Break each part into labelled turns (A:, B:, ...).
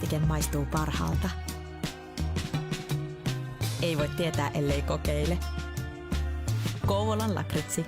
A: kastike maistuu parhaalta? Ei voi tietää, ellei kokeile. Kouvolan lakritsi.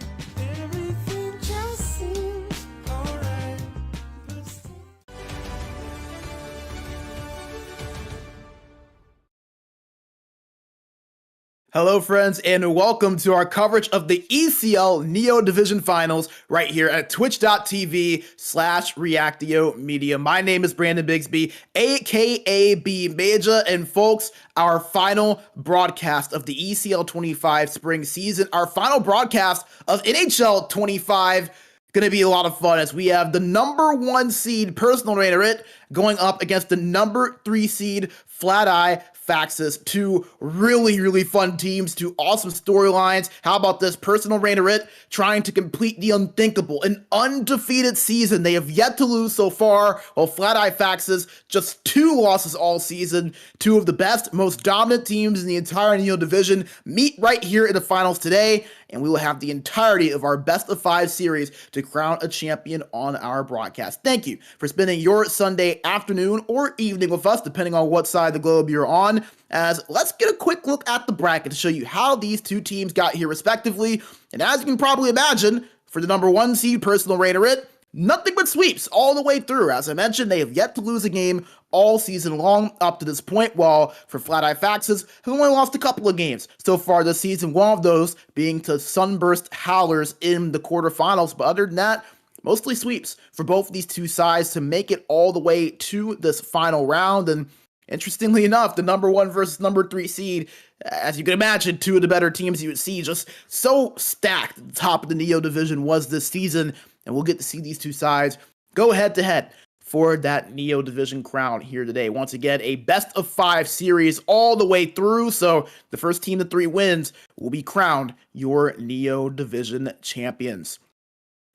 B: Hello, friends, and welcome to our coverage of the ECL Neo Division Finals right here at twitch.tv/Reactio Media. My name is Brandon Bigsby, aka B Major, and folks, our final broadcast of the ECL 25 spring season, our final broadcast of NHL 25. Going to be a lot of fun as we have the number 1 seed personal Rainerit going up against the number 3 seed Fladie Faxes. Two really fun teams, two awesome storylines. How about this? Personal Rainerit trying to complete the unthinkable, an undefeated season. They have yet to lose so far, while Fladie Faxes just 2 losses all season. Two of the best, most dominant teams in the entire Neo division meet right here in the finals today, and we will have the entirety of our best of 5 series to crown a champion on our broadcast. Thank you for spending your Sunday afternoon or evening with us, depending on what side of the globe you're on. As let's get a quick look at the bracket to show you how these two teams got here respectively. And as you can probably imagine, for the number 1 seed personal Rainerit, nothing but sweeps all the way through. As I mentioned, they have yet to lose a game all season long up to this point, while for Fladie Faxes, have only lost a couple of games so far this season, one of those being to Sunburst Howlers in the quarterfinals. But other than that, mostly sweeps for both of these two sides to make it all the way to this final round. And interestingly enough, the number 1 versus number 3 seed, as you can imagine, two of the better teams you would see just so stacked at the top of the Neo division was this season. And we'll get to see these two sides go head to head for that Neo division crown here today. Once again, a best of 5 series all the way through. So the first team to 3 wins will be crowned your Neo division champions.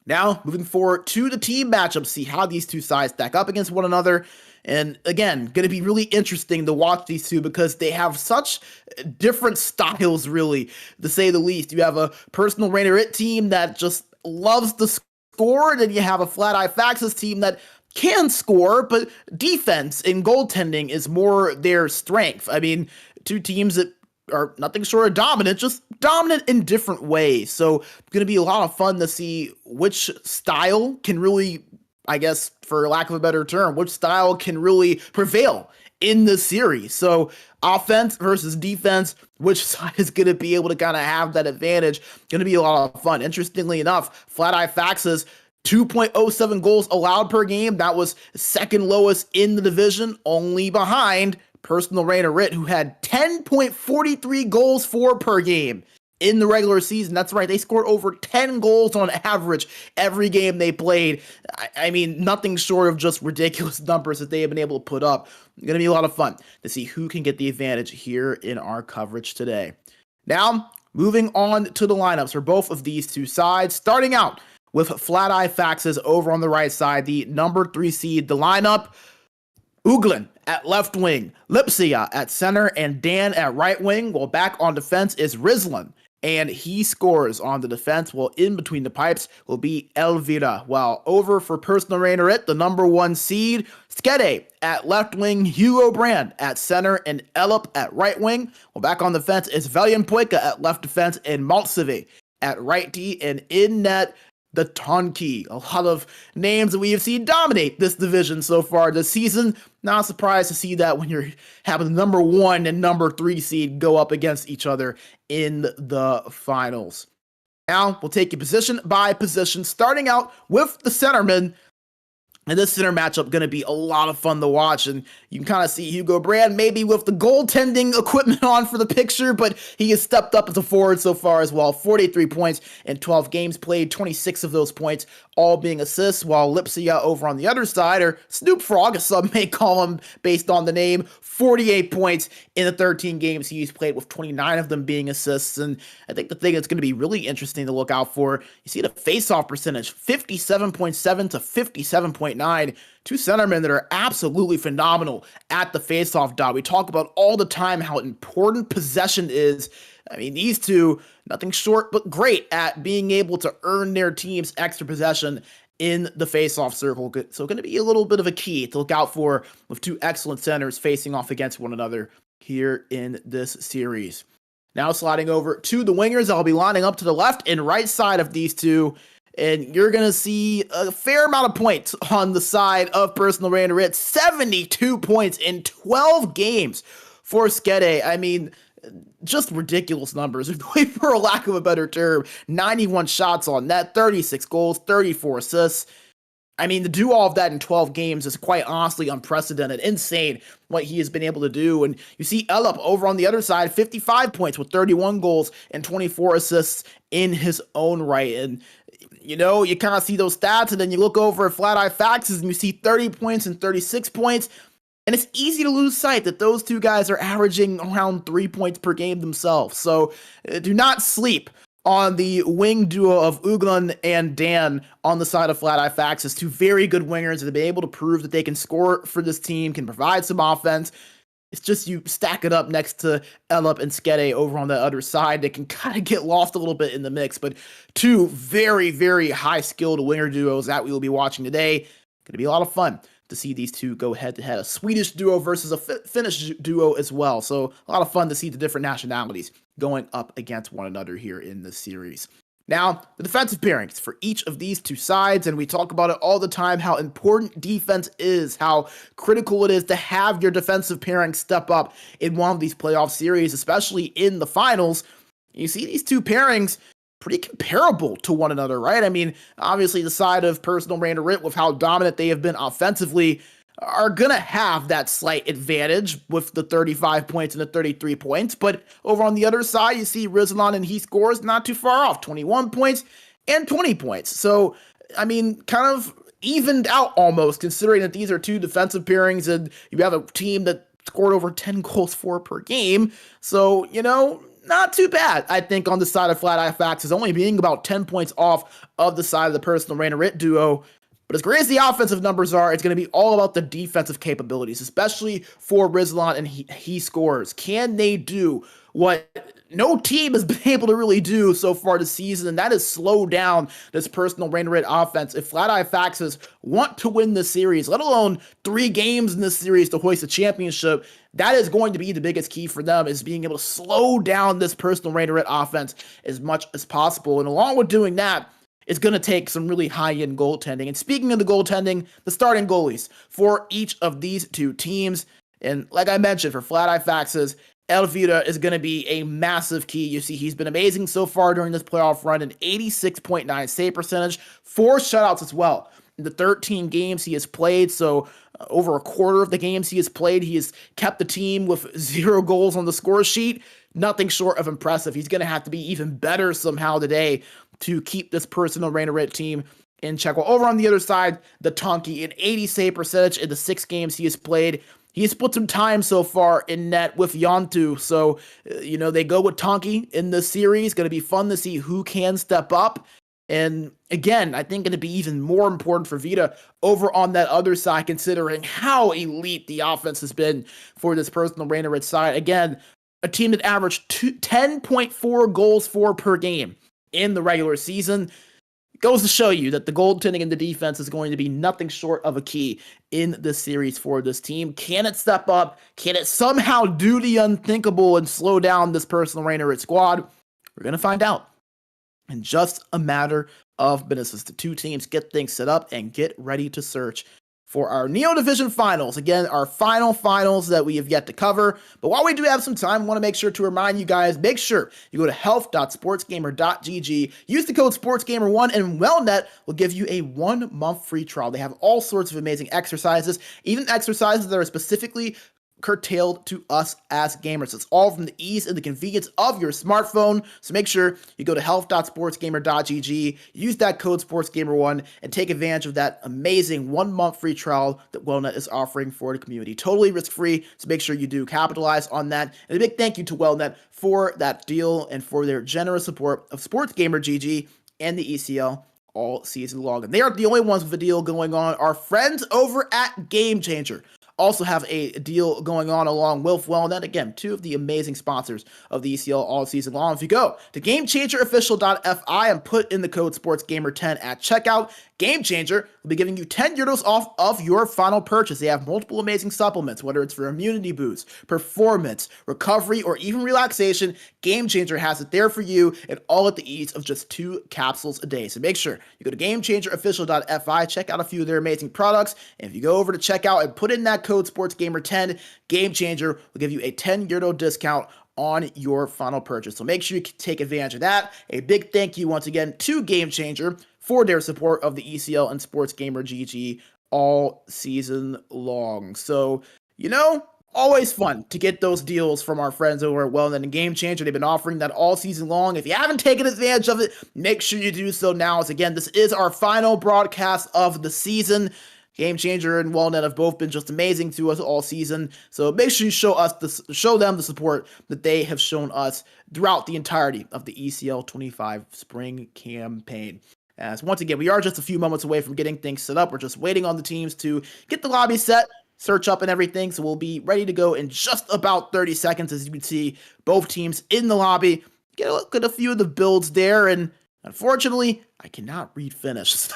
B: Now, moving forward to the team matchups, see how these two sides stack up against one another. And again, going to be really interesting to watch these two because they have such different styles, really, to say the least. You have a personal Rainerit team that just loves to score, and then you have a Fladie Faxes team that can score, but defense and goaltending is more their strength. I mean, two teams that are nothing short of dominant, just dominant in different ways. So it's going to be a lot of fun to see which style can really, I guess, for lack of a better term, which style can really prevail in this series. So offense versus defense, which side is going to be able to kind of have that advantage? Going to be a lot of fun. Interestingly enough, Fladie Faxes 2.07 goals allowed per game. That was second lowest in the division, only behind personal Rainerit, who had 10.43 goals for per game in the regular season. That's right, they scored over 10 goals on average every game they played. I mean, nothing short of just ridiculous numbers that they have been able to put up. Going to be a lot of fun to see who can get the advantage here in our coverage today. Now, moving on to the lineups for both of these two sides, starting out with Fladie Faxes over on the right side, the number 3 seed. The lineup: Uglin at left wing, Lipsia at center, and Dan at right wing. While back on defense is Rizlin, and he scores on the defense, while in between the pipes will be Elvira. While over for personal Rainerit, the number 1 seed, Skede at left wing, Hugo Brand at center, and Elop at right wing. While back on defense is Valiant Poika at left defense, and Maltseve at right D, and in net, the Tonki. A lot of names that we have seen dominate this division so far this season. Not surprised to see that when you're having the number 1 and number 3 seed go up against each other in the finals. Now, we'll take you position by position, starting out with the centerman. And this center matchup going to be a lot of fun to watch, and you can kind of see Hugo Brand maybe with the goaltending equipment on for the picture, but he has stepped up as a forward so far as well. 43 points in 12 games played, 26 of those points all being assists, while Lipsia over on the other side, or Snoop Frog, as some may call him based on the name, 48 points in the 13 games he's played, with 29 of them being assists. And I think the thing that's going to be really interesting to look out for, you see the face-off percentage, 57.7 to 57.9. Two centermen that are absolutely phenomenal at the face-off dot. We talk about all the time how important possession is. I mean, these two, nothing short but great at being able to earn their team's extra possession in the face-off circle. So going to be a little bit of a key to look out for with two excellent centers facing off against one another here in this series. Now sliding over to the wingers, I'll be lining up to the left and right side of these two, and you're going to see a fair amount of points on the side of personal Rainerit. 72 points in 12 games for Fladie. I mean, just ridiculous numbers, for a lack of a better term. 91 shots on net, 36 goals, 34 assists. I mean, to do all of that in 12 games is quite honestly unprecedented. Insane what he has been able to do. And you see Elup over on the other side, 55 points with 31 goals and 24 assists in his own right. And, you know, you kind of see those stats, and then you look over at Fladie Faxes and you see 30 points and 36 points. And it's easy to lose sight that those two guys are averaging around 3 points per game themselves. So do not sleep on the wing duo of Uglun and Dan on the side of Fladie Faxes. Two very good wingers that have been able to prove that they can score for this team, can provide some offense. It's just you stack it up next to Elup and Fladie over on the other side. They can kind of get lost a little bit in the mix, but two very, very high-skilled winger duos that we will be watching today. Going to be a lot of fun to see these two go head-to-head. A Swedish duo versus a Finnish duo as well. So a lot of fun to see the different nationalities going up against one another here in this series. Now, the defensive pairings for each of these two sides, and we talk about it all the time, how important defense is, how critical it is to have your defensive pairing step up in one of these playoff series, especially in the finals. You see these two pairings pretty comparable to one another, right? I mean, obviously the side of personal Rainerit, with how dominant they have been offensively, are going to have that slight advantage with the 35 points and the 33 points. But over on the other side, you see Rizlan, and he scores not too far off, 21 points and 20 points. So, I mean, kind of evened out almost, considering that these are two defensive pairings and you have a team that scored over 10 goals for per game. So, you know, not too bad, I think, on the side of Fladie Faxes, only being about 10 points off of the side of the personal Rainerit duo. But as great as the offensive numbers are, it's going to be all about the defensive capabilities, especially for Rizlan and he scores. Can they do what no team has been able to really do so far this season, and that is slow down this personal Rainerit offense? If Fladie Faxes want to win this series, let alone 3 games in this series to hoist a championship, that is going to be the biggest key for them, is being able to slow down this personal Rainerit offense as much as possible. And along with doing that, it's going to take some really high-end goaltending. And speaking of the goaltending, the starting goalies for each of these two teams. And like I mentioned, for Fladie Faxes, Elvira is going to be a massive key. You see, he's been amazing so far during this playoff run, an 86.9 save percentage, 4 shutouts as well in the 13 games he has played. So over a quarter of the games he has played, he has kept the team with 0 goals on the score sheet. Nothing short of impressive. He's going to have to be even better somehow today to keep this personal Rainerit team in check. Well, over on the other side, the Tonki, an 80 save percentage in the 6 games he has played. He has put some time so far in net with Yontu. So, you know, they go with Tonki in this series. Going to be fun to see who can step up. And again, I think going to be even more important for Vita over on that other side, considering how elite the offense has been for this personal Rainerit side. Again, a team that averaged 10.4 goals for per game in the regular season. It goes to show you that the goaltending and the defense is going to be nothing short of a key in this series for this team. Can it step up? Can it somehow do the unthinkable and slow down this personal Rainerit squad? We're going to find out in just a matter of minutes as the two teams get things set up and get ready to search for our Neo Division finals. Again, our finals that we have yet to cover. But while we do have some time, I want to make sure to remind you guys, make sure you go to health.sportsgamer.gg, use the code SportsGamer1, and WellNet will give you a 1-month free trial. They have all sorts of amazing exercises, even exercises that are specifically curtailed to us as gamers. It's all from the ease and the convenience of your smartphone. So make sure you go to health.sportsgamer.gg, use that code SportsGamer1, and take advantage of that amazing 1-month free trial that WellNet is offering for the community. Totally risk-free, so make sure you do capitalize on that. And a big thank you to WellNet for that deal and for their generous support of SportsGamer GG and the ECL all season long. And they aren't the only ones with a deal going on. Our friends over at Game Changer also have a deal going on along with WellNet. Again, two of the amazing sponsors of the ECL all season long. If you go to GameChangerOfficial.fi and put in the code SportsGamer10 at checkout, Game Changer will be giving you 10 euros off of your final purchase. They have multiple amazing supplements, whether it's for immunity boost, performance, recovery, or even relaxation. Game Changer has it there for you, and all at the ease of just 2 capsules a day. So make sure you go to GameChangerOfficial.fi, check out a few of their amazing products, and if you go over to checkout and put in that code SportsGamer10, Game Changer will give you a 10 euro discount on your final purchase. So make sure you take advantage of that. A big thank you once again to Game Changer for their support of the ECL and SportsGamer GG all season long. So, always fun to get those deals from our friends over at WellNet and Game Changer. They've been offering that all season long. If you haven't taken advantage of it, make sure you do so now. As again, this is our final broadcast of the season. Game Changer and WellNet have both been just amazing to us all season. So make sure you show them the support that they have shown us throughout the entirety of the ECL 25 spring campaign. As once again, we are just a few moments away from getting things set up. We're just waiting on the teams to get the lobby set, search up and everything. So we'll be ready to go in just about 30 seconds. As you can see, both teams in the lobby. Get a look at a few of the builds there. And unfortunately, I cannot read Finnish. So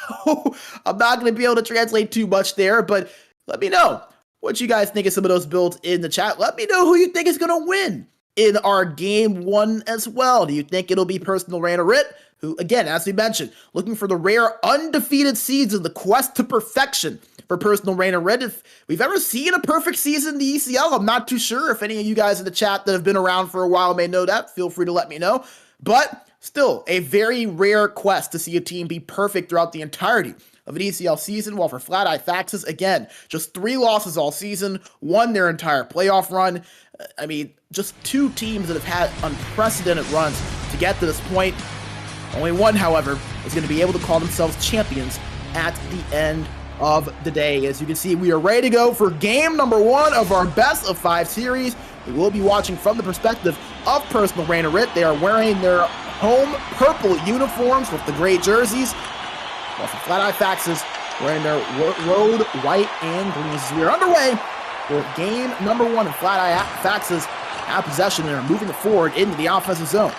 B: I'm not going to be able to translate too much there. But let me know what you guys think of some of those builds in the chat. Let me know who you think is going to win in our game 1 as well. Do you think it'll be Personal Rainerit, who, again, as we mentioned, looking for the rare undefeated season, the quest to perfection for Personal Rainerit? If we've ever seen a perfect season in the ECL, I'm not too sure. If any of you guys in the chat that have been around for a while may know that, feel free to let me know. But still, a very rare quest to see a team be perfect throughout the entirety of an ECL season, while for Fladie Faxes, again, just 3 losses all season, won their entire playoff run. I mean, just 2 teams that have had unprecedented runs to get to this point. Only one, however, is going to be able to call themselves champions at the end of the day. As you can see, we are ready to go for game number 1 of our best of 5 series. We will be watching from the perspective of Personal Rainerit. They are wearing their home purple uniforms with the gray jerseys, while for Fladie Faxes wearing their road white and green. As we are underway for game number 1, and Fladie Faxes have possession and are moving it forward into the offensive zone.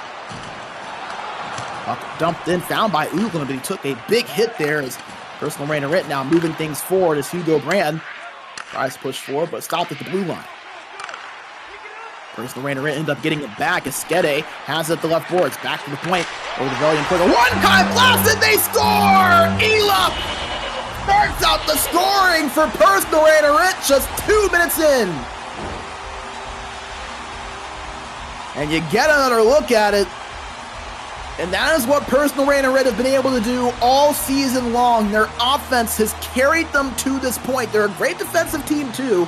B: Puck dumped in, found by Uglin, but he took a big hit there as Personal Rainerit now moving things forward as Hugo Brand tries to push forward, but stopped at the blue line. Personal Rainerit ended up getting it back as Skede has it at the left boards. Back to the point over the Valiant Quicker. One-time blast and they score! Elup starts out the scoring for Personal Rainerit just 2 minutes in. And you get another look at it. And that is what Personal Rainerit have been able to do all season long. Their offense has carried them to this point. They're a great defensive team too.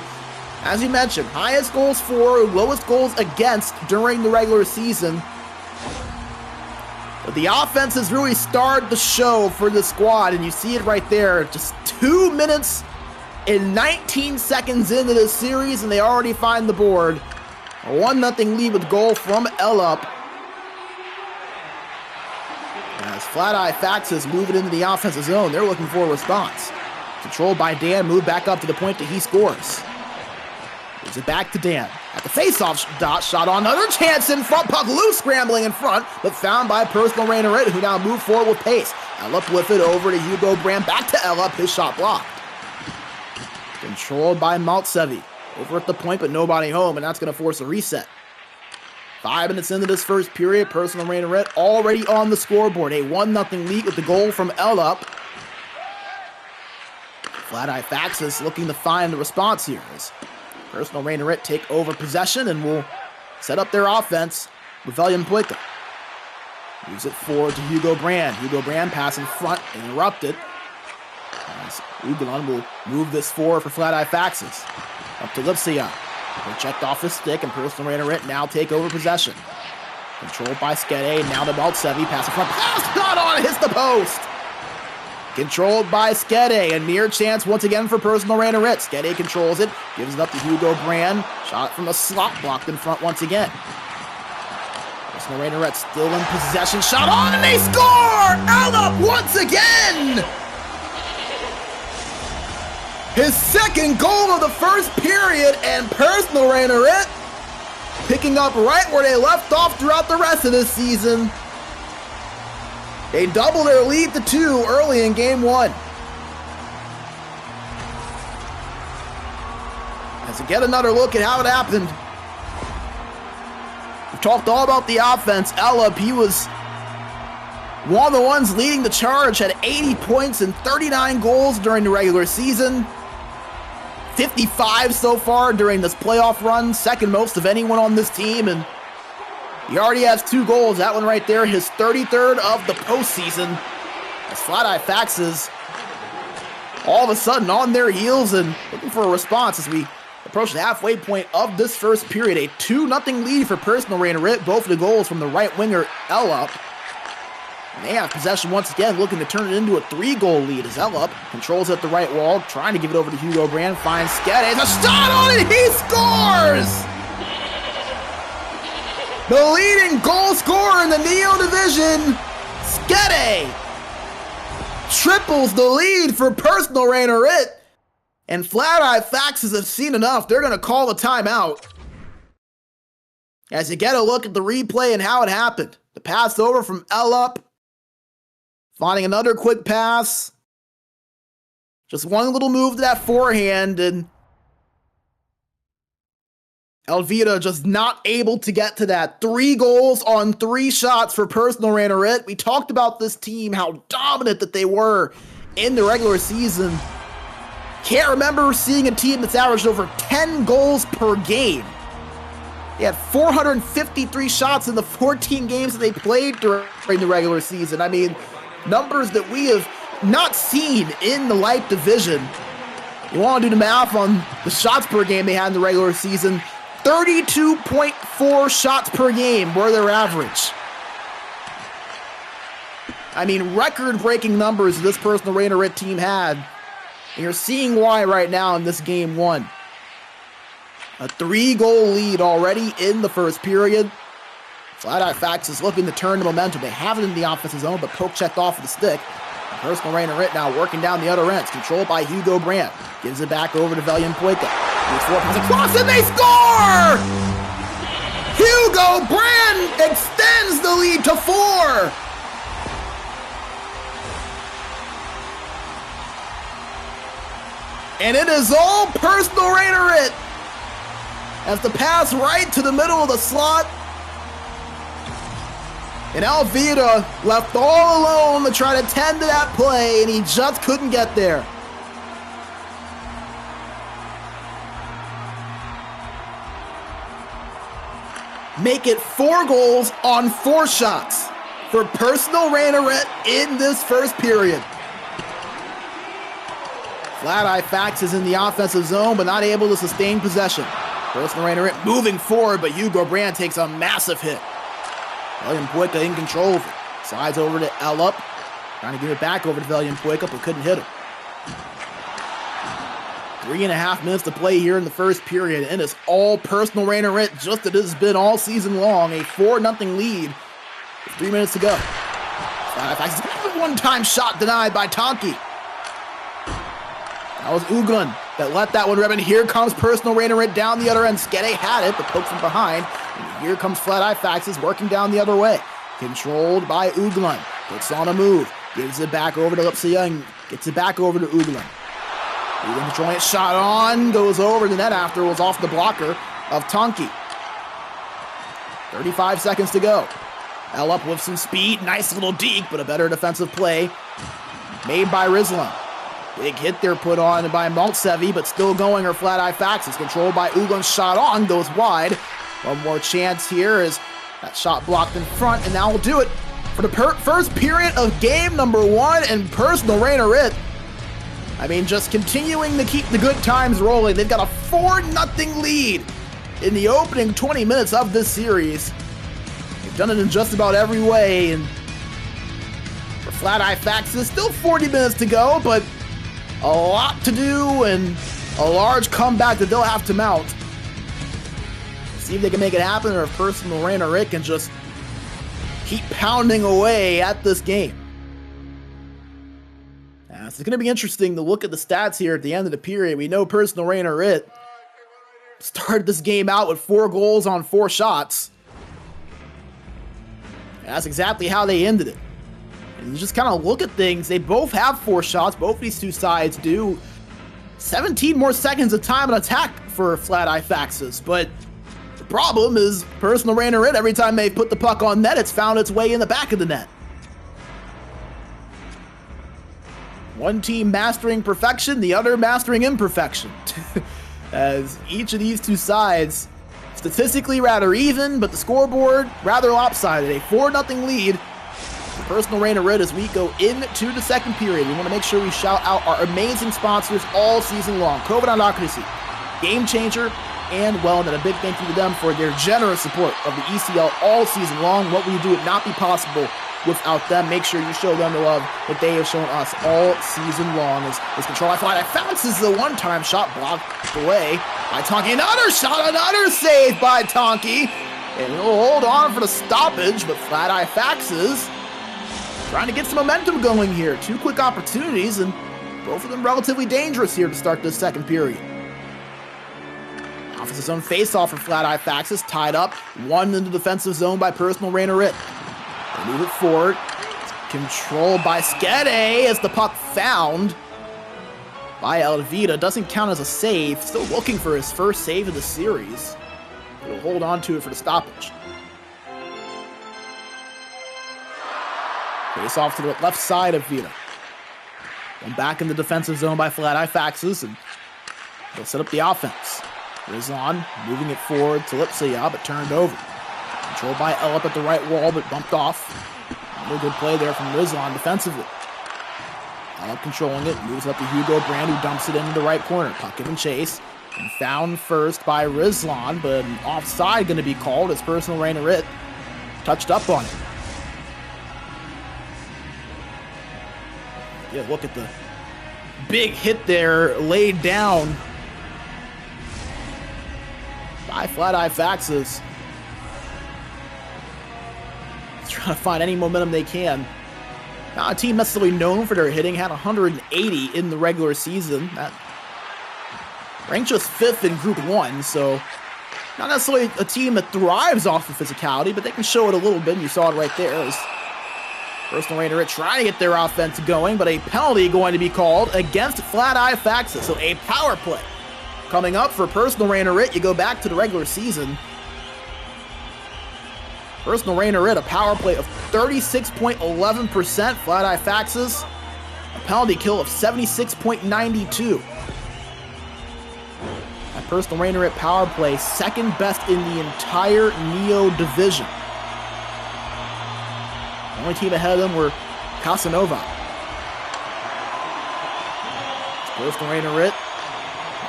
B: As you mentioned, highest goals for, lowest goals against during the regular season. But the offense has really started the show for the squad, and you see it right there. Just 2 minutes and 19 seconds into this series, and they already find the board. A 1-0 lead with goal from Elup. As Fladie Faxes move it into the offensive zone, they're looking for a response. Controlled by Dan, moved back up to the point that he scores. Moves it back to Dan. At the face-off dot, shot on, another chance in front, puck loose, scrambling in front, but found by Personal Rainerit, who now move forward with pace. Elup with it over to Hugo Brand, back to Elup, his shot blocked. Controlled by Maltsevi. Over at the point, but nobody home, and that's going to force a reset. 5 minutes into this first period, Personal Rainerit already on the scoreboard. A 1-0 lead with the goal from Elup. Fladie Faxes looking to find the response here. As Personal Rainerit take over possession and will set up their offense with Valiant Puerto. Moves it forward to Hugo Brand. Hugo Brand pass in front, interrupted. As Uglon will move this forward for Fladie Faxes. Up to Lipsia. They checked off his stick, and Personal Rainerit now take over possession. Controlled by Skede, now to Maltsevi, pass in front, pass not on, hits the post! Controlled by Skede, and near chance once again for Personal Rainerit. Skede controls it, gives it up to Hugo Brand, shot from the slot, blocked in front once again. Personal Rainerit still in possession, shot on, and they score! Elup once again! His second goal of the first period, and personal Rainerit picking up right where they left off throughout the rest of this season. They double their lead to 2 early in game 1. As we get another look at how it happened. We've talked all about the offense. Ellop, he was one of the ones leading the charge, had 80 points and 39 goals during the regular season. 55 so far during this playoff run, second most of anyone on this team, and he already has 2 goals. That one right there, his 33rd of the postseason. As Fladie Faxes all of a sudden on their heels and looking for a response as we approach the halfway point of this first period. A 2-0 lead for personal Rainerit, both of the goals from the right winger Ellop. They have possession once again, looking to turn it into a 3-goal lead as Ellop controls at the right wall, trying to give it over to Hugo Brand, finds Skede, a shot on it, he scores! The leading goal scorer in the Neo Division, Skede, triples the lead for personal Rainerit, and Fladie Faxes have seen enough. They're going to call a timeout. As you get a look at the replay and how it happened. The pass over from Ellop, finding another quick pass. Just one little move to that forehand, and Elvira just not able to get to that. 3 goals on 3 shots for personal Rainerit. We talked about this team, how dominant that they were in the regular season. Can't remember seeing a team that's averaged over 10 goals per game. They had 453 shots in the 14 games that they played during the regular season. I mean, numbers that we have not seen in the light division. You want to do the math on the shots per game they had in the regular season. 32.4 shots per game were their average. I mean, record-breaking numbers this personal Rainerit team had. And you're seeing why right now in this game 1. A 3-goal lead already in the first period. Fladie Faxes looking to turn the momentum. They have it in the offensive zone, but poke checked off of the stick. And personal Rainerit now working down the other ends, controlled by Hugo Brandt. Gives it back over to Velian Poika. Moves forward, comes across, and they score! Hugo Brandt extends the lead to 4. And it is all personal Rainerit. As the pass right to the middle of the slot. And Elvira left all alone to try to tend to that play, and he just couldn't get there. Make it 4 goals on 4 shots for personal Rainerit in this first period. Fladie Faxes in the offensive zone, but not able to sustain possession. Personal Rainerit moving forward, but Hugo Brandt takes a massive hit. Velian Poika in control of it. Slides over to Ellop. Trying to give it back over to Velian Poika, but couldn't hit him. 3.5 minutes to play here in the first period, and it's all personal Rainerit, just as it has been all season long. A 4-0 lead with 3 minutes to go. Fladie Faxes, one-time shot denied by Tonki. That was Uglun that let that one rip, and here comes personal Rainerit down the other end. Skede had it, but poked from behind. And here comes Fladie Faxes working down the other way. Controlled by Uglun. Puts on a move. Gives it back over to Lipsia. Gets it back over to Uglun. Uglun controlling it. Shot on. Goes over the net after. Was off the blocker of Tonki. 35 seconds to go. Ellop with some speed. Nice little deke, but a better defensive play made by Rizlan. Big hit there put on by Maltsevi, but still going. Her Fladie Faxes controlled by Uglun. Shot on, goes wide. One more chance here as that shot blocked in front, and now we'll do it for the first period of game number 1 and personal Rainerit. I mean, just continuing to keep the good times rolling. They've got a 4-0 lead in the opening 20 minutes of this series. They've done it in just about every way, and for Fladie Faxes, still 40 minutes to go, but a lot to do and a large comeback that they'll have to mount. See if they can make it happen, or if personal Rainerit can just keep pounding away at this game. So it's going to be interesting to look at the stats here at the end of the period. We know personal Rainerit started this game out with 4 goals on 4 shots. And that's exactly how they ended it. And you just kind of look at things. They both have 4 shots. Both these two sides do. 17 more seconds of time on attack for Fladie Faxes. But the problem is personal Rainerit, every time they put the puck on net, it's found its way in the back of the net. One team mastering perfection, the other mastering imperfection. As each of these two sides, statistically rather even, but the scoreboard rather lopsided. A 4-0 lead for personal Rainerit as we go into the second period. We want to make sure we shout out our amazing sponsors all season long. COVID-19, Game Changer, and Wellnut. A big thank you to them for their generous support of the ECL all season long. What we do would not be possible without them. Make sure you show them the love that they have shown us all season long. As control by Fladie Faxes the one-time shot blocked away by Tonky. Another shot, another save by Tonky. And he'll hold on for the stoppage, but Fladie Faxes trying to get some momentum going here. 2 quick opportunities, and both of them relatively dangerous here to start this second period. Offensive zone face-off for Fladie Faxes, tied up. 1 in the defensive zone by personal Rainerit. They move it forward. Controlled by Skede as the puck found by Elvita. Doesn't count as a save. Still looking for his first save of the series. He'll hold on to it for the stoppage. Face off to the left side of Vita. And back in the defensive zone by Fladie Faxes, and he'll set up the offense. Rizon moving it forward to Lipsia, but turned over. Controlled by El up at the right wall, but bumped off. Another good play there from Rizon defensively. El up controlling it, moves up to Hugo Brand, who dumps it into the right corner. Puck given chase, and found first by Rizlan, but an offside going to be called as personal Rainerit touched up on it. Yeah, look at the big hit there laid down by Fladie Faxes. Trying to find any momentum they can. Not a team necessarily known for their hitting, had 180 in the regular season. That ranked just 5th in Group 1, so not necessarily a team that thrives off of physicality, but they can show it a little bit, and you saw it right there. As personal Rainerit trying to get their offense going, but a penalty going to be called against Fladie Faxes. So a power play coming up for personal Rainerit. You go back to the regular season. Personal Rainerit, a power play of 36.11%. Fladie Faxes, a penalty kill of 76.92. That personal Rainerit power play, second best in the entire Neo division. The only team ahead of them were Casanova. Personal Rainerit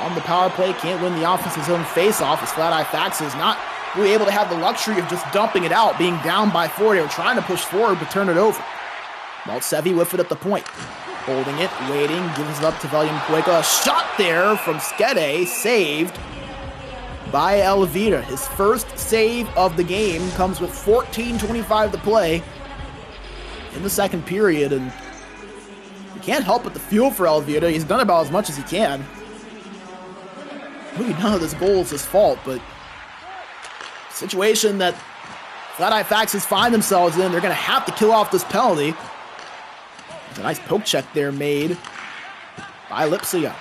B: on the power play, can't win the offensive zone face-off as Fladie Faxes not really able to have the luxury of just dumping it out, being down by 4. They were trying to push forward, but turn it over. Maltsevi with it at the point. Holding it, waiting, gives it up to Valium Cueca. A shot there from Skede, saved by Elvita. His first save of the game comes with 14:25 to play in the second period, and you can't help but the feel for Elvita. He's done about as much as he can. Maybe none of this goal is his fault, but situation that Fladie Faxes find themselves in, they're going to have to kill off this penalty. There's a nice poke check there made by Lipsia.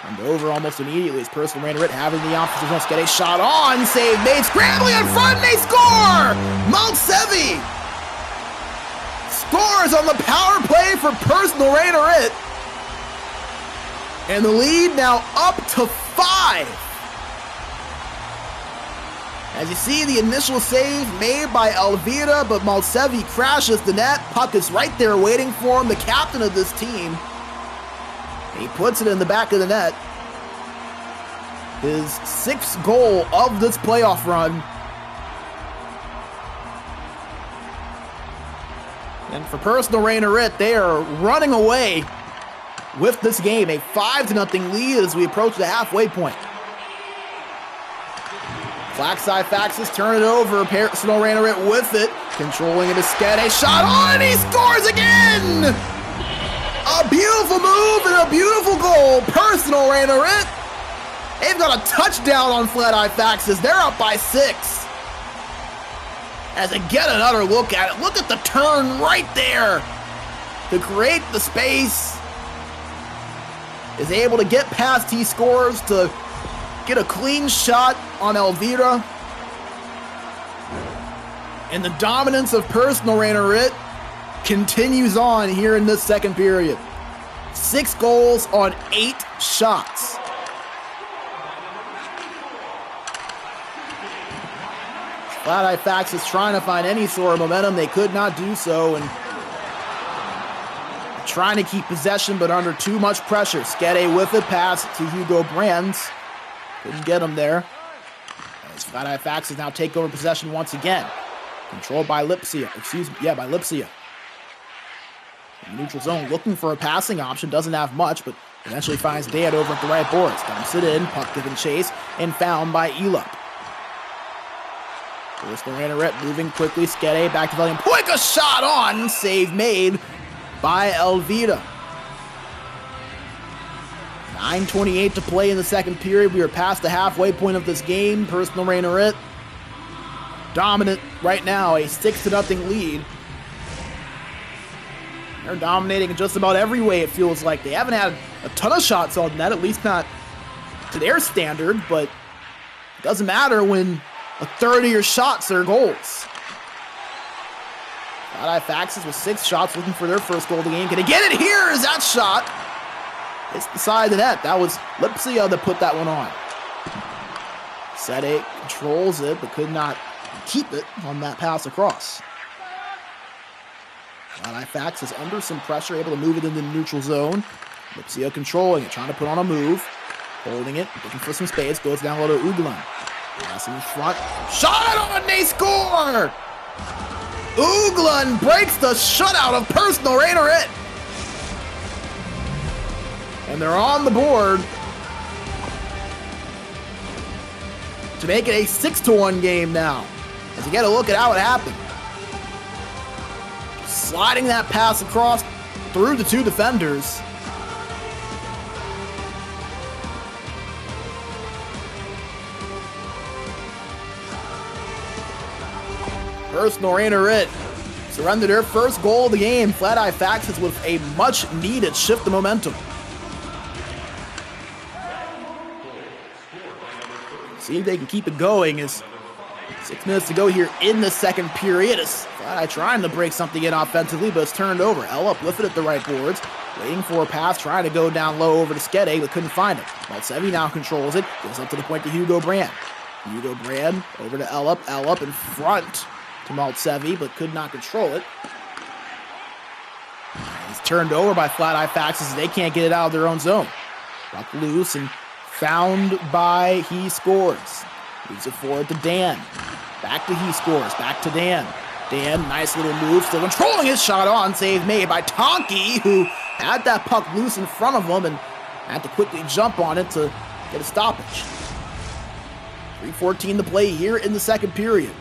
B: Turned over almost immediately as personal Rainerit having the offensive zone. Get a shot on, save made, scrambling in front, and they score! Maltsevi scores on the power play for personal Rainerit. And the lead now up to 5. As you see, the initial save made by Elvita, but Maltsevi crashes the net. Puck is right there waiting for him, the captain of this team. He puts it in the back of the net. His 6th goal of this playoff run. And for personal Rainerit, they are running away with this game. A 5-0 lead as we approach the halfway point. Flagside Faxes turn it over. Personal Rainerit with it. Controlling it is Skede. Shot on, and he scores again! A beautiful move and a beautiful goal. Personal Rainerit. They've got a touchdown on Fladie Faxes. They're up by 6. As they get another look at it. Look at the turn right there to create the space. Is able to get past He Scores to get a clean shot on Elvira. And the dominance of Personal Rainerit continues on here in this second period. 6 goals on 8 shots. Fladie Faxes trying to find any sort of momentum. They could not do so, and trying to keep possession, but under too much pressure. Skede with it, pass to Hugo Brands. Couldn't get him there. As Fladie Faxes now take over possession once again. Controlled by Lipsia. By Lipsia. In the neutral zone, looking for a passing option. Doesn't have much, but eventually finds Dan over at the right boards. Dumps it in, puck given chase, and found by Elup. Personal Rainerit moving quickly. Skede back to Valiant. Quick a shot on. Save made by Elvira. 9:28 to play in the second period. We are past the halfway point of this game. Personal Rainerit dominant right now. A 6-0 lead. They're dominating in just about every way, it feels like. They haven't had a ton of shots on net, at least not to their standard, but it doesn't matter when a third of your shots are goals. Fladie Faxes with 6 shots looking for their first goal of the game. Can they get it here? Is that shot? It's the side of the net. That was Lipsia that put that one on. Sede controls it, but could not keep it on that pass across. Fladie Faxes under some pressure, able to move it into the neutral zone. Lipsia controlling it, trying to put on a move. Holding it, looking for some space. Goes down low to Uglan. Pass in front. Shot on! They score! Uglan breaks the shutout of Personal Rainerit. And they're on the board to make it a 6-1 game now. As you get a look at how it happened. Sliding that pass across through the 2 defenders. Personal Rainerit surrendered their first goal of the game. Fladie Faxes with a much-needed shift of momentum. See if they can keep it going as 6 minutes to go here in the second period. As Fladie trying to break something in offensively, but it's turned over. Elup lifted at the right boards, waiting for a pass, trying to go down low over to Skede, but couldn't find it. Maltsevi now controls it, goes up to the point to Hugo Brand. Hugo Brand over to Elup. Elup in front to Maltsevi, but could not control it. It's turned over by Fladie Faxes. They can't get it out of their own zone. Puck loose and found by He Scores. Moves it forward to Dan. Back to He Scores. Back to Dan. Dan, nice little move. Still controlling his shot on. Save made by Tonki, who had that puck loose in front of him and had to quickly jump on it to get a stoppage. 3:14 to play here in the second period.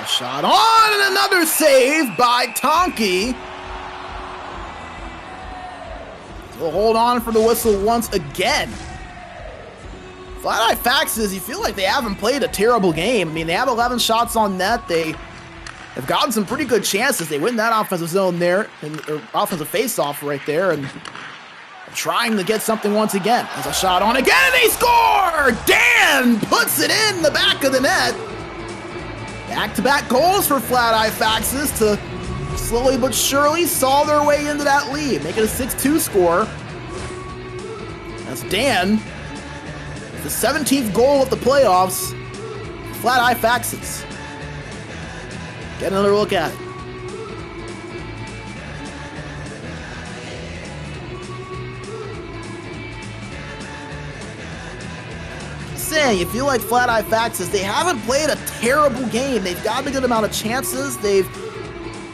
B: Shot on, and another save by Tonki. He'll hold on for the whistle once again. Fladie Faxes, you feel like they haven't played a terrible game. I mean, they have 11 shots on net. They have gotten some pretty good chances. They win that offensive zone there, or offensive face-off right there, and trying to get something once again. There's a shot on again, and they score! Dan puts it in the back of the net. Back-to-back goals for Fladie Faxes to slowly but surely saw their way into that lead, make it a 6-2 score. That's Dan, the 17th goal of the playoffs. Fladie Faxes. Get another look at it. Saying, you feel like Fladie Faxes, they haven't played a terrible game. They've gotten a good amount of chances. They've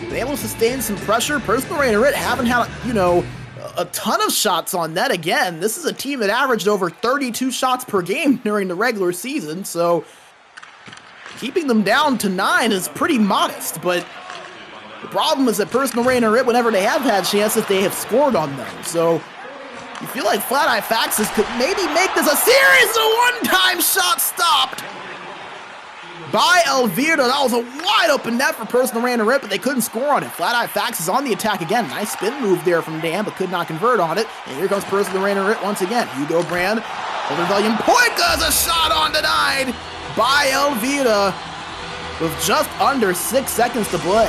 B: been able to sustain some pressure. Personal Rainerit haven't had, you know, a ton of shots on net. Again, this is a team that averaged over 32 shots per game during the regular season, so keeping them down to 9 is pretty modest, but the problem is that Personal Rainerit, whenever they have had chances, they have scored on them. So you feel like Fladie Faxes could maybe make this a series. A one-time shot stopped by Elvira. That was a wide open net for Personal Rainerit, but they couldn't score on it. Fladie Faxes on the attack again. Nice spin move there from Dan, but could not convert on it. And here comes Personal Rainerit once again. Hugo Brand over Valiant Poika. A shot on denied by Elvira with just under 6 seconds to play.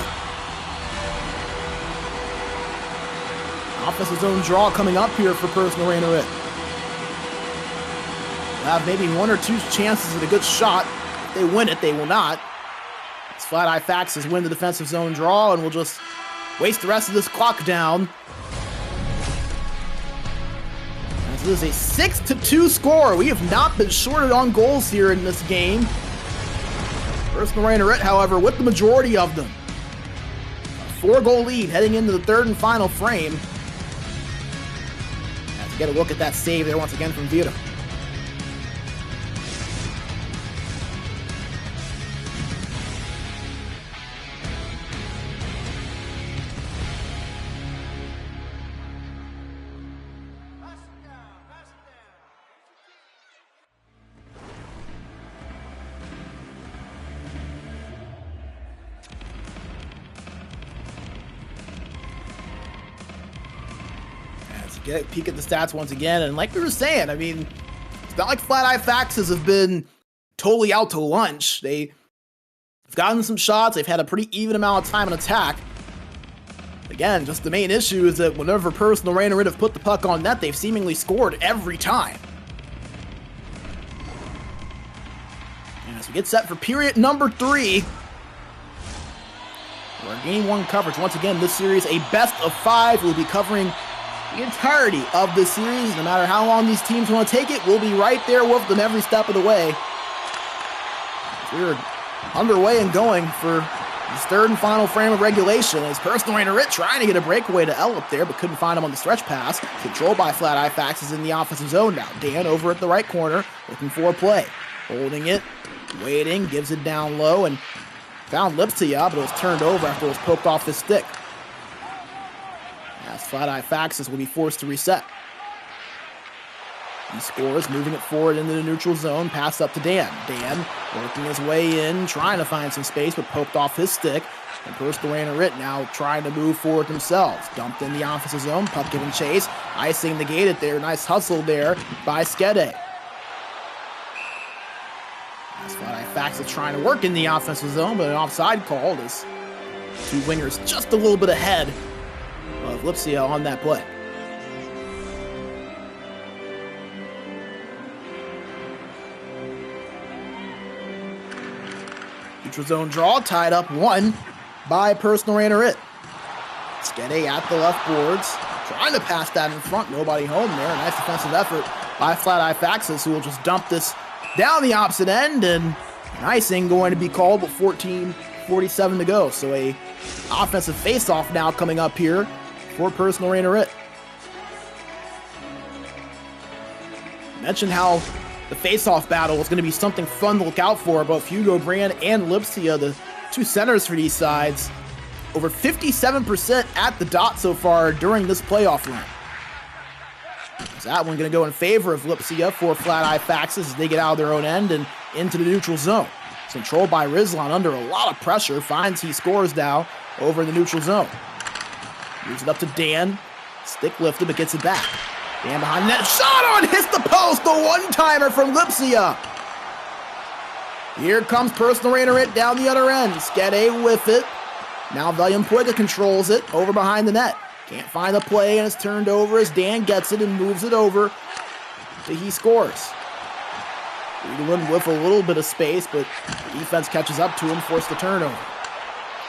B: Offensive zone draw coming up here for Personal Rainerit. They'll have maybe 1 or 2 chances at a good shot. If they win it, they will not. As Fladie Faxes win the defensive zone draw, and we'll just waste the rest of this clock down. As this is a 6-2 score. We have not been shorted on goals here in this game. Personal Rainerit, however, with the majority of them. A 4-goal lead heading into the third and final frame. As we get a look at that save there once again from Vita. Get a peek at the stats once again, and like we were saying, I mean, it's not like Fladie Faxes have been totally out to lunch. They've gotten some shots, they've had a pretty even amount of time in attack. Again, just the main issue is that whenever Personal Rainerit have put the puck on net, they've seemingly scored every time. And as we get set for period number 3, our Game 1 coverage, once again, this series, a best of 5. We'll be covering the entirety of this series. No matter how long these teams want to take it, we'll be right there with them every step of the way. We're underway and going for this third and final frame of regulation as Personal Rainerit trying to get a breakaway to L up there, but couldn't find him on the stretch pass. Controlled by Fladie Faxes in the offensive zone now. Dan over at the right corner, looking for a play. Holding it, waiting, gives it down low, and found Lipsia, but it was turned over after it was poked off his stick. As Fladie Faxes will be forced to reset. He scores, moving it forward into the neutral zone, pass up to Dan. Dan working his way in, trying to find some space, but poked off his stick. And Personal Rainerit now trying to move forward themselves. Dumped in the offensive zone, puck giving chase, icing the gate it there. Nice hustle there by Skede. As Fladie Faxes trying to work in the offensive zone, but an offside call is 2 wingers just a little bit ahead of Lipsia on that play. Neutral zone draw, tied up 1 by Personal Rainerit. Skede at the left boards, trying to pass that in front, nobody home there. Nice defensive effort by Fladie Faxes, who will just dump this down the opposite end, and an icing going to be called with 14:47 to go. So a offensive face-off now coming up here for Personal Rainerit. Mentioned how the face-off battle was going to be something fun to look out for. Both Hugo Brand and Lipsia, the 2 centers for these sides, over 57% at the dot so far during this playoff run. Is that one going to go in favor of Lipsia for Fladie Faxes as they get out of their own end and into the neutral zone. It's controlled by Rizlan under a lot of pressure. Finds he scores now over in the neutral zone. Moves it up to Dan. Stick lifted, but gets it back. Dan behind net. Shot on! Hits the post! The one-timer from Lipsia. Here comes Personal Rainerit down the other end. Skede with it. Now Valiant Poika controls it over behind the net. Can't find the play, and it's turned over as Dan gets it and moves it over. So he scores. Riedeland with a little bit of space, but the defense catches up to him, forced the turnover.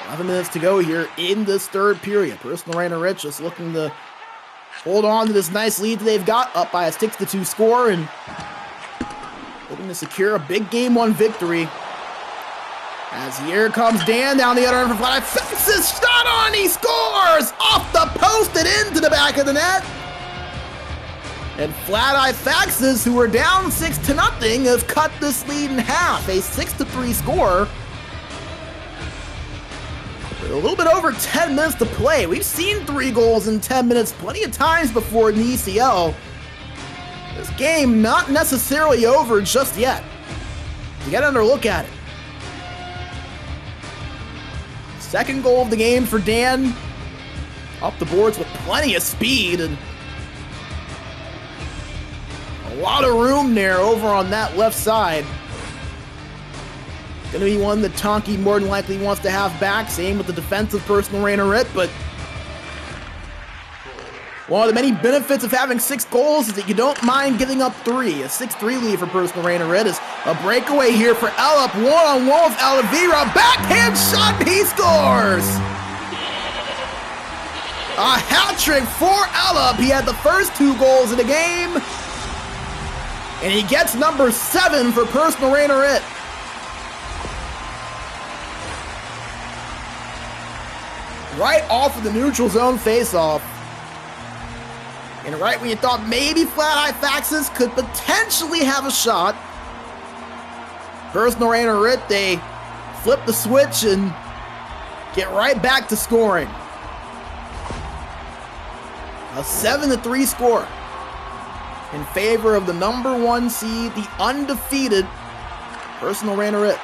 B: 11 minutes to go here in this third period. Personal Rainerit just looking to hold on to this nice lead that they've got, up by a 6-2 score, and looking to secure a big Game 1 victory As here comes Dan down the other end for Fladie. Faxes shot on, he scores! Off the post and into the back of the net. And Fladie Faxes, who are down 6-0, have cut this lead in half. A 6-3 score. With a little bit over 10 minutes to play. We've seen 3 goals in 10 minutes plenty of times before in the ECL. This game not necessarily over just yet. You get another look at it. Second goal of the game for Dan. Up the boards with plenty of speed and a lot of room there over on that left side. Going to be one that Tonki more than likely wants to have back. Same with the defensive personal Rainerit, but one of the many benefits of having 6 goals is that you don't mind giving up 3. A 6-3 lead for personal Rainerit is a breakaway here for Ellup. One-on-one with Oliveira. Backhand shot, and he scores! A hat trick for Ellup. He had the first 2 goals of the game. And he gets number 7 for personal Rainerit. Right off of the neutral zone faceoff. And right when you thought maybe Fladie Faxes could potentially have a shot, personal Rainerit, they flip the switch and get right back to scoring. A 7-3 score in favor of the number 1 seed, the undefeated personal Rainerit.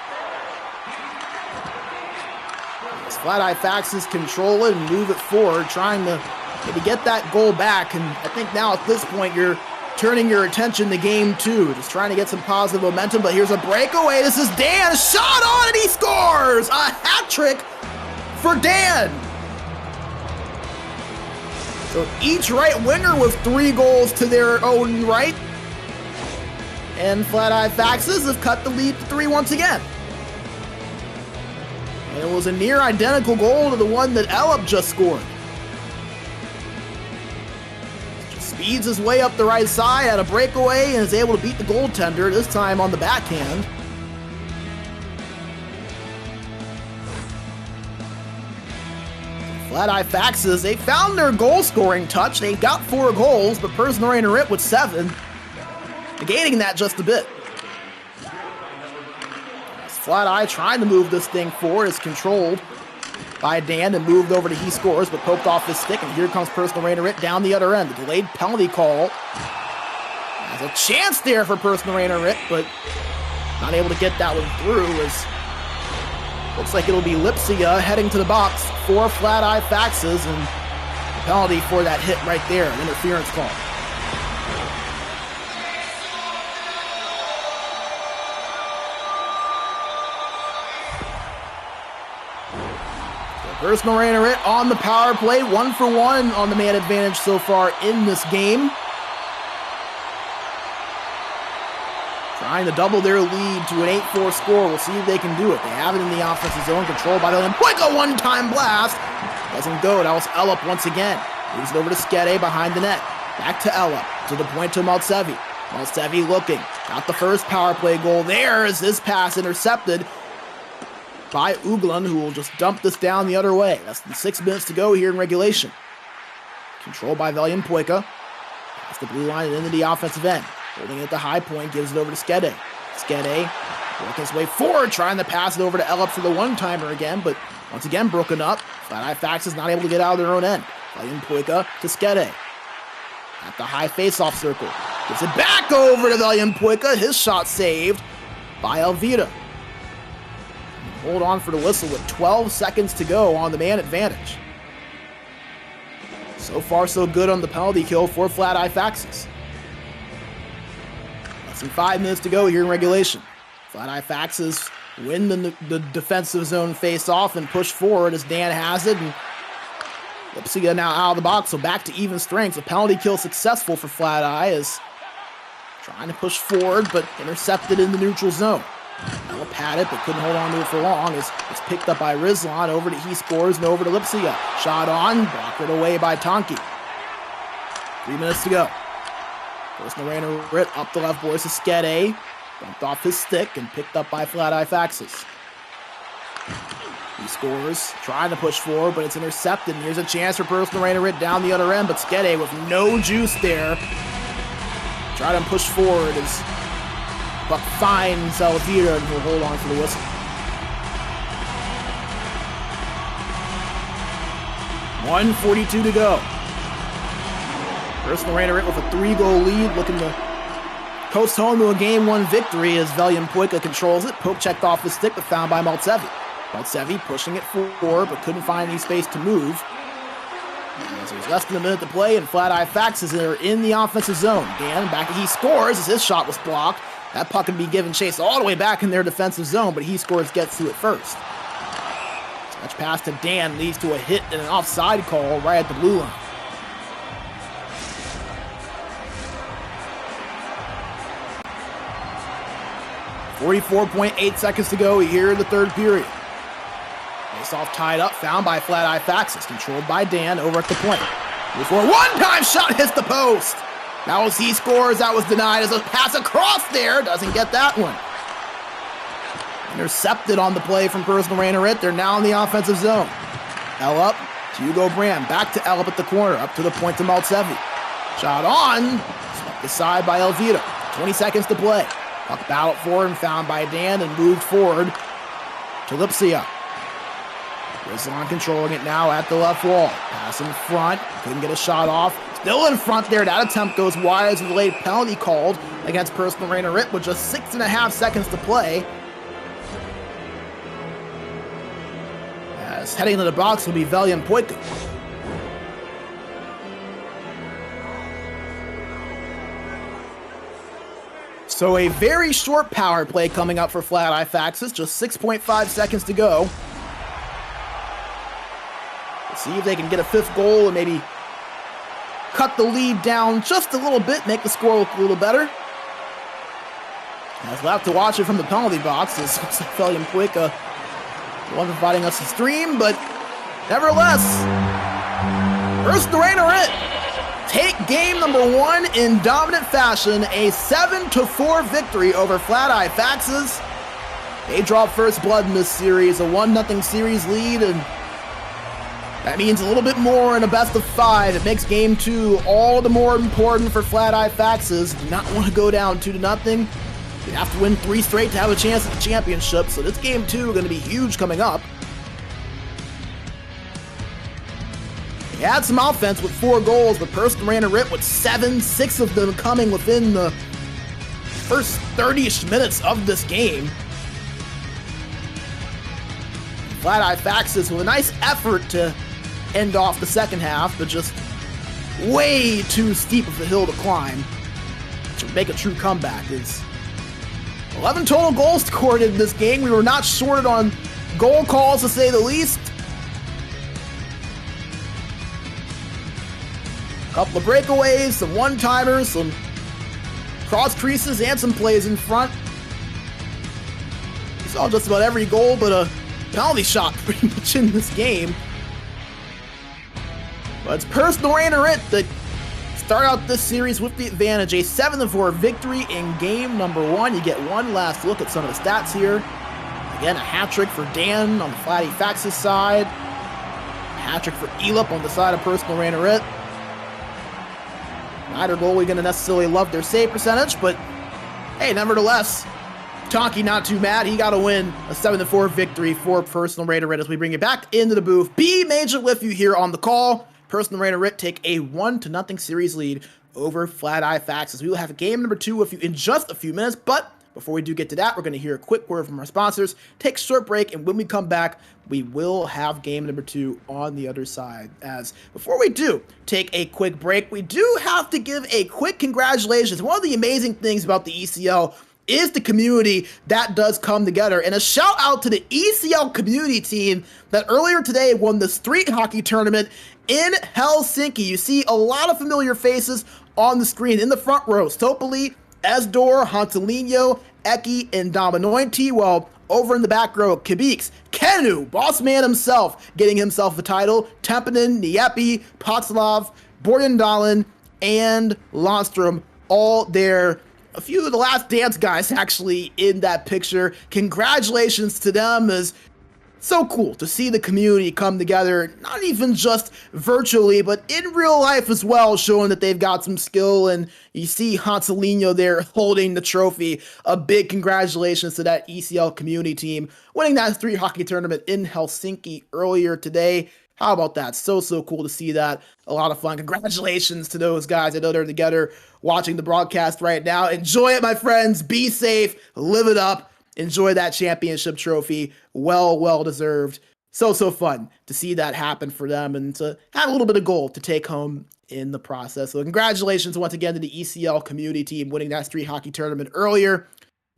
B: As Fladie Faxes control it and move it forward, trying to maybe get that goal back, and I think now at this point you're turning your attention to game 2, just trying to get some positive momentum, but here's a breakaway. This is Dan, shot on, and he scores! A hat trick for Dan! So each right winger with 3 goals to their own right, and Fladie Faxes have cut the lead to 3 once again. And it was a near identical goal to the one that Ellup just scored. Speeds his way up the right side at a breakaway and is able to beat the goaltender, this time on the backhand. Fladie Faxes, they found their goal-scoring touch. They got 4 goals, but personal Rainerit with 7, negating that just a bit. As Fladie trying to move this thing forward, is controlled by Dan and moved over to he scores, but poked off his stick, and here comes personal Rainerit down the other end. The delayed penalty call. Has a chance there for personal Rainerit, but not able to get that one through, as looks like it'll be Lipsia heading to the box for Fladie Faxes, and the penalty for that hit right there, an interference call. Personal Rainerit on the power play, 1 for 1 on the man advantage so far in this game. Trying to double their lead to an 8-4 score. We'll see if they can do it. They have it in the offensive zone, controlled by the Limpoica, one-time blast. Doesn't go. That was Ellup once again. Moves it over to Skede behind the net. Back to Ellup, to the point to Maltsevi. Maltsevi looking. Got the first power play goal there as this pass intercepted by Uglan, who will just dump this down the other way. Less than 6 minutes to go here in regulation. Controlled by Limpoica. Past the blue line and into the offensive end. Holding it at the high point, gives it over to Skede. Skede working his way forward, trying to pass it over to Ellup for the one-timer again, but once again broken up. Fladie Faxes not able to get out of their own end. Limpoica to Skede. At the high face-off circle. Gives it back over to Limpoica. His shot saved by Elvira. Hold on for the whistle with 12 seconds to go on the man advantage. So far, so good on the penalty kill for Fladie Faxes. Less than 5 minutes to go here in regulation. Fladie Faxes win the defensive zone face-off and push forward as Dan has it. And Lipsia now out of the box, so back to even strength. A penalty kill successful for Fladie is trying to push forward, but intercepted in the neutral zone. Ellup had it, but couldn't hold on to it for long. It's picked up by Rizlan, over to he scores, and over to Lipsia. Shot on, blocked away by Tonki. 3 minutes to go. Personal Rainerit up the left boards to Skede. Bumped off his stick and picked up by Fladie Faxes. He scores, trying to push forward, but it's intercepted. Here's a chance for personal Rainerit down the other end, but Skede with no juice there. Try to push forward as Buck finds Elvira and will hold on for the whistle. .142 to go. Personal Rainerit with a 3-goal lead, looking to coast home to a Game 1 victory as Velian Poika controls it. Poke checked off the stick, but found by Maltsevi. Maltsevi pushing it forward, but couldn't find any space to move. As there's less than a minute to play, and Fladie Faxes are in the offensive zone. Dan back, he scores as his shot was blocked. That puck can be given chase all the way back in their defensive zone, but he scores, gets to it first. Touch pass to Dan leads to a hit and an offside call right at the blue line. .48 seconds to go here in the third period. Face-off tied up, found by Fladie Faxes, controlled by Dan over at the point. Before one-time shot hits the post. Now as he scores, that was denied as a pass across there. Doesn't get that one. Intercepted on the play from personal Rainerit. They're now in the offensive zone. L up to Hugo Brand. Back to L up at the corner. Up to the point to Maltsevi. Shot on. Swept aside by Elvira. 20 seconds to play. Puck battled forward and found by Dan and moved forward to Lipsia. Rizlan controlling it now at the left wall. Pass in front. Couldn't get a shot off. Still in front there. That attempt goes wide as a late penalty called against personal Rainerit with just 6.5 seconds to play. As heading to the box will be Velian Poika. So a very short power play coming up for Fladie Faxes. Just 6.5 seconds to go. Let's see if they can get a 5th goal and maybe cut the lead down just a little bit, make the score look a little better. As we'll have to watch it from the penalty box as Velian Poika, the one providing us the stream, but nevertheless, personal Rainerit take game number 1 in dominant fashion, a 7-4 victory over Fladie Faxes. They draw first blood in this series, a 1-0 series lead, and that means a little bit more in a best of 5. It makes game 2 all the more important for Fladie Faxes. Do not want to go down 2-0. You have to win 3 straight to have a chance at the championship, so this game 2 is going to be huge coming up. He had some offense with 4 goals, but personal Rainerit with 7, 6 of them coming within the first 30-ish minutes of this game. Fladie Faxes with a nice effort to end off the second half, but just way too steep of a hill to climb to make a true comeback. It's 11 total goals scored in this game. We were not shorted on goal calls, to say the least. Couple of breakaways, some one-timers, some cross creases, and some plays in front. We saw just about every goal but a penalty shot pretty much in this game. But it's personal Rainerit that start out this series with the advantage. A 7-4 victory in game number 1. You get one last look at some of the stats here. Again, a hat-trick for Dan on the Fladie Faxes side. A hat-trick for Elup on the side of personal Rainerit. Neither goalie going to necessarily love their save percentage, but hey, nevertheless, Tonky not too mad. He got to win a 7-4 victory for personal Rainerit as we bring it back into the booth. B Major with you here on the call. Personal Rainerit take a 1-0 series lead over Fladie Faxes. We will have game number 2 with you in just a few minutes, but before we do get to that, we're going to hear a quick word from our sponsors, take a short break, and when we come back, we will have game number 2 on the other side. As before we do take a quick break, we do have to give a quick congratulations. One of the amazing things about the ECL is the community that does come together. And a shout out to the ECL community team that earlier today won the street hockey tournament in Helsinki. You see a lot of familiar faces on the screen. In the front row, Stopoli, Esdor, Hantelino, Eki, and Dominointi. Well, over in the back row, Kabix, Kenu, boss man himself, getting himself a title, Tempinen, Niepi, Potslov, Borjandalen, and Landstrom, all there. A few of the Last Dance guys actually in that picture. Congratulations to them as So cool to see the community come together, not even just virtually, but in real life as well, showing that they've got some skill. And you see Hanselino there holding the trophy. A big congratulations to that ECL community team winning that street hockey tournament in Helsinki earlier today. How about that? So cool to see that. A lot of fun. Congratulations to those guys. I know they're together watching the broadcast right now. Enjoy it, my friends. Be safe. Live it up. Enjoy that championship trophy. Well deserved. So fun to see that happen for them and to have a little bit of gold to take home in the process. So congratulations once again to the ECL community team winning that street hockey tournament earlier.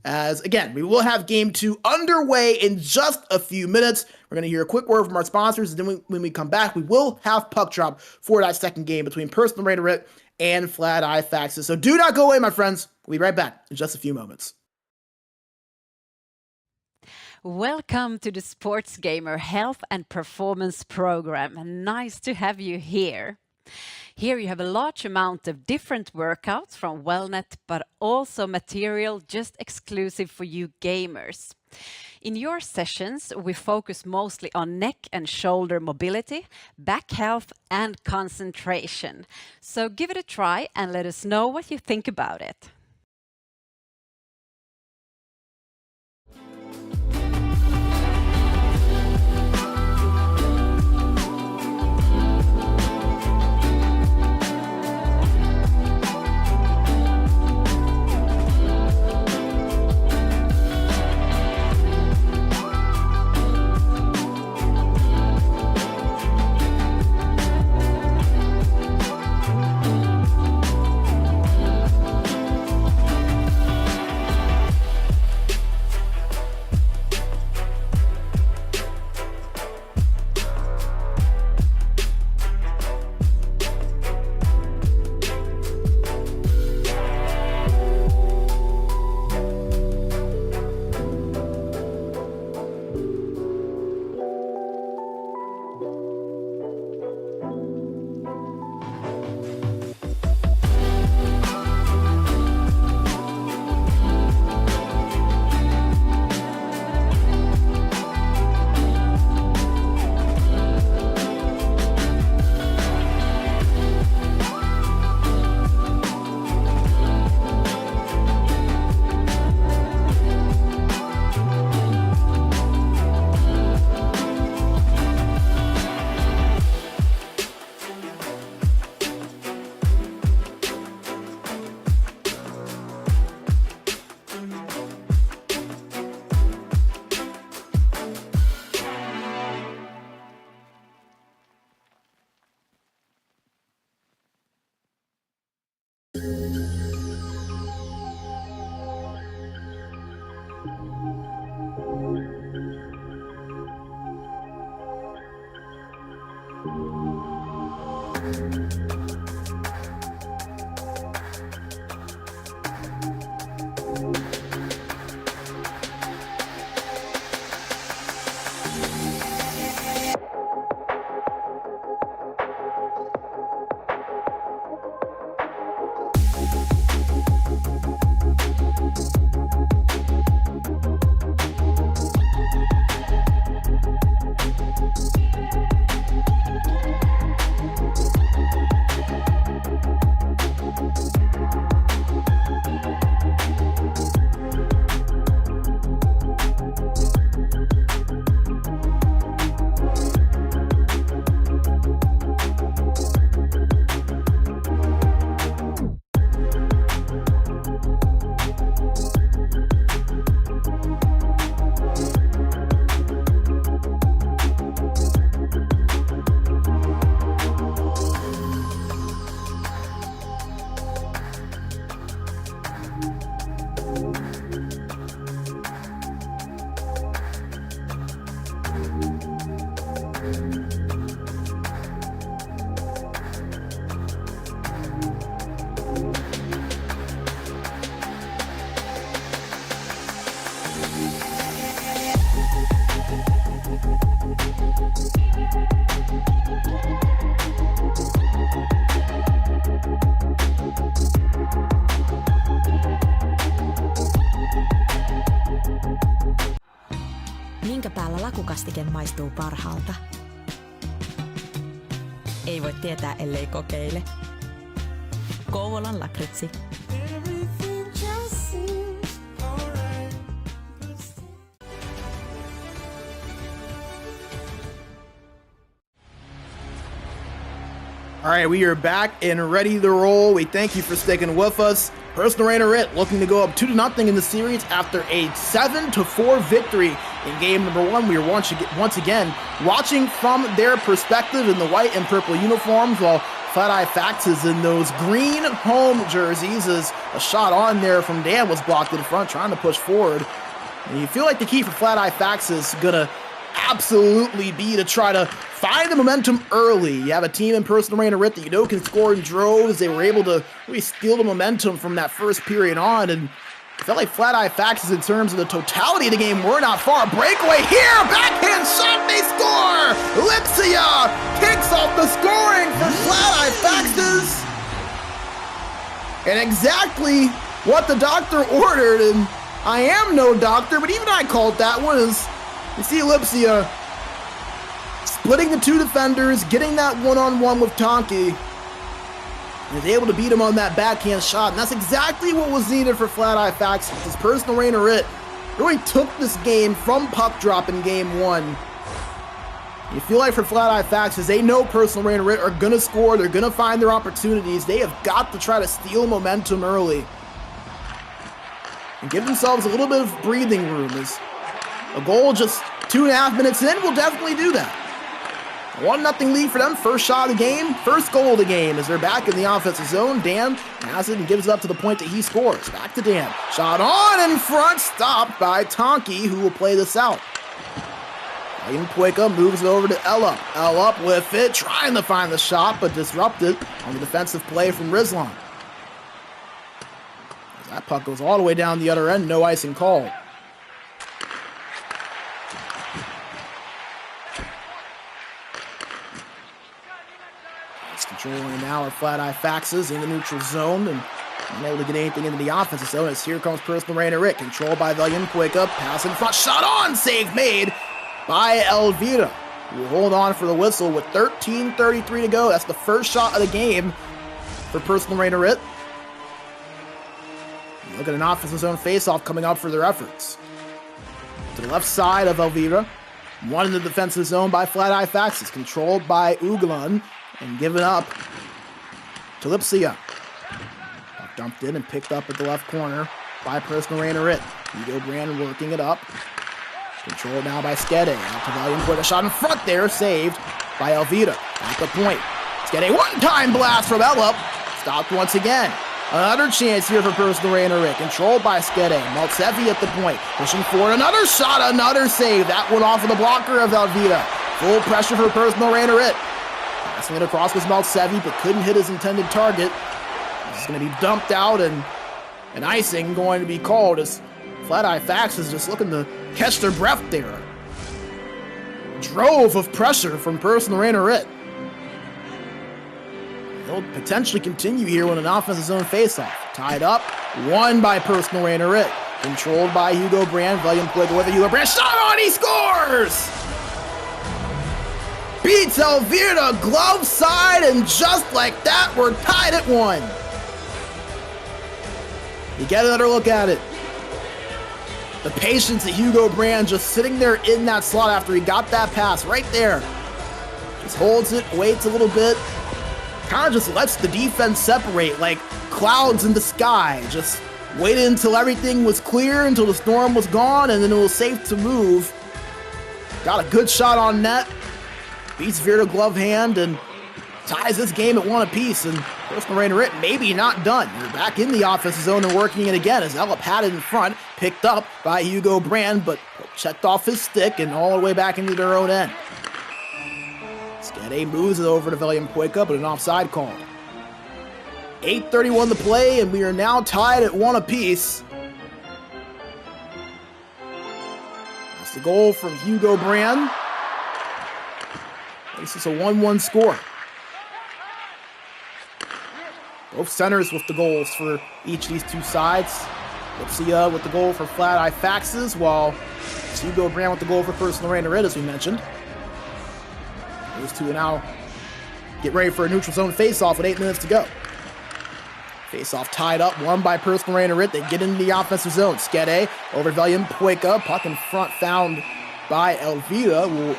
B: As again, we will have game 2 underway in just a few minutes. We're going to hear a quick word from our sponsors, and then when we come back, we will have puck drop for that second game between Personal Rainerit and Fladie Faxes. So do not go away, my friends. We'll be right back in just a few moments.
C: Welcome to the SportsGamer Health and Performance Program. Nice to have you here. Here you have a large amount of different workouts from Wellnet, but also material just exclusive for you gamers. In your sessions, we focus mostly on neck and shoulder mobility, back health, and concentration. So give it a try and let us know what you think about it.
A: minkä päällä lakukastike maistuu parhaalta? Ei voi tietää, ellei kokeile. Kouvolan lakritsi.
B: All right, we are back and ready to roll. We thank you for sticking with us. Personal Rainerit looking to go up 2-0 in the series after a 7-4 victory in game number 1. We are once again watching from their perspective in the white and purple uniforms, while Fladie Faxes in those green home jerseys, as a shot on there from Dan was blocked in front, trying to push forward. And you feel like the key for Fladie Faxes is gonna absolutely be to try to find the momentum early. You have a team in Personal Rainerit that you know can score in droves. They were able to really steal the momentum from that first period on, and it felt like Fladie Faxes in terms of the totality of the game were not far. Breakaway here, backhand shot, they score! Lipsia kicks off the scoring for Fladie Faxes. And exactly what the doctor ordered, and I am no doctor, but even I called that one, is you see Lipsia splitting the two defenders, getting that one-on-one with Tonki, and is able to beat him on that backhand shot. And that's exactly what was needed for Fladie Faxes. His Personal Rainerit really took this game from puck drop in game 1. You feel like for Fladie Faxes, they know Personal Rainerit are going to score. They're going to find their opportunities. They have got to try to steal momentum early and give themselves a little bit of breathing room. As a goal just 2.5 minutes in will definitely do that. 1-0 lead for them. First shot of the game, first goal of the game as they're back in the offensive zone. Dan has it and gives it up to the point that he scores. Back to Dan. Shot on in front, stopped by Tonki, who will play this out. Pueka moves it over to Ellup. Ellup with it, trying to find the shot, but disrupted on the defensive play from Rizlan. That puck goes all the way down the other end, no icing called. Controlling now are Fladie Faxes in the neutral zone and unable to get anything into the offensive zone as here comes Personal Rainerit. Controlled by Valiant Pueka, pass in front, shot on, save made by Elvira. We'll hold on for the whistle with 13:33 to go. That's the first shot of the game for Personal Rainerit. Look at an offensive zone faceoff coming up for their efforts. To the left side of Elvira. One in the defensive zone by Fladie Faxes, controlled by Uglan. And given up to Lipsia. Dumped in and picked up at the left corner by Personal Rainerit. Hugo Brand working it up. Controlled now by Skede. Out to Valiant Pueka. Shot in front there, saved by Elvira. At the point. Skede, one-time blast from Ellup. Stopped once again. Another chance here for Personal Rainerit. Controlled by Skede. Maltsevi at the point. Pushing forward. Another shot, another save. That one off of the blocker of Elvira. Full pressure for Personal Rainerit. Passing it across was Maltsevi, but couldn't hit his intended target. This is going to be dumped out, and an icing going to be called as Fladie Faxes is just looking to catch their breath there. Drove of pressure from Personal Rainerit. They'll potentially continue here with an offensive zone faceoff. Tied up, won by Personal Rainerit. Controlled by Hugo Brand. Valiant Pueka with a Hugo Brand. Shot on, he scores! Beats Elvira, glove side, and just like that, we're tied at 1. You get another look at it. The patience of Hugo Brand just sitting there in that slot after he got that pass right there. Just holds it, waits a little bit, kind of just lets the defense separate like clouds in the sky. Just waited until everything was clear, until the storm was gone, and then it was safe to move. Got a good shot on net. Beats Vera glove hand and ties this game at 1 apiece. And Personal Rainerit maybe not done. They're back in the offensive zone and working it again as Ellup had it in front, picked up by Hugo Brand, but checked off his stick and all the way back into their own end. Skede moves it over to Valiant Pueka, but an offside call. 8:31 to play, and we are now tied at 1 apiece. That's the goal from Hugo Brand. This is a 1-1 score. Both centers with the goals for each of these two sides. Lipsia with the goal for Fladie Faxes, while Hugo Brand with the goal for personal Rainerit, as we mentioned. Those two now get ready for a neutral zone face-off with 8 minutes to go. Face-off tied up, won by personal Rainerit. They get into the offensive zone. Skede over Valium Pueka. Puck in front found by Elvira. Will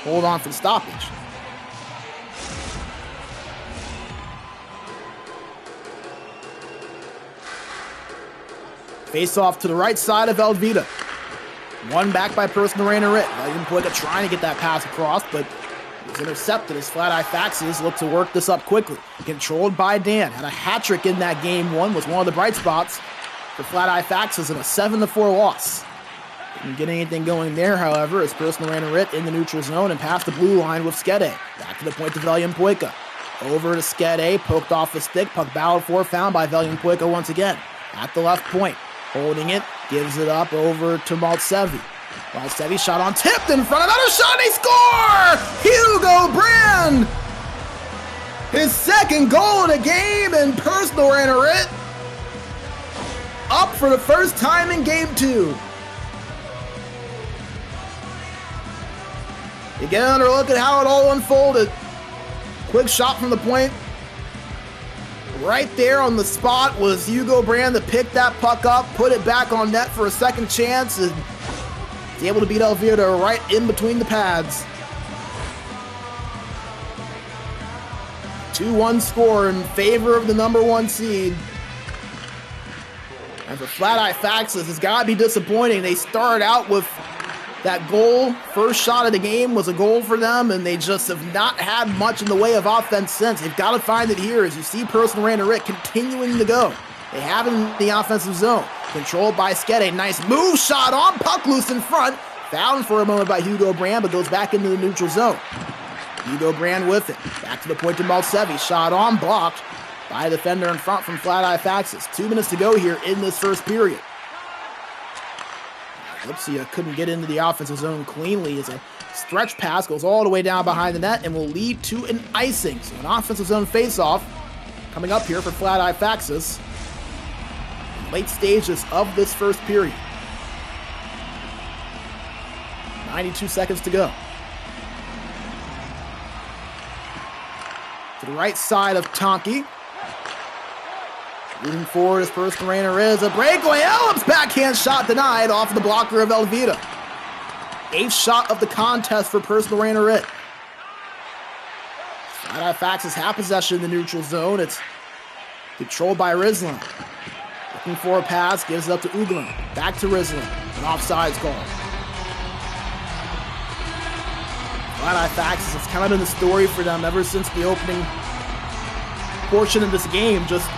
B: hold on for the stoppage. Face-off to the right side of Elvira. One back by personal Rainerit. Valium Pueka trying to get that pass across, but it was intercepted as Fladie Faxes look to work this up quickly. Controlled by Dan. Had a hat trick in that game one. Was one of the bright spots for Fladie Faxes in a 7-4 loss. Didn't get anything going there, however, as personal Rainerit in the neutral zone and past the blue line with Skede. Back to the point to Valium Pueka. Over to Skede. Poked off the stick. Puck battled for. Found by Valium Pueka once again. At the left point. Holding it. Gives it up over to Maltsevi. Maltsevi shot on tipped in front. Another shot, and they score! Hugo Brand! His second goal of the game, and personal Rainerit up for the first time in game 2. You get another look at how it all unfolded. Quick shot from the point. Right there on the spot was Hugo Brand that picked that puck up, put it back on net for a second chance, and was able to beat Elvira right in between the pads. 2-1 score in favor of the number 1 seed. And for Fladie Faxes, it's got to be disappointing. They started out with that goal. First shot of the game was a goal for them, and they just have not had much in the way of offense since. They've got to find it here as you see personal Rainerit continuing to go. They have it in the offensive zone. Controlled by Skede. Nice move shot on puck loose in front. Found for a moment by Hugo Brand, but goes back into the neutral zone. Hugo Brand with it. Back to the point to Maltsevi. Shot on, blocked by a defender in front from Fladie Faxes. 2 minutes to go here in this first period. Lipsia couldn't get into the offensive zone cleanly as a stretch pass goes all the way down behind the net and will lead to an icing. So an offensive zone face-off coming up here for Fladie Faxes. Late stages of this first period. 92 seconds to go. To the right side of Tonki. Moving forward as personal Rainerit is a breakaway. Ellips backhand shot denied off the blocker of Elvira. 8th shot of the contest for personal Rainerit. Fladie Faxes have possession in the neutral zone. It's controlled by Rizlan. Looking for a pass, gives it up to Uglin. Back to Rizlan. An offsides call. Fladie Faxes, it's kind of been the story for them ever since the opening portion of this game. Just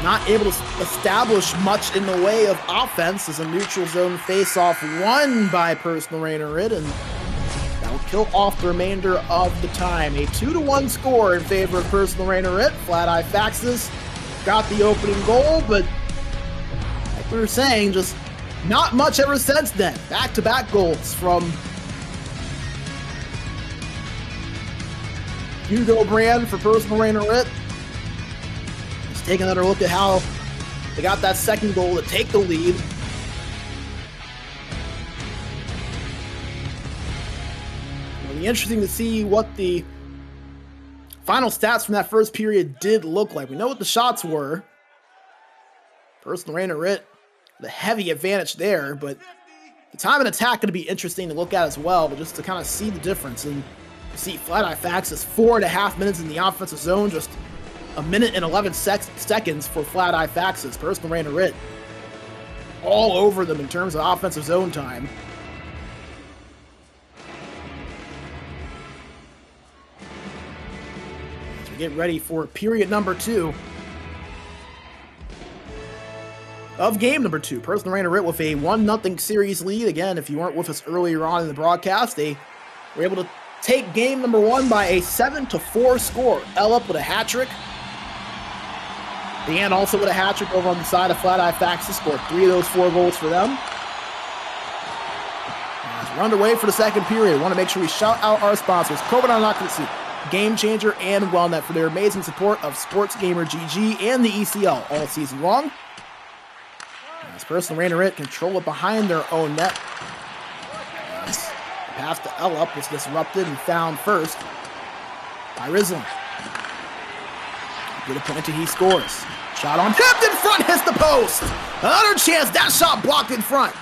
B: not able to establish much in the way of offense as a neutral zone face-off won by personal Rainerit, and that'll kill off the remainder of the time. A 2-1 score in favor of personal Rainerit. Fladie Faxes got the opening goal, but like we were saying, just not much ever since then. Back-to-back goals from Hugo Brand for personal Rainerit. Take another look at how they got that second goal to take the lead. It'll be interesting to see what the final stats from that first period did look like. We know what the shots were. Personal Rainerit, the heavy advantage there, but the time and attack going to be interesting to look at as well, but just to kind of see the difference. And you see Fladie Faxes 4.5 minutes in the offensive zone, just a minute and 11 seconds for Fladie Faxes. Personal Rainerit all over them in terms of offensive zone time. As we get ready for period number 2 of game number 2. Personal Rainerit with a 1-0 series lead. Again, if you weren't with us earlier on in the broadcast, they were able to take game number 1 by a 7-4 score. Ellup with a hat trick. Dan also with a hat trick over on the side of Fladie Faxes, scored 3 of those 4 goals for them. As we're underway for the second period, want to make sure we shout out our sponsors, COVID Occupancy, Game Changer, and Wellnet for their amazing support of SportsGamer GG and the ECL all season long. As personal Rainerit control it behind their own net. As the pass to Elup was disrupted and found first by Rizlan. Good a point he scores. Shot on tipped in front, hits the post. Another chance, that shot blocked in front.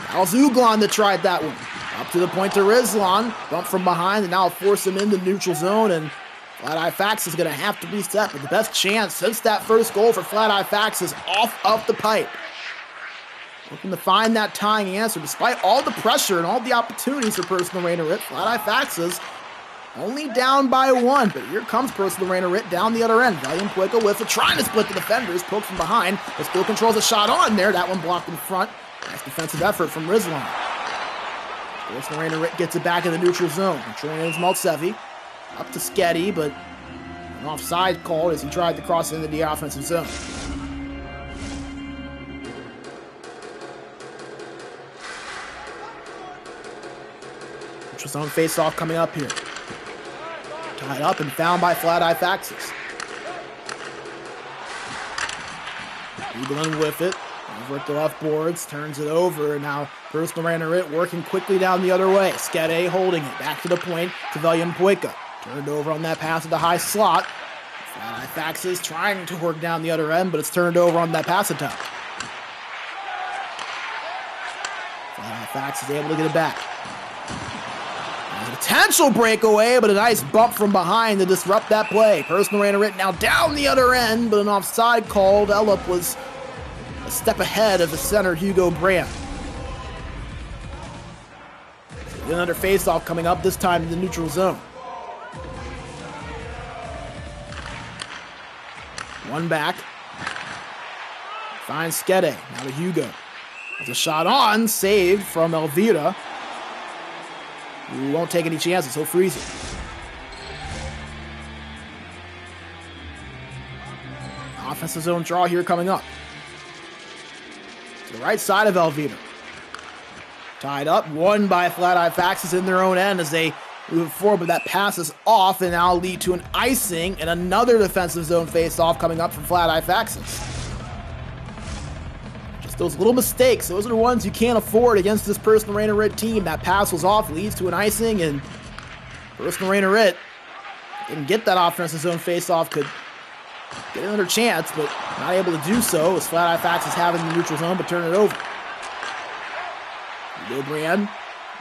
B: That was Uglon that tried that one. Up to the point to Rizlan. Bump from behind and now force him into neutral zone. And Fladie Faxes is going to have to reset. But the best chance since that first goal for Fladie Faxes off of the pipe. Looking to find that tying answer. Despite all the pressure and all the opportunities for personal Rainerit, Fladie Faxes only down by 1, but here comes personal Rainerit down the other end. Valiant Pueco with it, trying to split the defenders, pokes from behind, but still controls a shot on there. That one blocked in front. Nice defensive effort from Rizlan. Personal Rainerit gets it back in the neutral zone. Controlling his Maltsevi. Up to Sketty, but an offside call as he tried to cross into the offensive zone. Neutral zone face-off coming up here. Tied up and found by Fladie Faxes. Eagling with it. Over at the left boards. Turns it over. And now personal Rainerit working quickly down the other way. Skede holding it. Back to the point to Valiant Pueco. Turned over on that pass at the high slot. Fladie Faxes trying to work down the other end, but it's turned over on that pass attempt. Fladie Faxes able to get it back. Potential breakaway, but a nice bump from behind to disrupt that play. Personal Rainerit now down the other end, but an offside called. Elup was a step ahead of the center, Hugo Brandt. Another face-off coming up, this time in the neutral zone. One back. Finds Skede, now to Hugo. There's a shot on, saved from Elvira. He won't take any chances, he'll freeze it. Offensive zone draw here coming up. To the right side of Elvira. Tied up, won by Fladie Faxes in their own end as they move forward, but that passes off and now lead to an icing and another defensive zone face-off coming up from Fladie Faxes. Those little mistakes, those are the ones you can't afford against this personal Rainerit team. That pass was off, leads to an icing, and personal Rainerit didn't get that offensive zone face-off, could get another chance, but not able to do so as Fladie Faxes having the neutral zone, but turn it over. Hugo Brand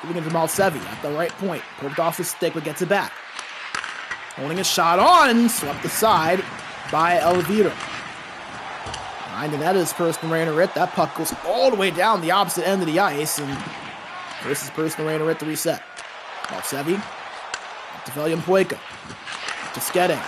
B: moving into Maltsevi at the right point. Poked off the stick, but gets it back. Holding a shot on, swept aside by Elvira. Behind the net is personal Rainerit. That puck goes all the way down the opposite end of the ice, and this is personal Rainerit to reset. Maltsevi, up to Valiant Pueco, to Skede.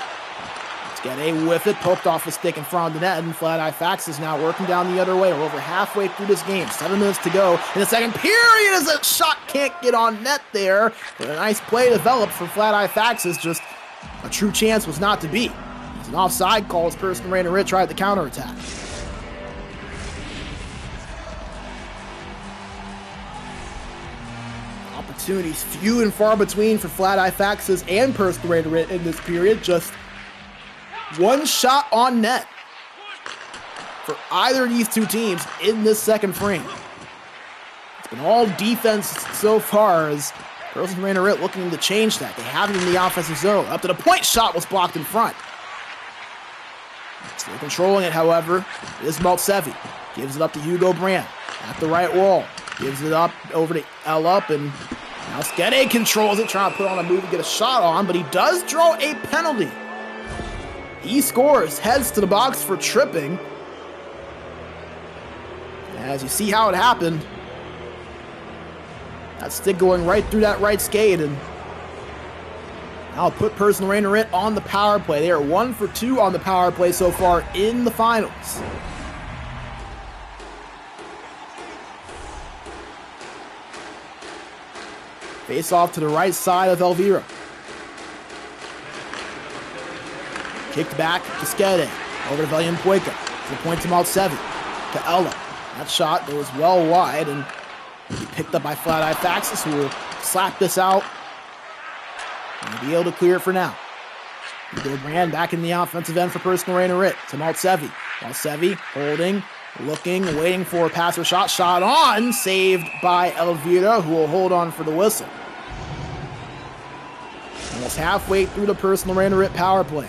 B: Skede with it, poked off the stick in front of the net, and Fladie Faxes now working down the other way. We're over halfway through this game. 7 minutes to go in the second period as a shot can't get on net there. But a nice play developed for Fladie Faxes. Just a true chance was not to be. It's an offside call as personal Rainerit tried the counterattack. Opportunities few and far between for Fladie Faxes and personal Rainerit in this period. Just one shot on net for either of these two teams in this second frame. It's been all defense so far as personal Rainerit looking to change that. They have it in the offensive zone. Up to the point, shot was blocked in front. Still controlling it, however, is Maltsevi. Gives it up to Hugo Brandt at the right wall. Gives it up over to Elup, and now Skede controls it, trying to put on a move to get a shot on, but he does draw a penalty. He scores, heads to the box for tripping. As you see how it happened, that stick going right through that right skate, and now put personal Rainerit on the power play. They are 1 for 2 on the power play so far in the finals. Face off to the right side of Elvira. Kicked back to Skede. Over to Valiant Pueco. To the point to Maltsevi. To Ella. That shot goes well wide and be picked up by Fladie Faxes, who will slap this out and be able to clear it for now. Hugo Brand back in the offensive end for personal Rainerit to Maltsevi. Maltsevi holding, Looking, waiting for a pass or shot. Shot on, saved by Elvira, who will hold on for the whistle. Almost halfway through the personal Rainerit power play.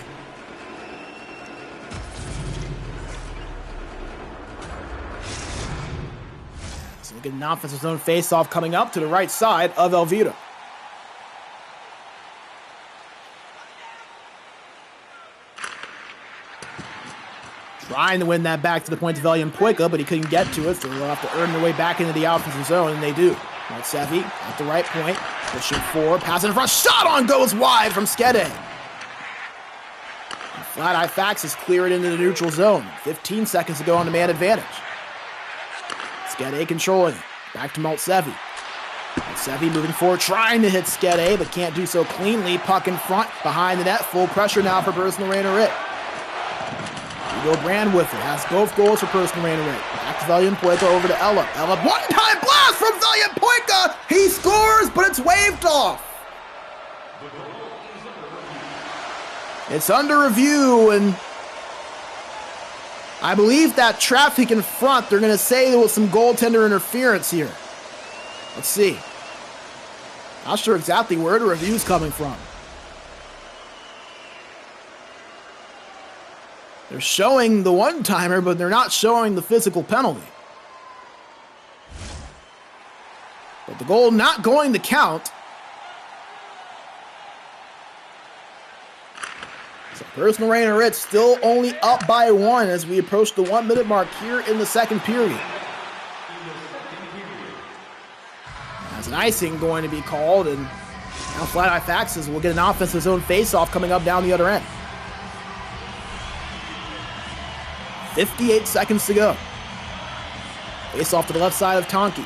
B: So we get an offensive zone face-off coming up to the right side of Elvira. Trying to win that back to the point of Valiant Poika, but he couldn't get to it, so they'll have to earn their way back into the offensive zone, and they do. Sevi at the right point, pushing forward, pass in front, shot on goes wide from Skede. Fladie Faxes clear it into the neutral zone. 15 seconds to go on the man advantage. Skede controlling it. Back to Maltsevi. Maltsevi moving forward, trying to hit Skede, but can't do so cleanly. Puck in front, behind the net, full pressure now for personal Rainerit. Hugo Brand with it, has both goals for personal Rainerit. Back to Valiant Poika over to Ella. Ella, one-time blast from Valiant Poika! He scores, but it's waved off. It's under review, and I believe that traffic in front, they're going to say there was some goaltender interference here. Let's see. Not sure exactly where the review's coming from. They're showing the one-timer, but they're not showing the physical penalty. But the goal not going to count. So personal Rainerit still only up by 1 as we approach the 1-minute mark here in the second period. There's an icing going to be called, and now Fladie Faxes will get an offensive zone face-off coming up down the other end. 58 seconds to go. Face off to the left side of Tonki.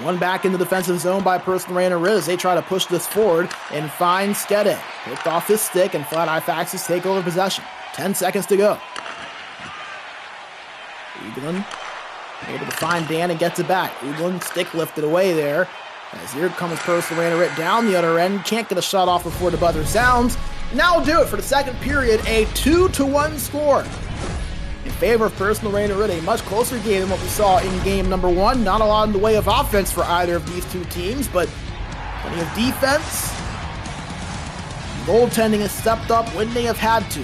B: One back in the defensive zone by personal Rainerit as they try to push this forward and find Skede. Picked off his stick and Fladie Faxes take over possession. 10 seconds to go. Eaglin able to find Dan and gets it back. Eaglin stick lifted away there. As here comes personal Rainerit down the other end. Can't get a shot off before the buzzer sounds. Now we'll do it for the second period. A 2-1 score in favor of personal Rainerit. A much closer game than what we saw in game number 1. Not a lot in the way of offense for either of these two teams, but plenty of defense. Goaltending has stepped up when they have had to.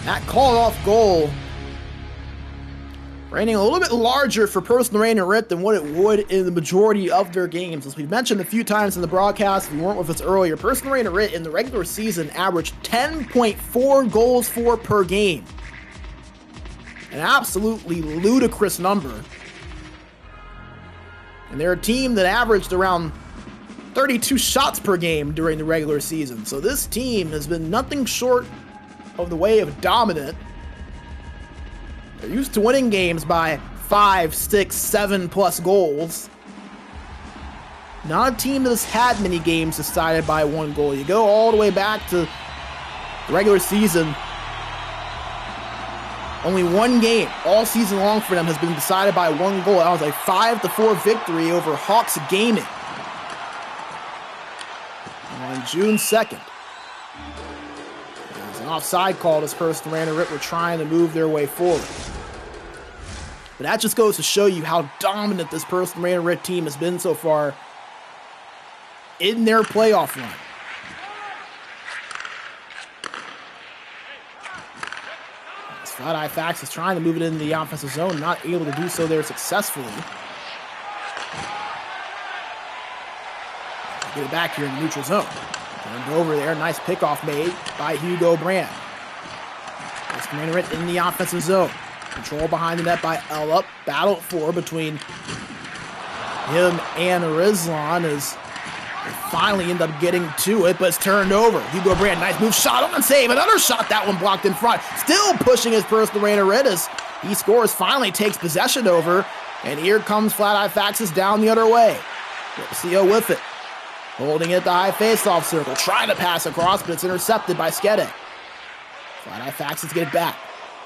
B: That called off goal raining a little bit larger for personal Rainerit than what it would in the majority of their games. As we've mentioned a few times in the broadcast, if you weren't with us earlier, personal Rainerit in the regular season averaged 10.4 goals for per game. An absolutely ludicrous number. And they're a team that averaged around 32 shots per game during the regular season. So this team has been nothing short of the way of dominant. They're used to winning games by 5, 6, 7 plus goals. Not a team that has had many games decided by 1 goal. You go all the way back to the regular season. Only 1 game all season long for them has been decided by 1 goal. That was a 5-4 victory over Hawks Gaming on June 2nd. There's an offside call as personal Rainerit were trying to move their way forward. But that just goes to show you how dominant this personal Rainerit team has been so far in their playoff run. Fladie Faxes is trying to move it into the offensive zone, not able to do so there successfully. Get it back here in the neutral zone. Turned over there, nice pickoff made by Hugo Brand. Rainerit in the offensive zone. Control behind the net by Ella. Battle for between him and Rizlan as they finally end up getting to it, but it's turned over. Hugo Brand, nice move, shot on save. Another shot, that one blocked in front. Still pushing his personal Rainerit as he scores, finally takes possession over. And here comes Fladie Faxes down the other way. CO with it. Holding it the high face-off circle. Trying to pass across, but it's intercepted by Skede. Fladie Faxes get it back.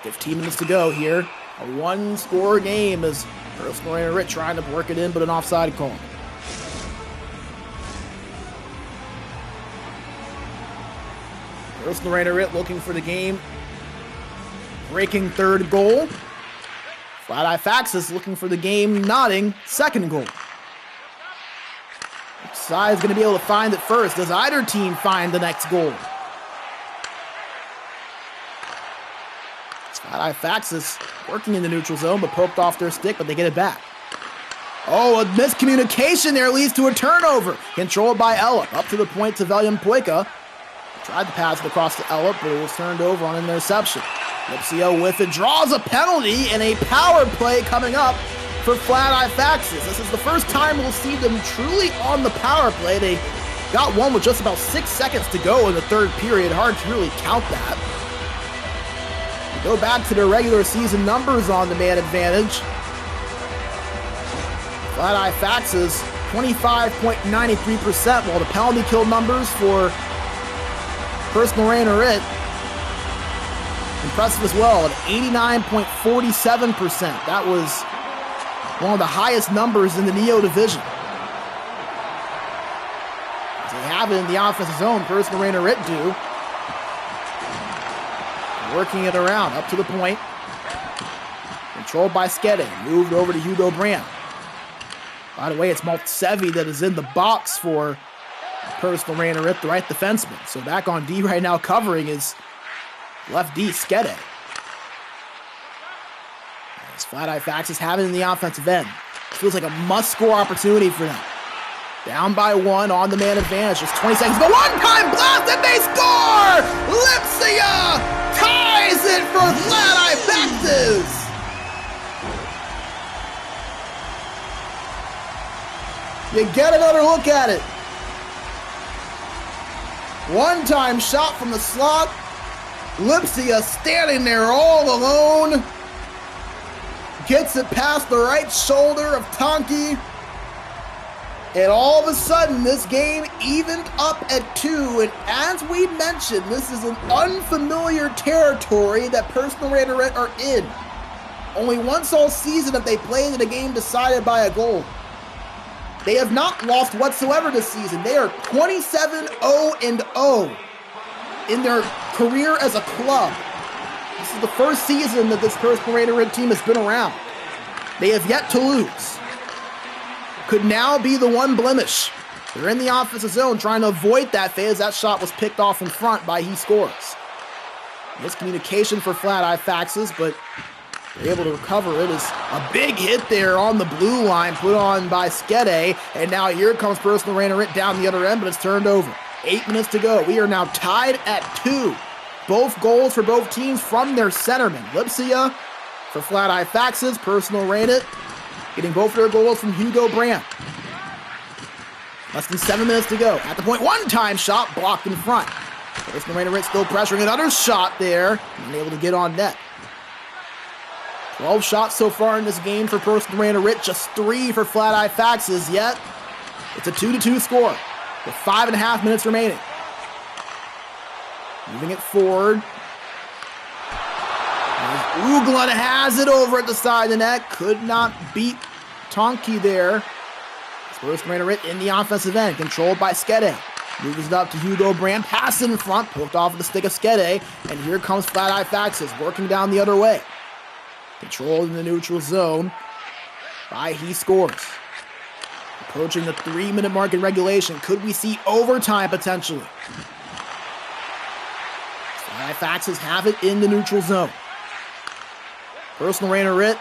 B: 15 minutes to go here. A 1-score game as personal Rainerit trying to work it in, but an offside call. Personal Rainerit looking for the game. Breaking third goal. Fladie Faxes looking for the game nodding second goal. Which side is going to be able to find it first? Does either team find the next goal? Fladie Faxes working in the neutral zone, but poked off their stick, but they get it back. Oh, a miscommunication there leads to a turnover. Controlled by Ella. Up to the point to Velium Poika. Tried to pass it across to Ella, but it was turned over on an interception. Lipsio with it draws a penalty and a power play coming up for Fladie Faxes. This is the first time we'll see them truly on the power play. They got one with just about 6 seconds to go in the third period. Hard to really count that. Go back to their regular season numbers on the man advantage. Fladie Faxes 25.93%, while the penalty kill numbers for Personal Rainerit impressive as well at 89.47%. That was one of the highest numbers in the Neo division. As they have it in the offensive zone, Personal Rainerit do. Working it around, up to the point. Controlled by Skede, moved over to Hugo Brand. By the way, it's Maltsevi that is in the box for Personal Rainerit, the right defenseman. So back on D right now covering is left D, Skede. As Fladie Faxes have it in the offensive end. Feels like a must-score opportunity for them. Down by one on the man advantage. Just 20 seconds. The one-time blast and they score! Lipsia ties it for Fladie Faxes! You get another look at it. One-time shot from the slot. Lipsia standing there all alone. Gets it past the right shoulder of Tonki. And all of a sudden, this game evened up at 2. And as we mentioned, this is an unfamiliar territory that Personal Rainerit are in. Only once all season have they played in a game decided by a goal. They have not lost whatsoever this season. They are 27-0-0 in their career as a club. This is the first season that this Personal Rainerit team has been around. They have yet to lose. Could now be the one blemish. They're in the offensive zone trying to avoid that phase. That shot was picked off in front by He Scores. Miscommunication for Fladie Faxes, but they're able to recover it. Is a big hit there on the blue line put on by Skede. And now here comes Personal Rainerit down the other end, but it's turned over. 8 minutes to go. We are now tied at 2. Both goals for both teams from their centermen. Lipsia for Fladie Faxes. Personal Rainerit getting both of their goals from Hugo Brandt. Less than 7 minutes to go. At the point, one-time shot blocked in front. Personal Rainerit still pressuring another shot there. And able to get on net. 12 shots so far in this game for Personal Rainerit. Just 3 for Fladie Faxes. Yet, it's a 2-2 score with 5.5 minutes remaining. Moving it forward. Ugla has it over at the side of the net. Could not beat Tonki there. Personal Rainerit in the offensive end. Controlled by Skede. Moves it up to Hugo Brand. Pass in front. Poked off of the stick of Skede. And here comes Fladie Faxes working down the other way. Controlled in the neutral zone by He Scores. Approaching the 3-minute mark in regulation. Could we see overtime potentially? Fladie Faxes have it in the neutral zone. Personal Rainerit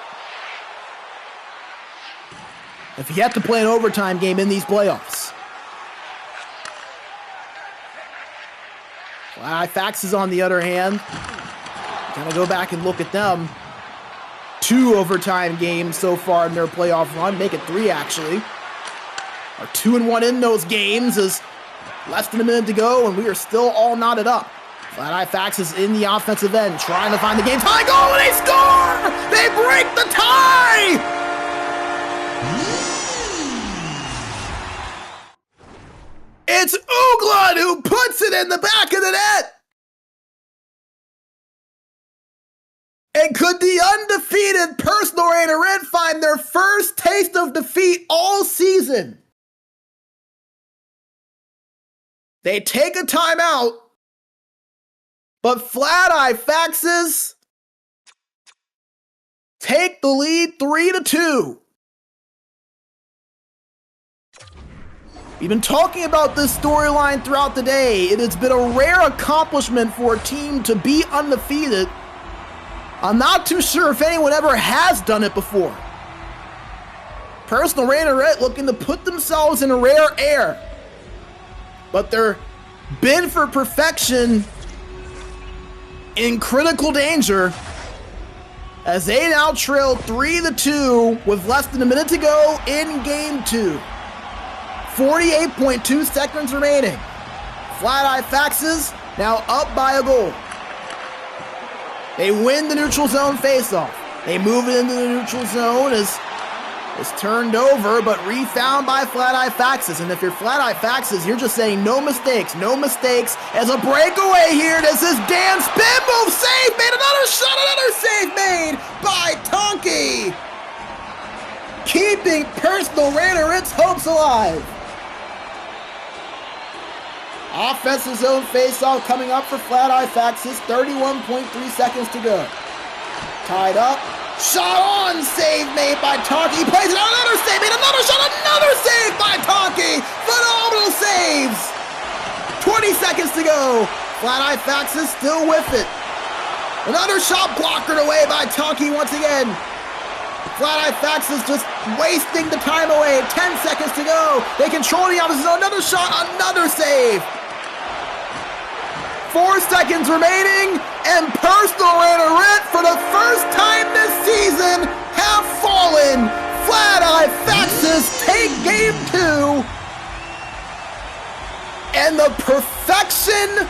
B: have yet to play an overtime game in these playoffs. Fladie Faxes on the other hand. Kind of go back and look at them. 2 overtime games so far in their playoff run. Make it 3 actually. Are 2-1 in those games as less than a minute to go and we are still all knotted up. Fladie Faxes in the offensive end, trying to find the game tie goal, and they score! They break the tie! It's Ugla who puts it in the back of the net! And could the undefeated Personal Rainerit find their first taste of defeat all season? They take a timeout. But Fladie Faxes take the lead 3-2. We've been talking about this storyline throughout the day. It has been a rare accomplishment for a team to be undefeated. I'm not too sure if anyone ever has done it before. Personal Rainerit looking to put themselves in a rare air. But their bid for perfection in critical danger as they now trail 3-2 with less than a minute to go in game 2. 48.2 seconds remaining. Fladie Faxes now up by a goal. They win the neutral zone faceoff. They move it into the neutral zone as it's turned over, but refound by Fladie Faxes. And if you're Fladie Faxes, you're just saying no mistakes, no mistakes. As a breakaway here, this is Dan spin move, save made, another shot, another save made by Tonky. Keeping Personal Rainerit's hopes alive. Offensive zone faceoff coming up for Fladie Faxes, 31.3 seconds to go. Tied up. Shot on, save made by Tonky. Plays it out, another save made, another shot, another save by Tonky. Phenomenal saves. 20 seconds to go. Fladie Faxes still with it. Another shot blockered away by Tonky once again. Fladie Faxes just wasting the time away. 10 seconds to go. They control the opposite zone. Another shot, another save. 4 seconds remaining, and Personal Rainerit, for the first time this season, have fallen. Fladie Faxes take game 2, and the perfection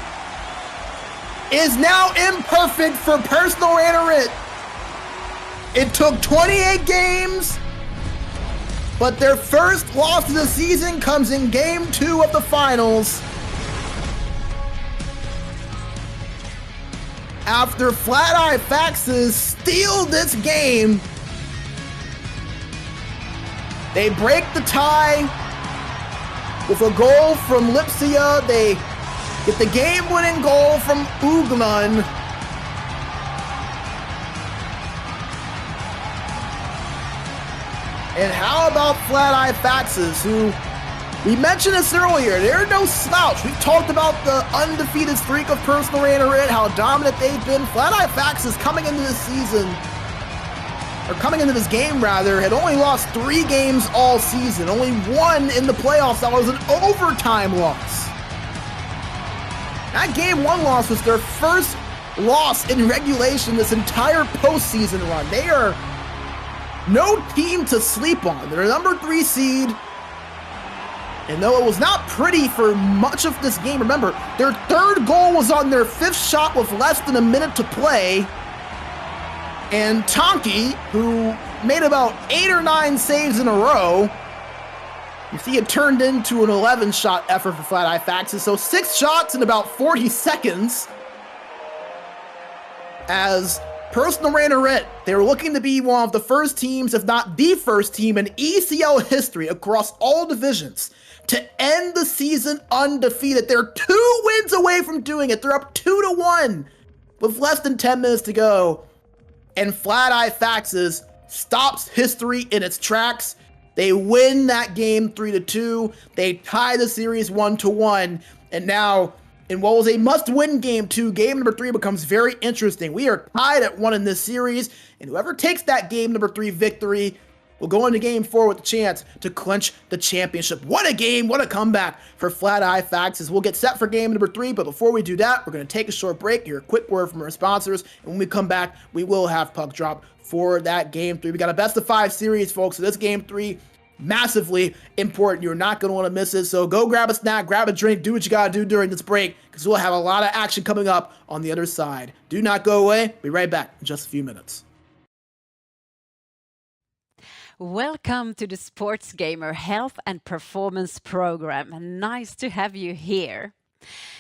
B: is now imperfect for Personal Rainerit. It took 28 games, but their first loss of the season comes in game 2 of the finals. After Fladie Faxes steal this game, they break the tie with a goal from Lipsia. They get the game-winning goal from Uglan. And how about Fladie Faxes, who, we mentioned this earlier, they're no slouch. We've talked about the undefeated streak of Personal Rainerit, how dominant they've been. Fladie Faxes coming into this season, or coming into this game rather, had only lost 3 games all season. Only 1 in the playoffs. That was an overtime loss. That game 1 loss was their first loss in regulation this entire postseason run. They are no team to sleep on. They're a number 3 seed. And though it was not pretty for much of this game, remember, their 3rd goal was on their 5th shot with less than a minute to play. And Tonky, who made about 8 or 9 saves in a row, you see it turned into an 11-shot effort for Fladie Faxes. So 6 shots in about 40 seconds. As Personal Rainerit, they were looking to be one of the first teams, if not the first team in ECL history across all divisions to end the season undefeated. They're 2 wins away from doing it. They're up 2-1 with less than 10 minutes to go. And Fladie Faxes stops history in its tracks. They win that game 3-2. They tie the series 1-1. And now, in what was a must-win game 2, game number 3 becomes very interesting. We are tied at 1 in this series, and whoever takes that game number 3 victory will go into game 4 with a chance to clinch the championship. What a game, what a comeback for Fladie Faxes. We'll get set for game number 3, but before we do that, we're going to take a short break, hear a quick word from our sponsors, and when we come back, we will have puck drop for that game 3. We got a best of 5 series, folks, so this game 3, massively important. You're not going to want to miss it. So go grab a snack, grab a drink, do what you got to do during this break, because we'll have a lot of action coming up on the other side. Do not go away. Be right back in just a few minutes.
C: Welcome to the SportsGamer Health and Performance Program. Nice to have you here.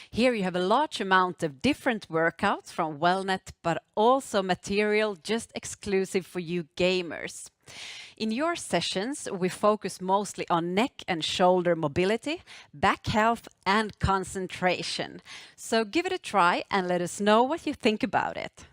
C: Here you have a large amount of different workouts from Wellnet, but also material just exclusive for you gamers. In your sessions, we focus mostly on neck and shoulder mobility, back health, and concentration. So give it a try and let us know what you think about it.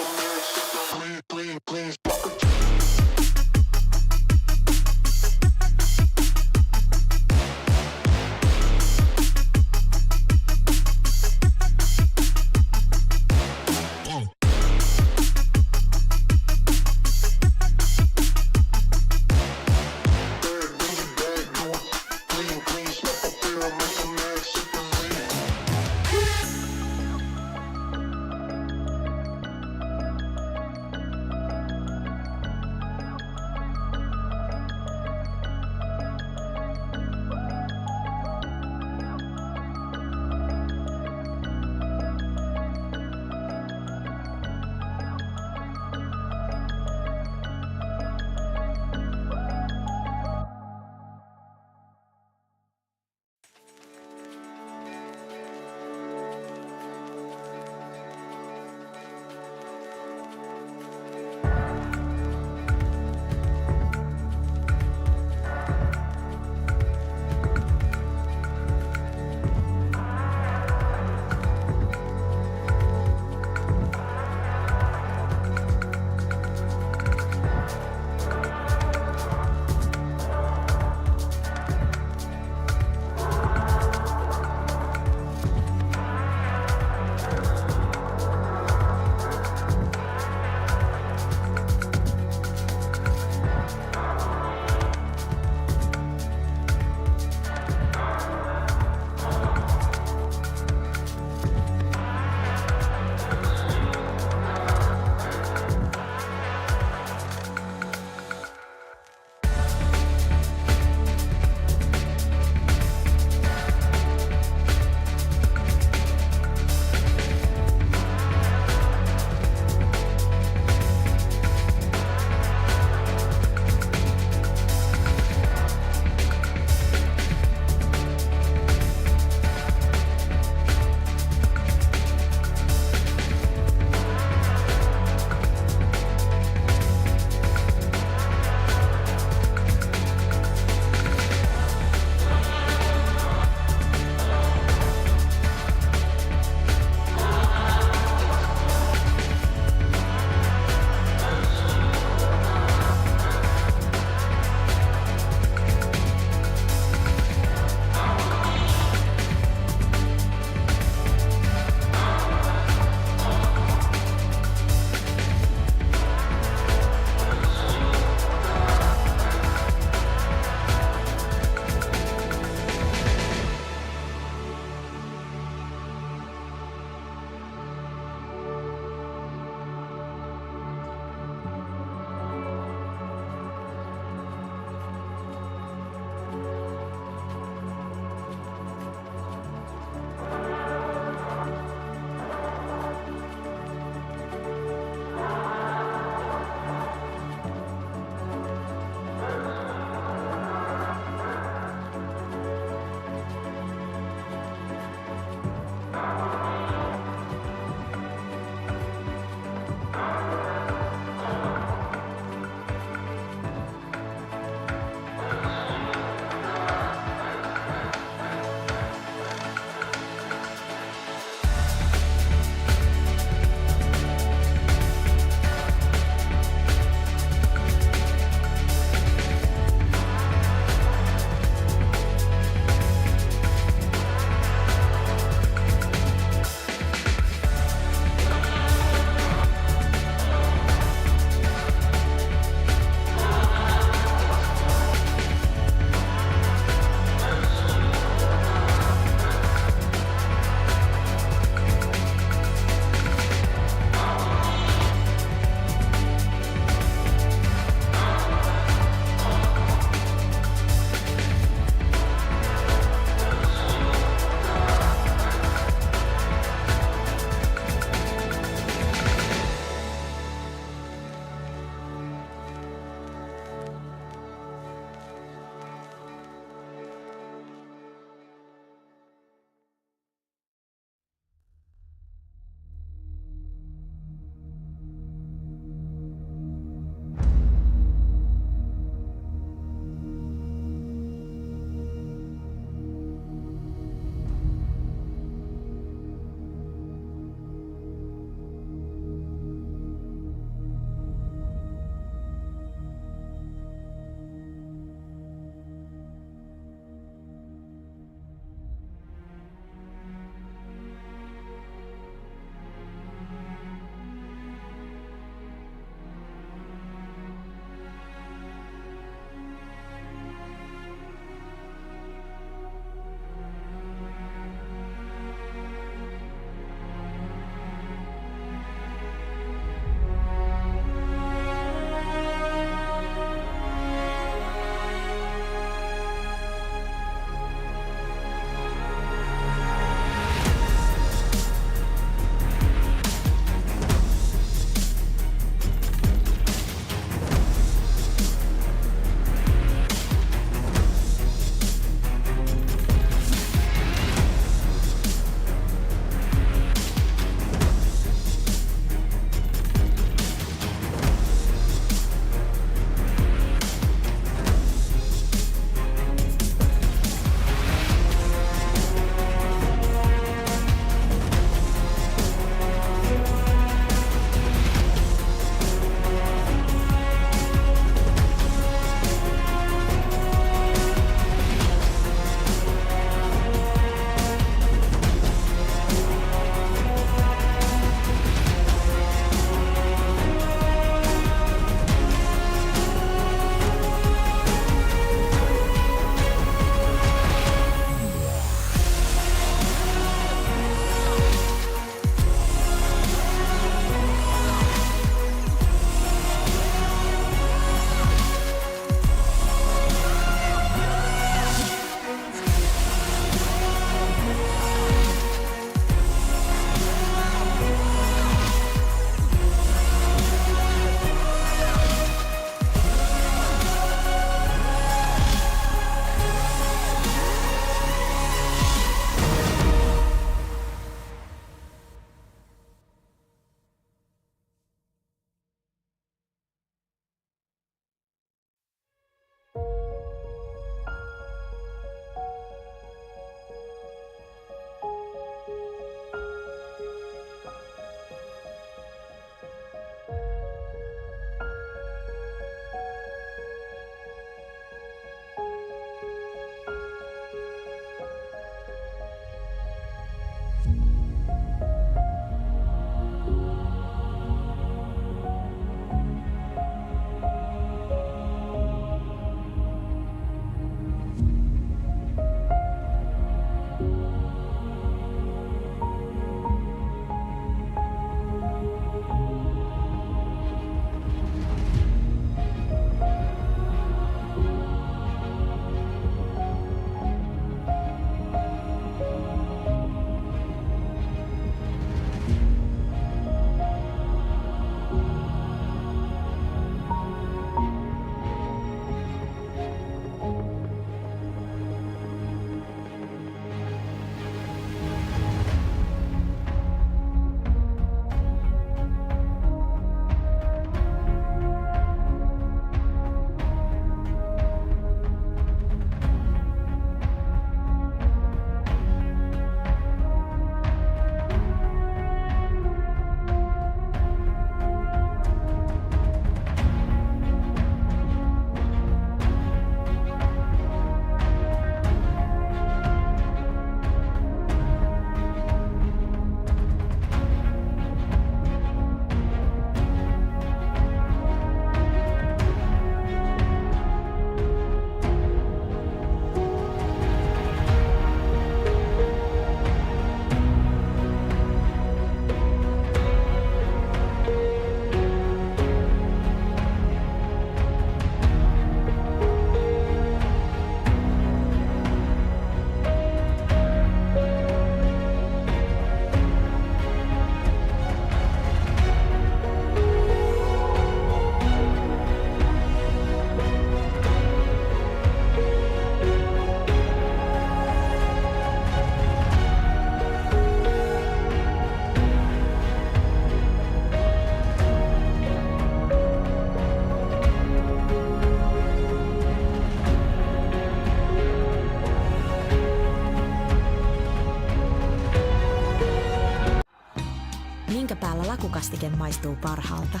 A: lakukastike maistuu parhaalta?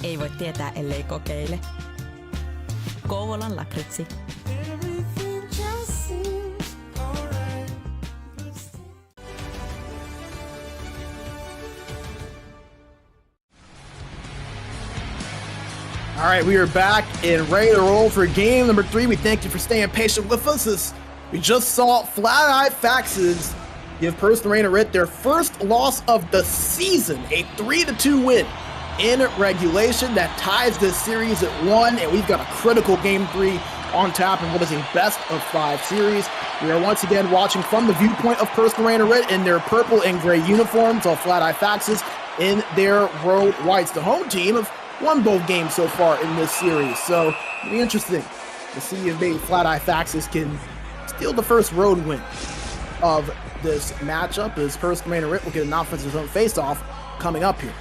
A: Ei voi tietää, ellei kokeile. Kouvolan lakritsi.
B: All right, we are back and ready to roll for game number 3. We thank you for staying patient with us as we just saw Fladie Faxes give Rainerit their first loss of the season, a 3-2 win in regulation that ties this series at 1, and we've got a critical game 3 on tap in what is a best of 5 series. We are once again watching from the viewpoint of Rainerit in their purple and gray uniforms, while Fladie Faxes in their road whites. The home team have won both games so far in this series, so it'll be interesting to see if maybe Fladie Faxes can steal the first road win of this matchup, as Rainerit will get an offensive zone face-off coming up here.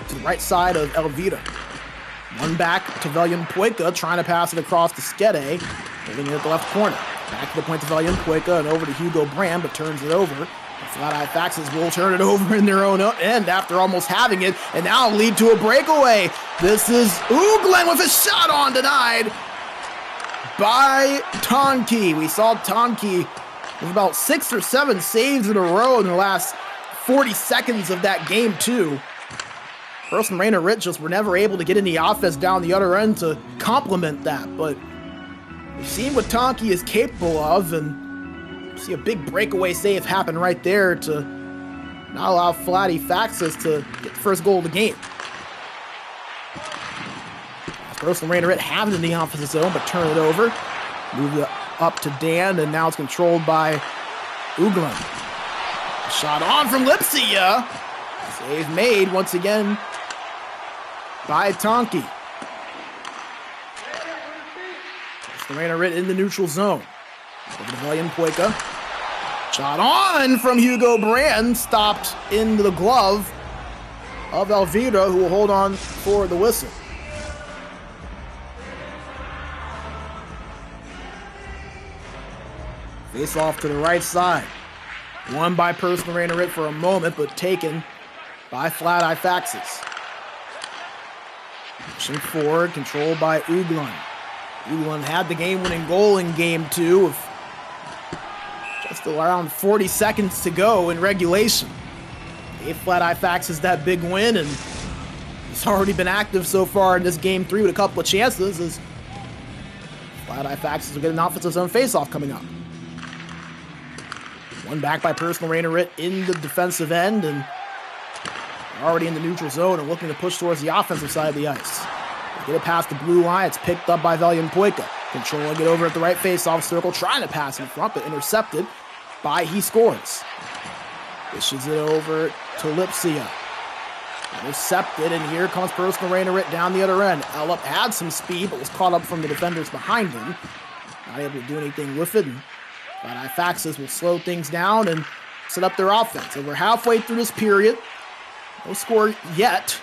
B: To the right side of Elvira. One back to Velian Pueka, trying to pass it across to Skede, holding it at the left corner. Back to the point to Velian Pueka and over to Hugo Brand, but turns it over. Fladie Faxes will turn it over in their own end after almost having it, and now lead to a breakaway. This is Glenn with a shot on, denied by Tonki. We saw Tonki with about 6 or 7 saves in a row in the last 40 seconds of that game too. Rainerit just were never able to get any offense down the other end to complement that, but we've seen what Tonki is capable of, and see a big breakaway save happen right there to not allow Fladie Faxes to get the first goal of the game. Rainerit have it in the offensive zone, but turn it over. Move it up to Dan, and now it's controlled by Uglan. Shot on from Lipsia. Save made once again by Tonki. Rainerit in the neutral zone. Over to Velian Pueka. Shot on from Hugo Brand, stopped into the glove of Elvira, who will hold on for the whistle. Face off to the right side. Won by Rainerit for a moment, but taken by Fladie Faxes. Pushing forward, controlled by Uglan. Uglan had the game-winning goal in game 2 of just around 40 seconds to go in regulation. Gave Fladie Faxes that big win, and he's already been active so far in this game 3 with a couple of chances, as Fladie Faxes will get an offensive zone face-off coming up. One back by Rainerit in the defensive end, and already in the neutral zone and looking to push towards the offensive side of the ice. Get it past the blue line. It's picked up by Velian Pueka. Controlling it over at the right face-off circle, trying to pass in front, but intercepted by He Scores. Dishes it over to Lipsia. Intercepted, and here comes Rainerit down the other end. Ellup had some speed, but was caught up from the defenders behind him. Not able to do anything with it. But Faxes will slow things down and set up their offense. And we're halfway through this period. No score yet.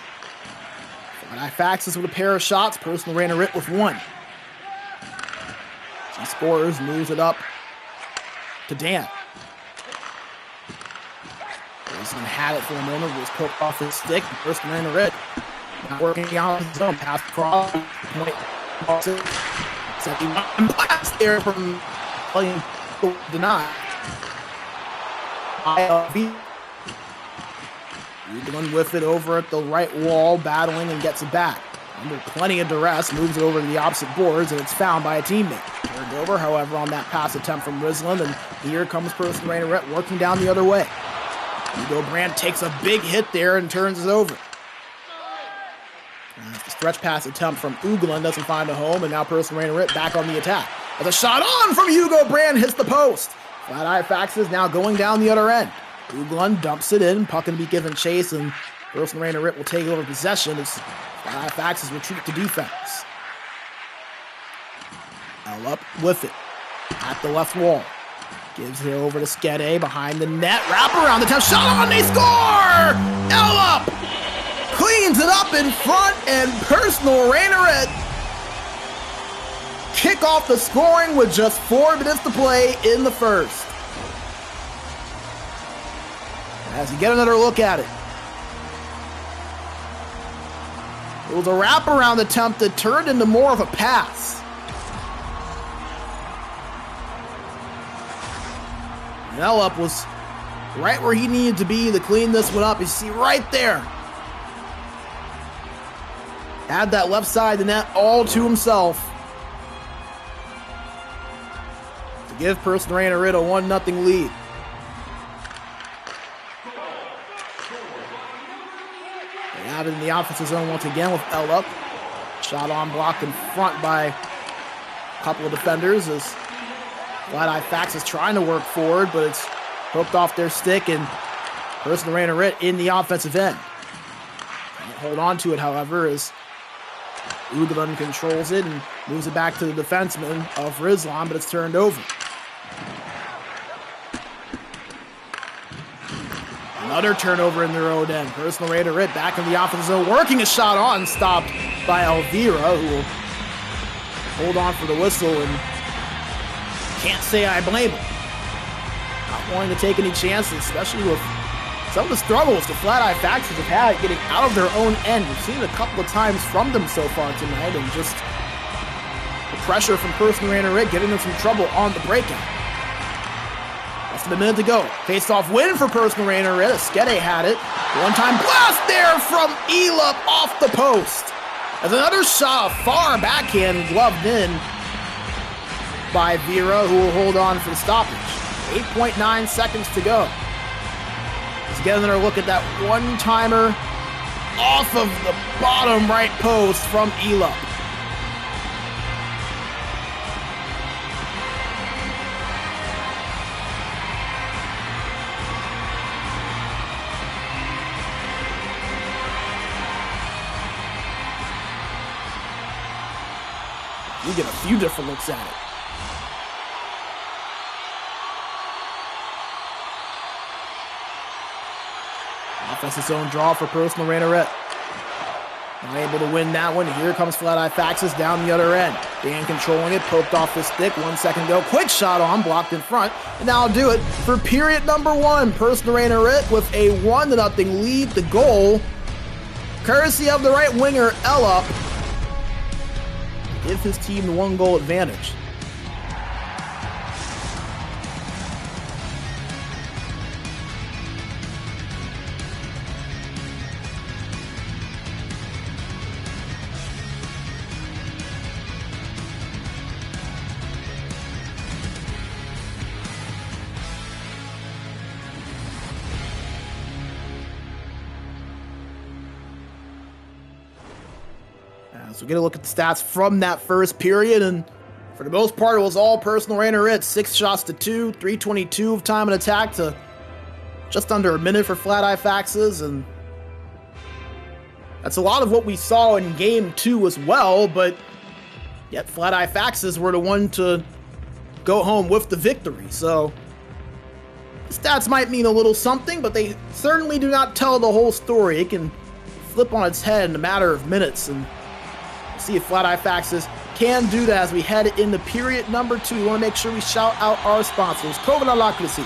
B: Faxes with a pair of shots, Rainerit with one. He scores, moves it up to Dan. Griezmann had it for a moment, was poked off his stick. Rainerit not working out his zone. Pass across, point, blast there from playing denied. Uglan with it over at the right wall, battling and gets it back. Under plenty of duress, moves it over to the opposite boards, and it's found by a teammate. Turned over, however, on that pass attempt from Risland, and here comes Rainerit working down the other way. Hugo Brand takes a big hit there and turns it over. The stretch pass attempt from Uglan doesn't find a home, and now Rainerit back on the attack. As a shot on from Hugo Brand hits the post. Fladie Faxes now going down the other end. Uglan dumps it in, puck going to be given chase, and Rainerit will take over possession as Fladie Faxes retreat to defense. Ellup with it at the left wall. Gives it over to Skede behind the net. Wrap around the top. Shot on, they score! Ellup cleans it up in front, and Rainerit kick off the scoring with just 4 minutes to play in the first. As you get another look at it. It was a wraparound attempt that turned into more of a pass. And Elup was right where he needed to be to clean this one up. You see right there. Had that left side of the net all to himself. To give Rainerit a 1-0 lead. They have it in the offensive zone once again with Elup. Shot on blocked in front by a couple of defenders as Fladie Faxes is trying to work forward, but it's hooked off their stick and Rainerit in the offensive end. Can't hold on to it, however, as Ugalan controls it and moves it back to the defenseman of Rizlan, but it's turned over. Another turnover in their own end. Rainerit back in the offensive zone, working a shot on, stopped by Elvira, who will hold on for the whistle, and can't say I blame him. Not wanting to take any chances, especially with some of the struggles the Fladie Faxes have had getting out of their own end. We've seen it a couple of times from them so far tonight, and just the pressure from Rainerit getting them some trouble on the breakout. Less than a minute to go. Face-off win for Rainerit. Skede had it. One-time blast there from Elup off the post. As another shot, a far backhand gloved in by Vera, who will hold on for the stoppage. 8.9 seconds to go. Let's get another look at that one-timer off of the bottom right post from Elup. You get a few different looks at it. Offensive zone draw for Rainerit. Not able to win that one. Here comes Fladie Faxes down the other end. Dan controlling it, poked off the stick. 1 second to go. Quick shot on, blocked in front. And now I'll do it for period number 1. Rainerit with a 1-0 lead. The goal, courtesy of the right winger, Elup, give his team the 1-goal advantage. So get a look at the stats from that first period, and for the most part, it was all Rainerit. 6 shots to 2, 3:22 of time and attack to just under a minute for Fladie Faxes, and that's a lot of what we saw in Game 2 as well, but yet Fladie Faxes were the one to go home with the victory. So the stats might mean a little something, but they certainly do not tell the whole story. It can flip on its head in a matter of minutes, and see if Fladie Faxes can do that as we head into period number 2. We want to make sure we shout out our sponsors, COVID Alacrity,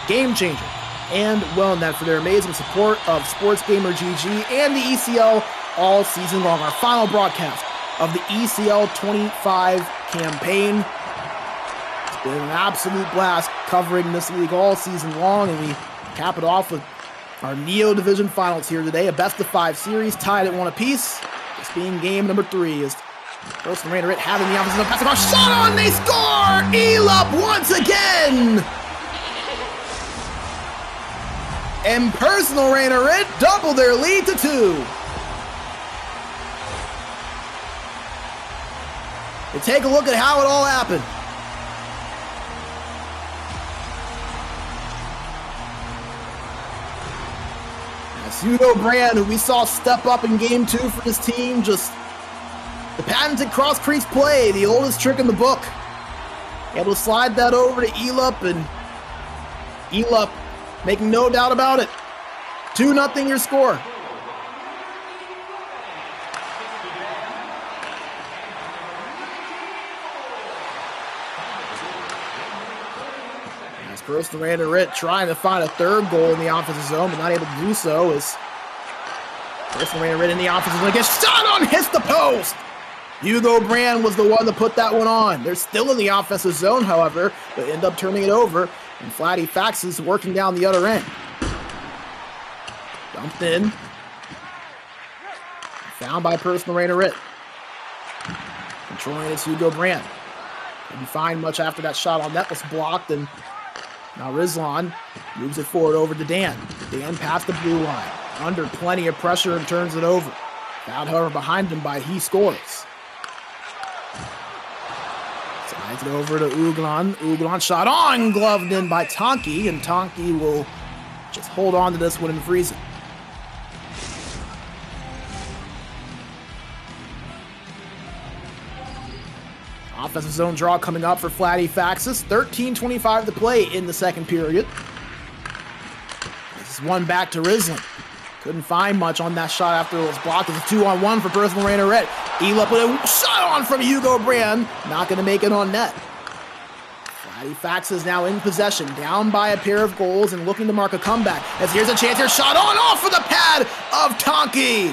B: Game Changer, and WellNet for their amazing support of SportsGamer GG and the ECL all season long. Our final broadcast of the ECL 25 campaign. It's been an absolute blast covering this league all season long, and we cap it off with our Neo Division Finals here today, a best-of-5 series tied at 1 apiece. This being game number 3 is Rainerit having the offensive pass across, shot on, they score! Elup once again! And Rainerit double their lead to 2. And take a look at how it all happened. Pseudo Brand, who we saw step up in Game 2 for this team, just the patented cross crease play, the oldest trick in the book. Able to slide that over to Elup, and Elup making no doubt about it. 2-0 your score. As Personal Rainerit trying to find a third goal in the offensive zone, but not able to do so as Personal Rainerit in the offensive zone gets shot on, hits the post. Hugo Brand was the one to put that one on. They're still in the offensive zone, however, but end up turning it over, and Fladie Faxes working down the other end. Dumped in. Found by Personal Rainerit. Controlling it's Hugo Brand. Didn't find much after that shot on net was blocked, and now Rizlan moves it forward over to Dan. Dan past the blue line. Under plenty of pressure and turns it over. Found, however, behind him by he scores. Slides it over to Uglan. Uglan shot on, gloved in by Tonki, and Tonki will just hold on to this one and freeze it. Offensive zone draw coming up for Fladie Faxes. 13:25 to play in the second period. This is one back to Rizlan. Couldn't find much on that shot after it was blocked. It's a 2-on-1 for Personal Rainerit. Elup with a shot on from Hugo Brand. Not going to make it on net. Fladie Faxes now in possession, down by a pair of goals and looking to mark a comeback. As here's a chance here, shot on off of the pad of Tonki.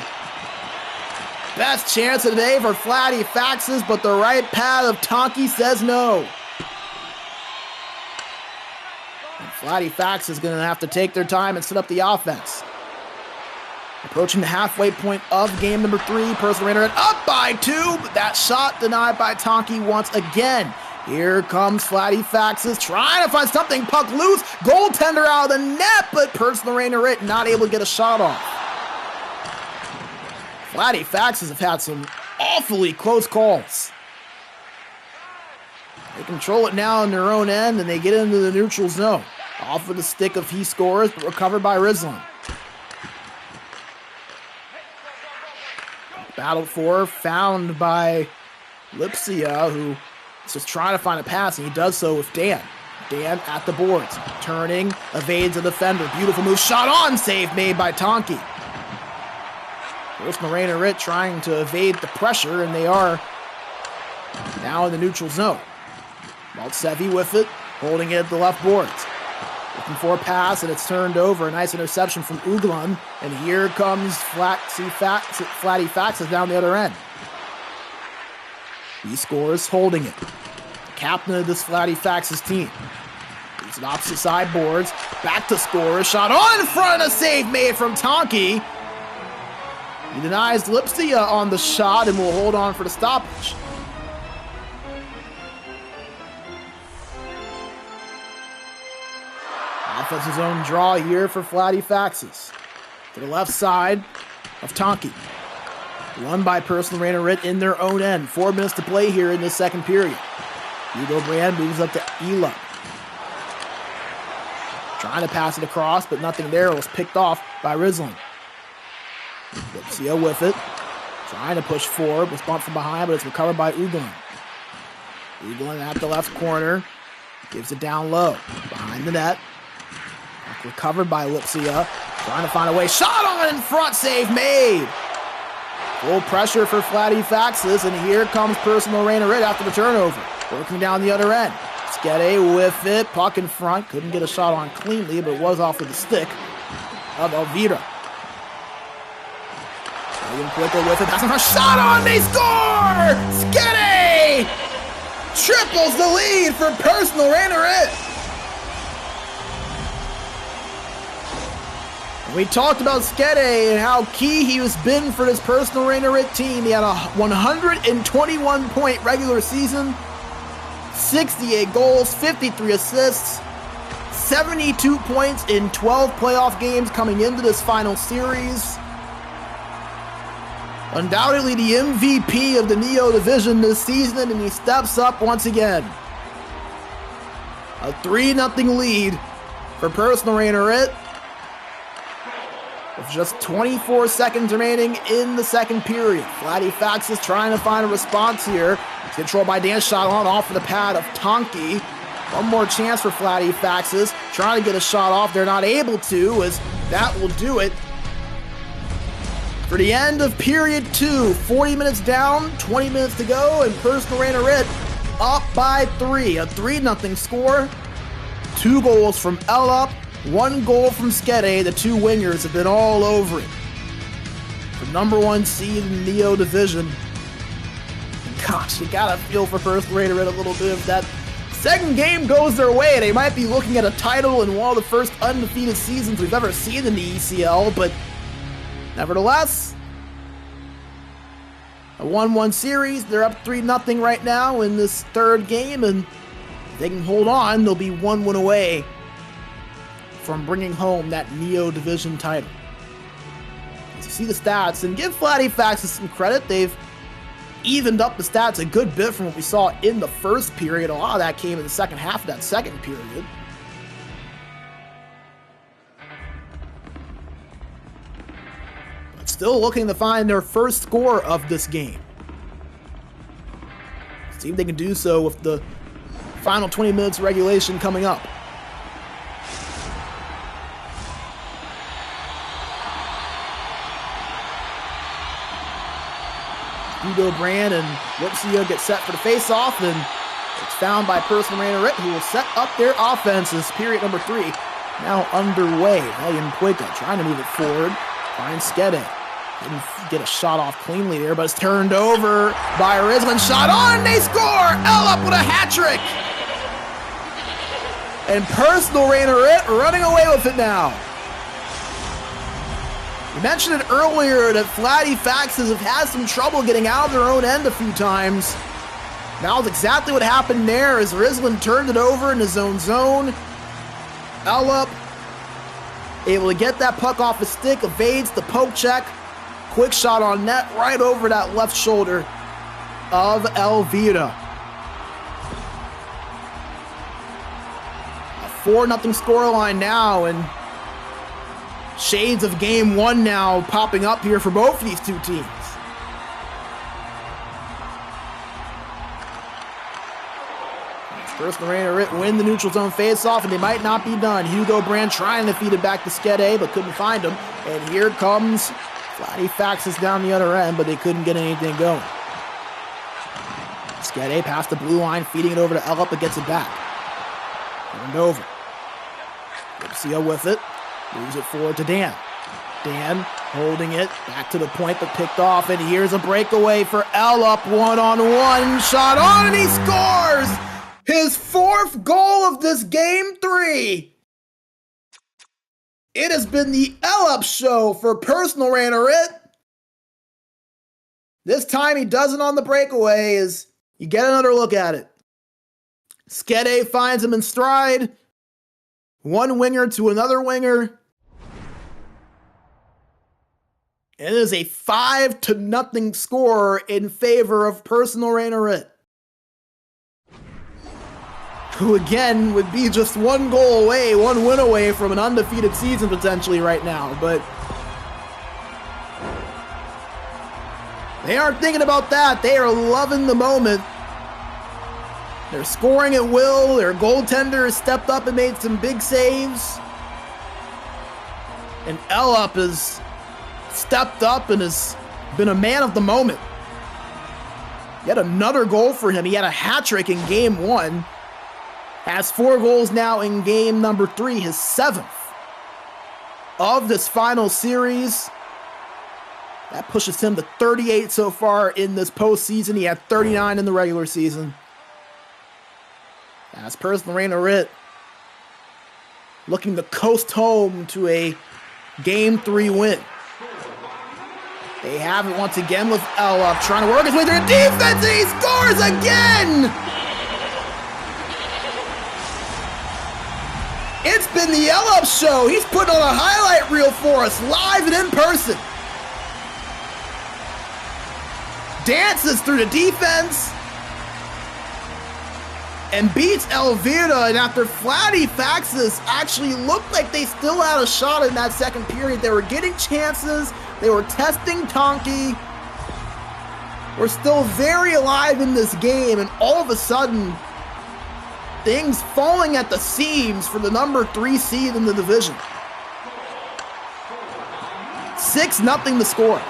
B: Best chance of the day for Fladie Faxes, but the right pad of Tonki says no. And Fladie Faxes is going to have to take their time and set up the offense. Approaching the halfway point of game number 3, Personal Rainerit up by 2, but that shot denied by Tonki once again. Here comes Fladie Faxes trying to find something, puck loose, goaltender out of the net, but Personal Rainerit not able to get a shot off. Fladie Faxes have had some awfully close calls. They control it now in their own end, and they get into the neutral zone. Off of the stick of he scores, but recovered by Rizlan. Battled for, found by Lipsia, who is just trying to find a pass, and he does so with Dan. Dan at the boards, turning, evades a defender. Beautiful move, shot on, save made by Tonki. Personal Rainerit trying to evade the pressure, and they are now in the neutral zone. Maltsevi with it, holding it at the left boards. Looking for a pass, and it's turned over. A nice interception from Uglan, and here comes Fladie Faxes down the other end. He scores, holding it. Captain of this Fladie Faxes team. He's an opposite side boards, back to score, a shot on in front, a save made from Tonki. He denies Lipsia on the shot and will hold on for the stoppage. Offensive zone draw here for Fladie Faxes. To the left side of Tonki. Won by Personal Rainerit in their own end. 4 minutes to play here in this second period. Hugo Brand moves up to Elup. Trying to pass it across, but nothing there. It was picked off by Rizlan. Lipsia with it. Trying to push forward. Was bumped from behind, but it's recovered by Uglan. Uglan at the left corner. Gives it down low. Behind the net. Recovered by Lipsia. Trying to find a way. Shot on in front. Save made. Full pressure for Fladie Faxes, and here comes Personal Rainerit after the turnover. Working down the other end. Fladie with it. Puck in front. Couldn't get a shot on cleanly, but it was off of the stick of Elvira. Quicker with it. That's a shot on. They score! Fladie triples the lead for Personal Rainerit. We talked about Fladie and how key he has been for this Personal Rainerit team. He had a 121-point regular season, 68 goals, 53 assists, 72 points in 12 playoff games coming into this final series. Undoubtedly the MVP of the Neo Division this season, and he steps up once again. A 3-0 lead for Personal Rainerit. With just 24 seconds remaining in the second period. Fladie Faxes trying to find a response here. It's controlled by Dan, shot on off of the pad of Tonki. One more chance for Fladie Faxes. Trying to get a shot off. They're not able to, as that will do it. For the end of period 2, 40 minutes down, 20 minutes to go, and Personal Rainerit up by 3. A 3-0 score. 2 goals from Elup, 1 goal from Fladie. The 2 wingers have been all over it. The #1 seed in the Neo division. And gosh, you gotta feel for Rainerit a little bit. If that second game goes their way, they might be looking at a title in one of the first undefeated seasons we've ever seen in the ECL, but nevertheless, a 1-1 series. They're up 3-0 right now in this third game, and if they can hold on, they'll be 1 win away from bringing home that Neo Division title. As you see the stats, and give Fladie Faxes some credit, they've evened up the stats a good bit from what we saw in the first period. A lot of that came in the second half of that second period. Still looking to find their first score of this game. See if they can do so with the final 20 minutes of regulation coming up. Hugo Brand and Lipsia get set for the face-off, and it's found by Rainerit, who will set up their offenses. Period number 3 now underway. Elian Puica trying to move it forward. Finds Fladie. Didn't get a shot off cleanly there, but it's turned over by Rizlan. Shot on, they score! Elup with a hat trick! And Rainerit running away with it now. We mentioned it earlier that Fladie Faxes have had some trouble getting out of their own end a few times. That was exactly what happened there as Rizlan turned it over in his own zone. Elup able to get that puck off his stick, evades the poke check. Quick shot on net right over that left shoulder of Elvira. A 4-0 scoreline now, and shades of game 1 now popping up here for both of these two teams. First, Rainerit win the neutral zone face-off, and they might not be done. Hugo Brand trying to feed it back to Fladie, but couldn't find him. And here comes Fladie Faxes down the other end, but they couldn't get anything going. Fladie past the blue line, feeding it over to Elup, but gets it back. Turned over. Lipsia with it. Moves it forward to Dan. Dan holding it back to the point, but picked off, and here's a breakaway for Elup. 1-on-1, shot on, and he scores! His 4th goal of this game 3. It has been the Elup show for Rainerit. This time he does it on the breakaway as you get another look at it. Fladie finds him in stride. One winger to another winger. It is a 5-0 score in favor of Rainerit, who again would be just 1 goal away, 1 win away from an undefeated season potentially right now, but they aren't thinking about that. They are loving the moment. They're scoring at will. Their goaltender has stepped up and made some big saves. And Elup has stepped up and has been a man of the moment. Yet another goal for him. He had a hat trick in game 1. Has 4 goals now in game number 3, his 7th of this final series. That pushes him to 38 so far in this postseason. He had 39 in the regular season. As Rainerit looking to coast home to a game 3 win. They have it once again with Elup trying to work his way through the defense, and he scores again! It's been the Elup show. He's putting on a highlight reel for us, live and in person. Dances through the defense and beats Elvira. And after Fladie Faxes actually looked like they still had a shot in that second period, they were getting chances. They were testing Tonki. We're still very alive in this game, and all of a sudden, things falling at the seams for the number 3 seed in the division. 6-0 to score.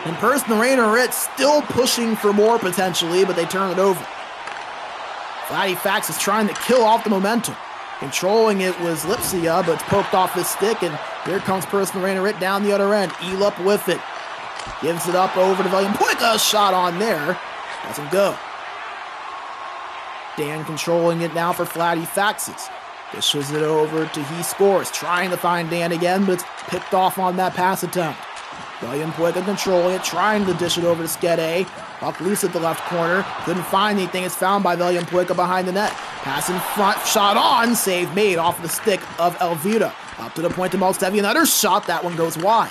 B: And Rainerit still pushing for more potentially, but they turn it over. Fladie Faxes trying to kill off the momentum. Controlling it was Lipsia, but it's poked off his stick, and here comes personal Rainerit down the other end. Elup with it. Gives it up over to Valiant. A shot on there. Doesn't go. Dan controlling it now for Fladie Faxes. Dishes it over to He Scores. Trying to find Dan again, but it's picked off on that pass attempt. William Puica controlling it, trying to dish it over to Skede. Puck loose at the left corner. Couldn't find anything. It's found by William Puica behind the net. Pass in front, shot on, save made off the stick of Elvira. Up to the point to Maltsevi. Another shot, that one goes wide.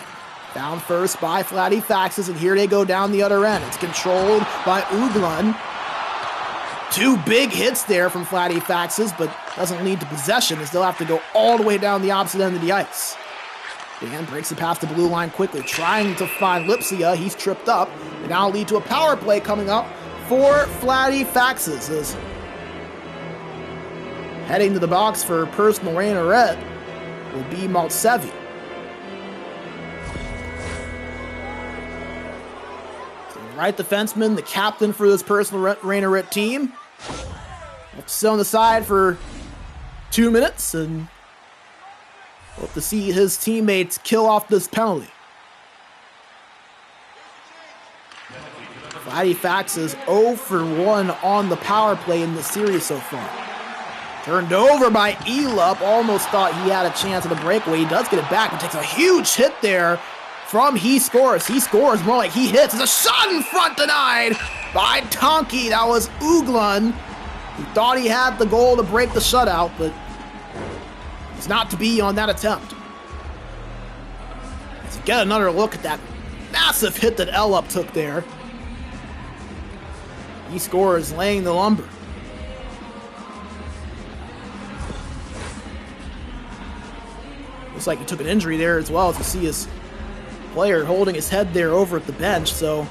B: Down first by Fladie Faxes, and here they go down the other end. It's controlled by Uglun. Two big hits there from Fladie Faxes, but doesn't lead to possession, as they'll have to go all the way down the opposite end of the ice. Dan breaks it past the blue line quickly, trying to find Lipsia. He's tripped up. And now lead to a power play coming up for Fladie Faxes. As heading to the box for personal Rainerit will be Maltsevi. So right defenseman, the captain for this personal Rainerit team. Sit on the side for 2 minutes, and hope to see his teammates kill off this penalty. Fladie Faxes 0 for 1 on the power play in the series so far. Turned over by Elup. Almost thought he had a chance at the breakaway. He does get it back, but takes a huge hit there from He Scores. He Scores more like he hits. There's a shot in front denied by Tonki. That was Uglun. He thought he had the goal to break the shutout, but it's not to be on that attempt. Let's get another look at that massive hit that Elup took there. He Scores laying the lumber. Looks like he took an injury there as well, as you see his player holding his head there over at the bench. So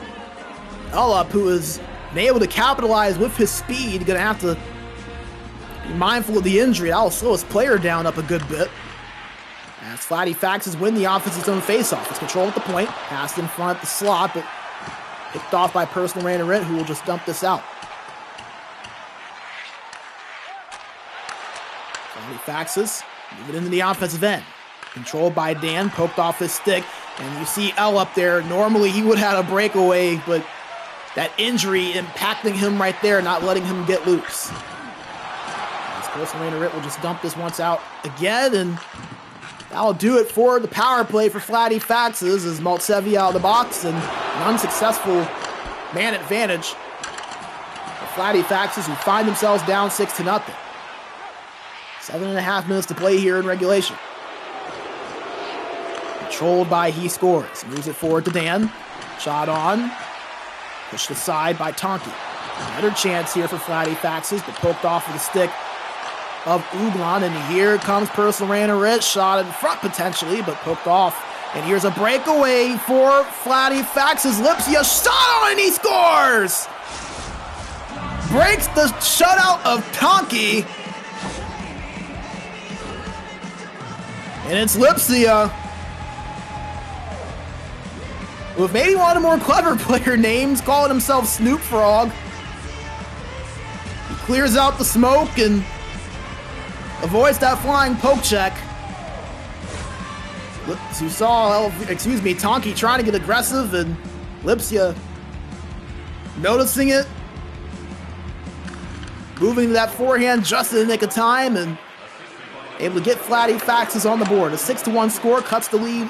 B: Elup, who has been able to capitalize with his speed, gonna have to be mindful of the injury. That'll slow his player down up a good bit. As Fladie Faxes win the offensive zone faceoff. It's controlled at the point, passed in front at the slot, but picked off by personal Rainerit, who will just dump this out. Fladie Faxes move it into the offensive end. Controlled by Dan, poked off his stick, and you see L up there. Normally he would have had a breakaway, but that injury impacting him right there, not letting him get loose. As personal Rainerit will just dump this once out again, and that'll do it for the power play for Fladie Faxes, as Maltsevi out of the box, and an unsuccessful man advantage for Fladie Faxes, who find themselves down 6-0. 7.5 minutes to play here in regulation. Controlled by He Scores. Moves it forward to Dan. Shot on. Pushed aside by Tonki. Another chance here for Fladie Faxes, but poked off with the stick of Uglon. And here comes personal Rainerit. Shot in front potentially, but poked off. And here's a breakaway for Fladie Faxes. Lipsia shot on, and He Scores! Breaks the shutout of Tonki. And it's Lipsia, with maybe one of the more clever player names, calling himself Snoop Frog. He clears out the smoke and avoids that flying poke check. As you saw, Tonki trying to get aggressive, and Lipsia noticing it. Moving to that forehand just in the nick of time, and able to get Fladie Faxes on the board. A 6-1 score cuts the lead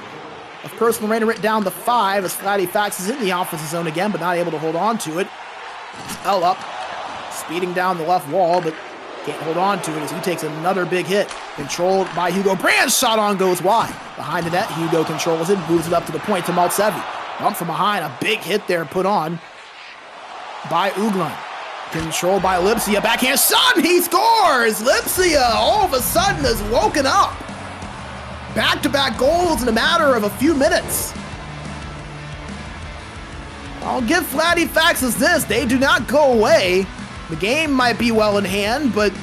B: of personal Rainerit down to 5, as Fladie Faxes in the offensive zone again, but not able to hold on to it. L up, speeding down the left wall, but can't hold on to it as he takes another big hit. Controlled by Hugo Brand's shot on goes wide. Behind the net, Hugo controls it, moves it up to the point to Maltsevi. Bump from behind, a big hit there put on by Uglun. Controlled by Lipsia, backhand shot, and He Scores! Lipsia all of a sudden has woken up. Back-to-back goals in a matter of a few minutes. I'll give Fladie Faxes this. They do not go away. The game might be well in hand, but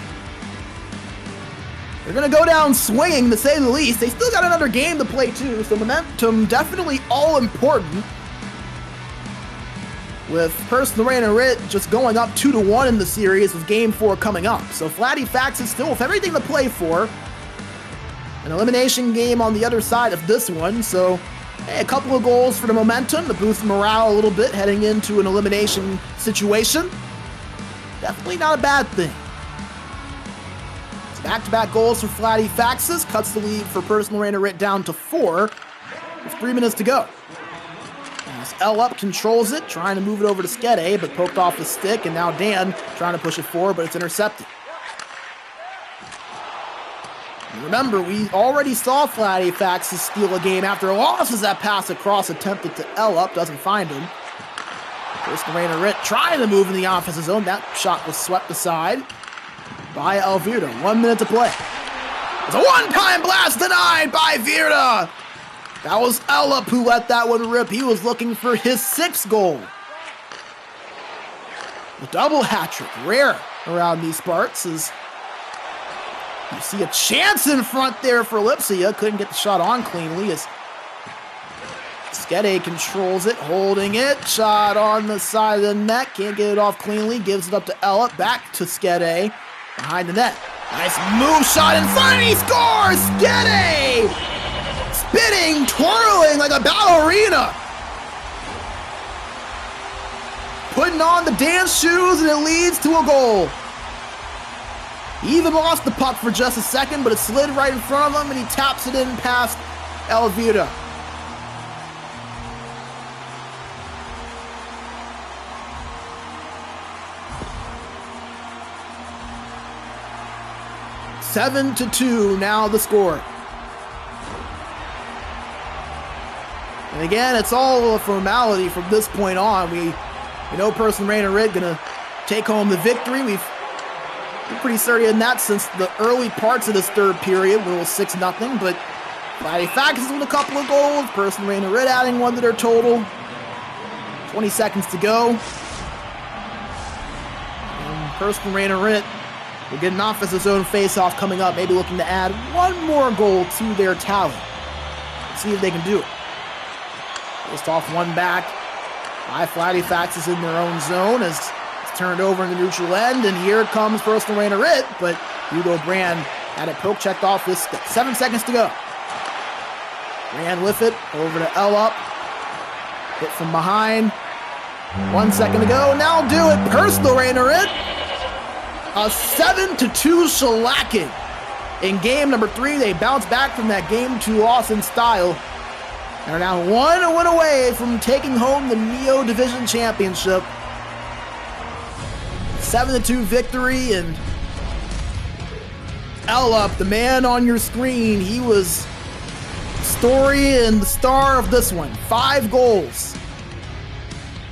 B: they're going to go down swinging, to say the least. They still got another game to play, too, so momentum definitely all important. with personal Rainerit just going up 2-1 in the series with Game 4 coming up. So Fladie Faxes still with everything to play for. An elimination game on the other side of this one, so hey, a couple of goals for the momentum to boost morale a little bit heading into an elimination situation. Definitely not a bad thing. Back-to-back goals for Fladie Faxes cuts the lead for personal Rainerit down to 4 with 3 minutes to go. As L up controls it, trying to move it over to Skede, but poked off the stick, and now Dan trying to push it forward, but it's intercepted. And remember, we already saw Fladie Faxes steal a game after a loss as that pass across attempted to L up, doesn't find him. Personal Rainerit trying to move in the offensive zone. That shot was swept aside by Elvira. 1 minute to play. It's a one-time blast denied by Virta. That was Elup who let that one rip. He was looking for his 6th goal. A double hat-trick, rare around these parts, as you see a chance in front there for Lipsia. Couldn't get the shot on cleanly as Skede controls it, holding it. Shot on the side of the net, can't get it off cleanly. Gives it up to Elup, back to Skede, behind the net. Nice move shot in front, and he scores! Skede! Spinning, twirling like a ballerina. Putting on the dance shoes, and it leads to a goal. He even lost the puck for just a second, but it slid right in front of him, and he taps it in past Elvira. Seven to 2 now the score. And again, it's all a formality from this point on. We know personal Rainerit gonna take home the victory. We've been pretty certain in that since the early parts of this third period when it was 6-0. But Fladie Faxes with a couple of goals. Personal Rainerit adding 1 to their total. 20 seconds to go. And personal Rainerit will get an offensive zone face-off coming up. Maybe looking to add 1 more goal to their tally. See if they can do it. Just off one back by Fladie Faxes in their own zone as it's turned over in the neutral end, and here comes personal Rainerit, but Hugo Brand had it poke checked off his stick. 7 seconds to go. Brand with it, over to L up. Hit from behind. 1 second to go. Now do it. Personal Rainerit. A 7-2 shellacking. In game number 3, they bounce back from that game 2 loss in style. And are now 1 win away from taking home the Neo Division Championship. 7-2 victory, and Elup, the man on your screen, he was the story and the star of this one. 5 goals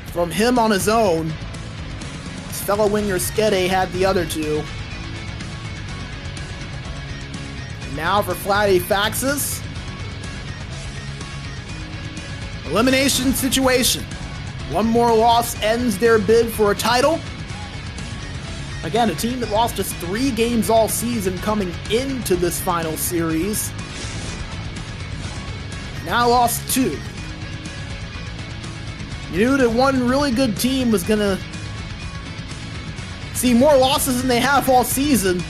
B: from him on his own. His fellow winger Skede had the other 2. Now for Fladie Faxes. Elimination situation. 1 more loss ends their bid for a title. Again, a team that lost just 3 games all season coming into this final series. Now lost 2. You knew that one really good team was gonna see more losses than they have all season.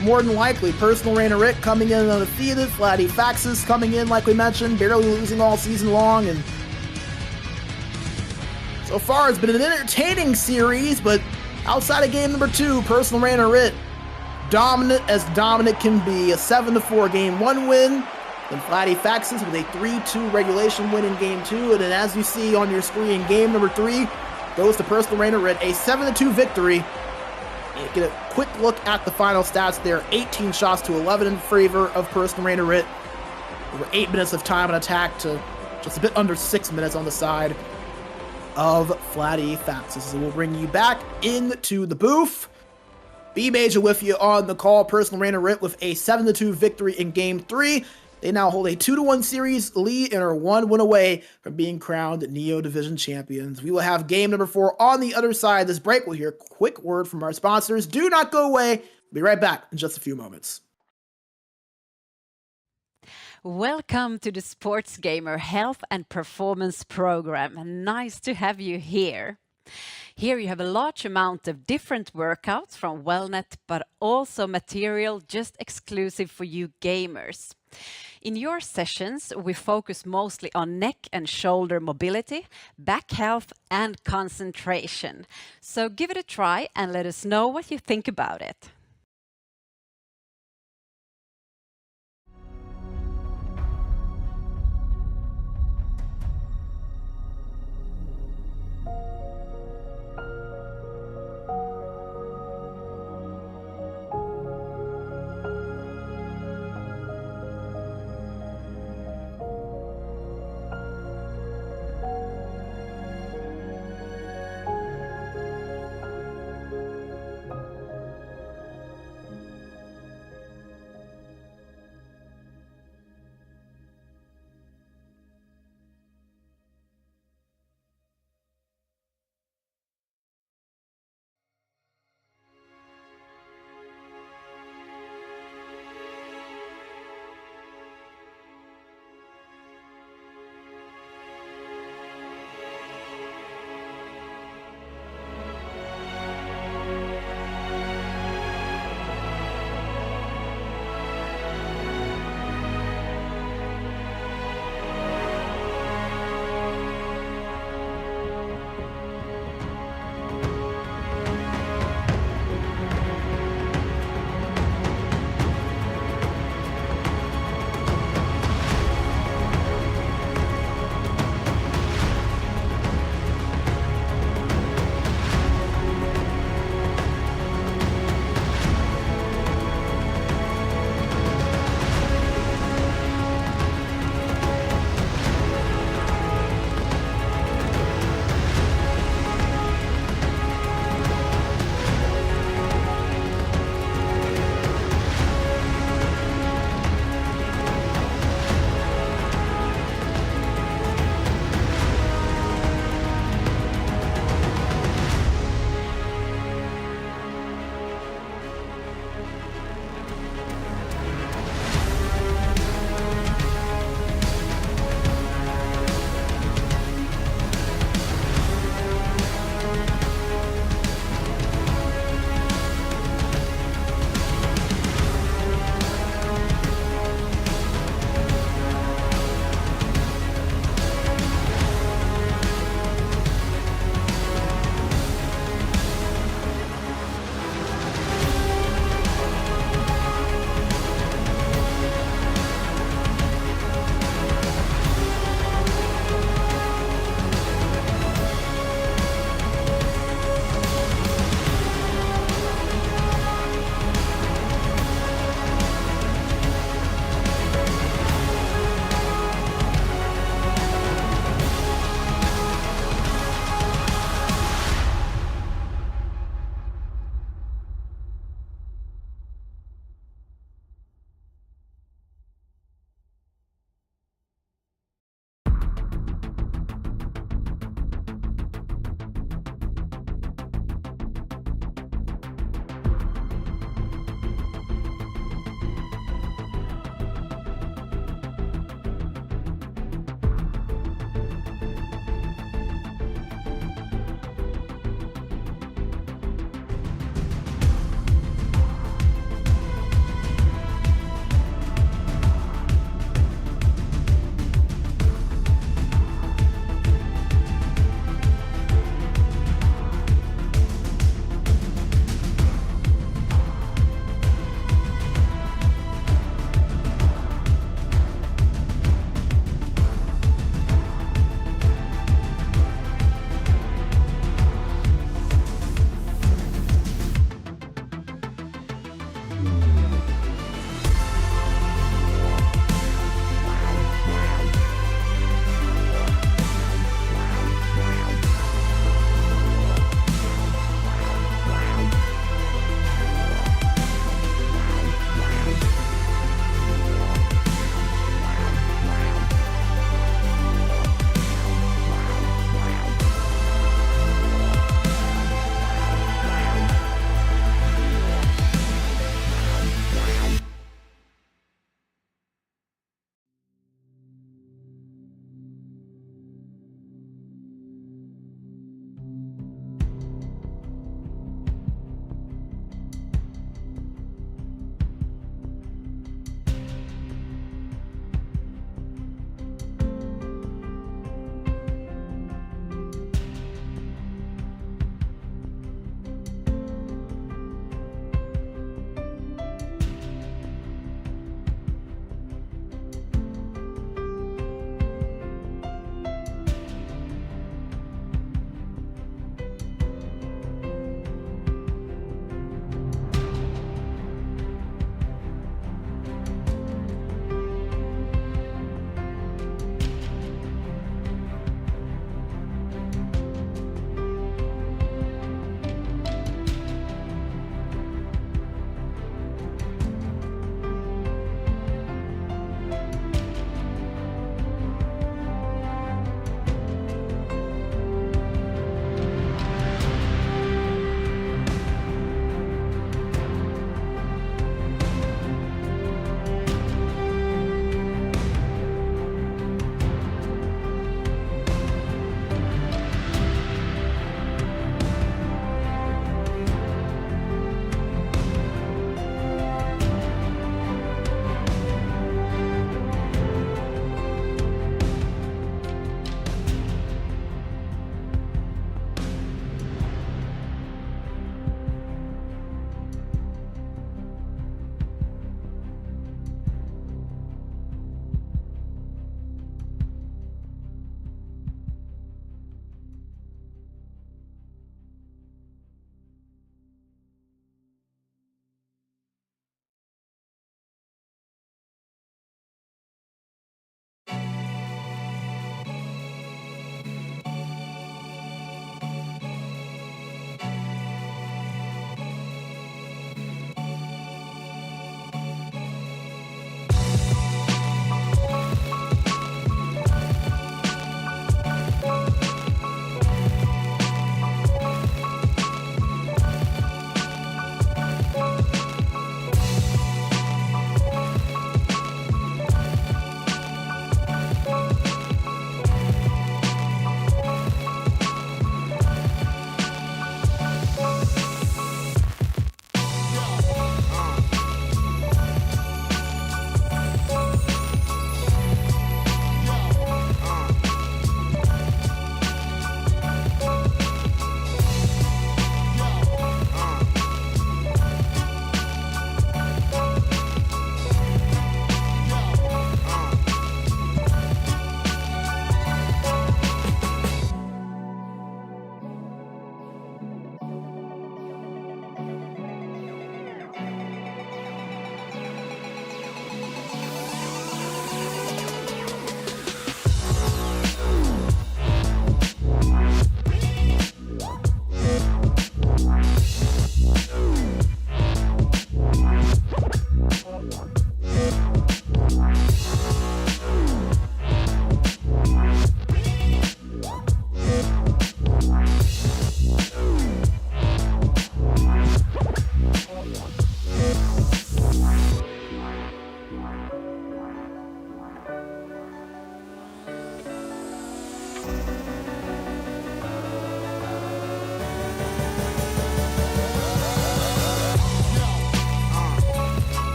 B: More than likely, personal Rainerit coming in undefeated, Fladie Faxes coming in, like we mentioned, barely losing all season long, and so far it's been an entertaining series, but outside of game number 2, personal Rainerit dominant as dominant can be. A 7-4 game 1 win, then Fladie Faxes with a 3-2 regulation win in game 2, and then as you see on your screen, game number 3 goes to personal Rainerit, a 7-2 victory. You get a quick look at the final stats there. 18 shots to 11 in favor of personal Rainerit. Over 8 minutes of time on attack to just a bit under 6 minutes on the side of Fladie Faxes. So we'll bring you back into the booth. B Major with you on the call. Personal Rainerit with a 7-2 victory in game 3. They now hold a 2-1 series lead and are 1 win away from being crowned Neo Division champions. We will have game number 4 on the other side of this break. We'll hear a quick word from our sponsors. Do not go away. We'll be right back in just a few moments.
C: Welcome to the SportsGamer Health and Performance Program. Nice to have you here. Here you have a large amount of different workouts from Wellnet, but also material just exclusive for you gamers. In your sessions, we focus mostly on neck and shoulder mobility, back health, and concentration. So give it a try and let us know what you think about it.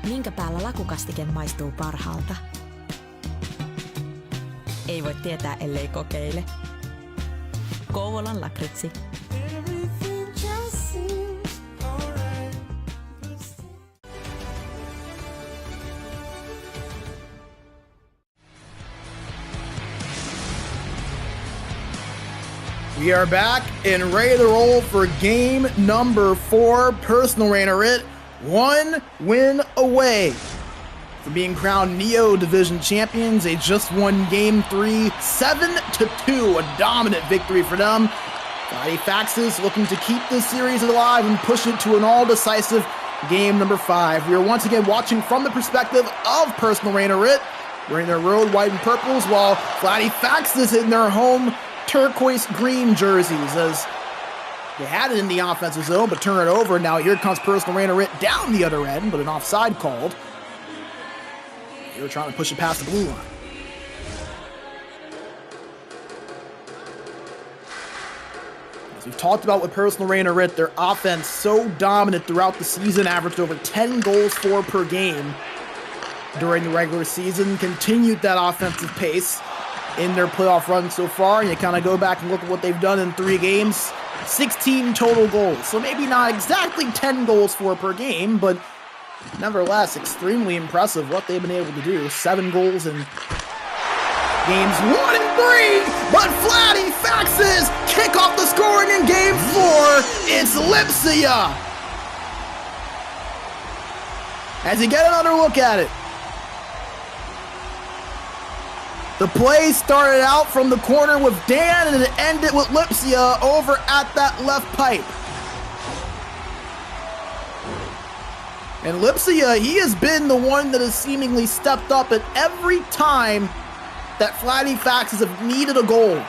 A: Minkä päällä lakukastike maistuu parhaalta? Ei voi tietää, ellei kokeile. Kouvolan lakritsi.
B: We are back and ready to roll for game number 4. Personal Rainerit, 1 win away from being crowned Neo Division champions. They just won game 3, 7-2, a dominant victory for them. Fladie Faxes looking to keep this series alive and push it to an all-decisive game number 5. We are once again watching from the perspective of Personal Rainerit, wearing their road white and purples, while Fladie Faxes in their home turquoise green jerseys, as they had it in the offensive zone but turn it over. Now here comes Personal Rainerit down the other end, but an offside called. They were trying to push it past the blue line. As we've talked about with Personal Rainerit, their offense so dominant throughout the season, averaged over 10 goals for per game during the regular season, continued that offensive pace in their playoff run so far. And you kind of go back and look at what they've done in 3 games, 16 total goals. So maybe not exactly 10 goals for per game, but nevertheless, extremely impressive what they've been able to do. 7 goals in games 1 and 3, but Fladie Faxes kick off the scoring in game 4. It's Lipsia. As you get another look at it, the play started out from the corner with Dan, and it ended with Lipsia over at that left pipe. And Lipsia, he has been the one that has seemingly stepped up at every time that Fladie Faxes have needed a goal.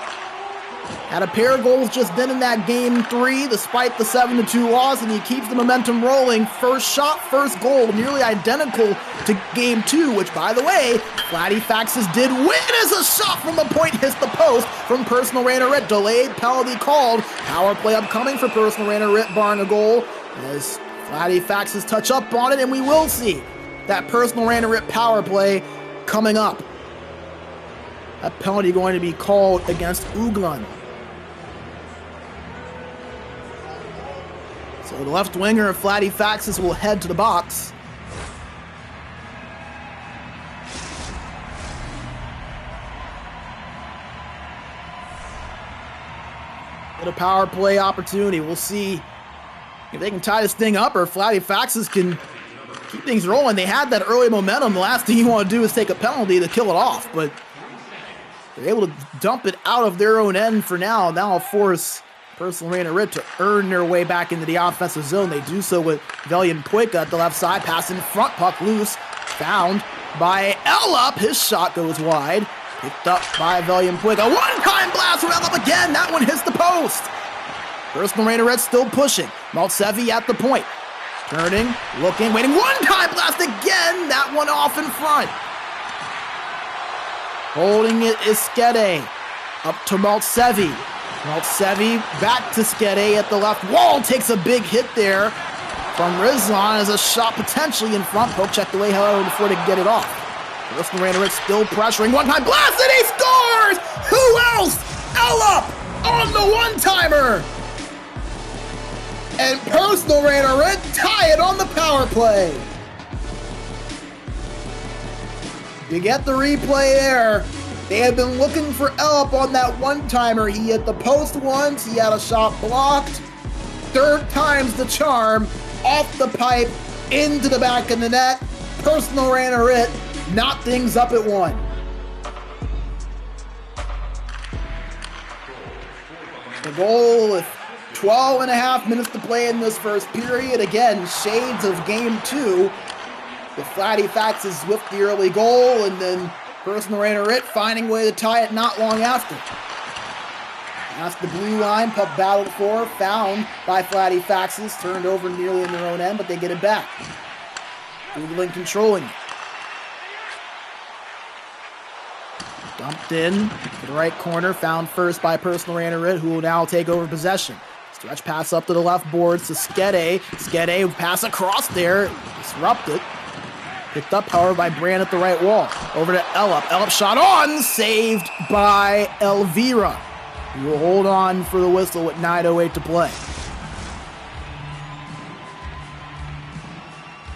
B: Had a pair of goals just then in that game 3, despite the 7-2 loss, and he keeps the momentum rolling. First shot, first goal, nearly identical to game 2, which, by the way, Fladie Faxes did win as a shot from the point hits the post from Personal Rainerit. Delayed penalty called. Power play upcoming for Personal Rainerit, barring a goal, as Fladie Faxes touch up on it, and we will see that Personal Rainerit power play coming up. That penalty going to be called against Uglan. So the left winger of Fladie Faxes will head to the box. Get a power play opportunity. We'll see if they can tie this thing up or if Fladie Faxes can keep things rolling. They had that early momentum. The last thing you want to do is take a penalty to kill it off, but they're able to dump it out of their own end for now. Now force Personal Rainerit to earn their way back into the offensive zone. They do so with Velian Puika at the left side. Pass in front, puck loose. Found by Elup. His shot goes wide. Picked up by Velian Puika. One-time blast from Elup again. That one hits the post. Personal Rainerit still pushing. Maltsevi at the point. Turning, looking, waiting. One-time blast again. That one off in front. Holding it is Skede. Up to Maltsevi. Maltsevi back to Skede at the left wall. Takes a big hit there from Rizlan as a shot potentially in front. Poke checked away, however, before they get it off. Personal Rainerit still pressuring. One-time blast, and he scores! Who else? Elup on the one-timer! And Personal Rainerit tie it on the power play. You get the replay there. They had been looking for Elup on that one-timer. He hit the post once. He had a shot blocked. 3rd time's the charm. Off the pipe, into the back of the net. Personal Rainerit knot things up at 1. The goal with 12 and a half minutes to play in this first period. Again, shades of game 2. With Fladie Faxes with the early goal, and then Personal Rainerit finding a way to tie it not long after. Past the blue line, puck battled for, found by Fladie Faxes, turned over nearly in their own end, but they get it back. Uglan controlling it. Dumped in to the right corner, found first by Personal Rainerit, who will now take over possession. Stretch pass up to the left boards to Skede. Skede pass across there. Disrupted. Picked up, however, by Brand at the right wall. Over to Ellup. Ellup shot on. Saved by Elvira. He will hold on for the whistle with 9:08 to play.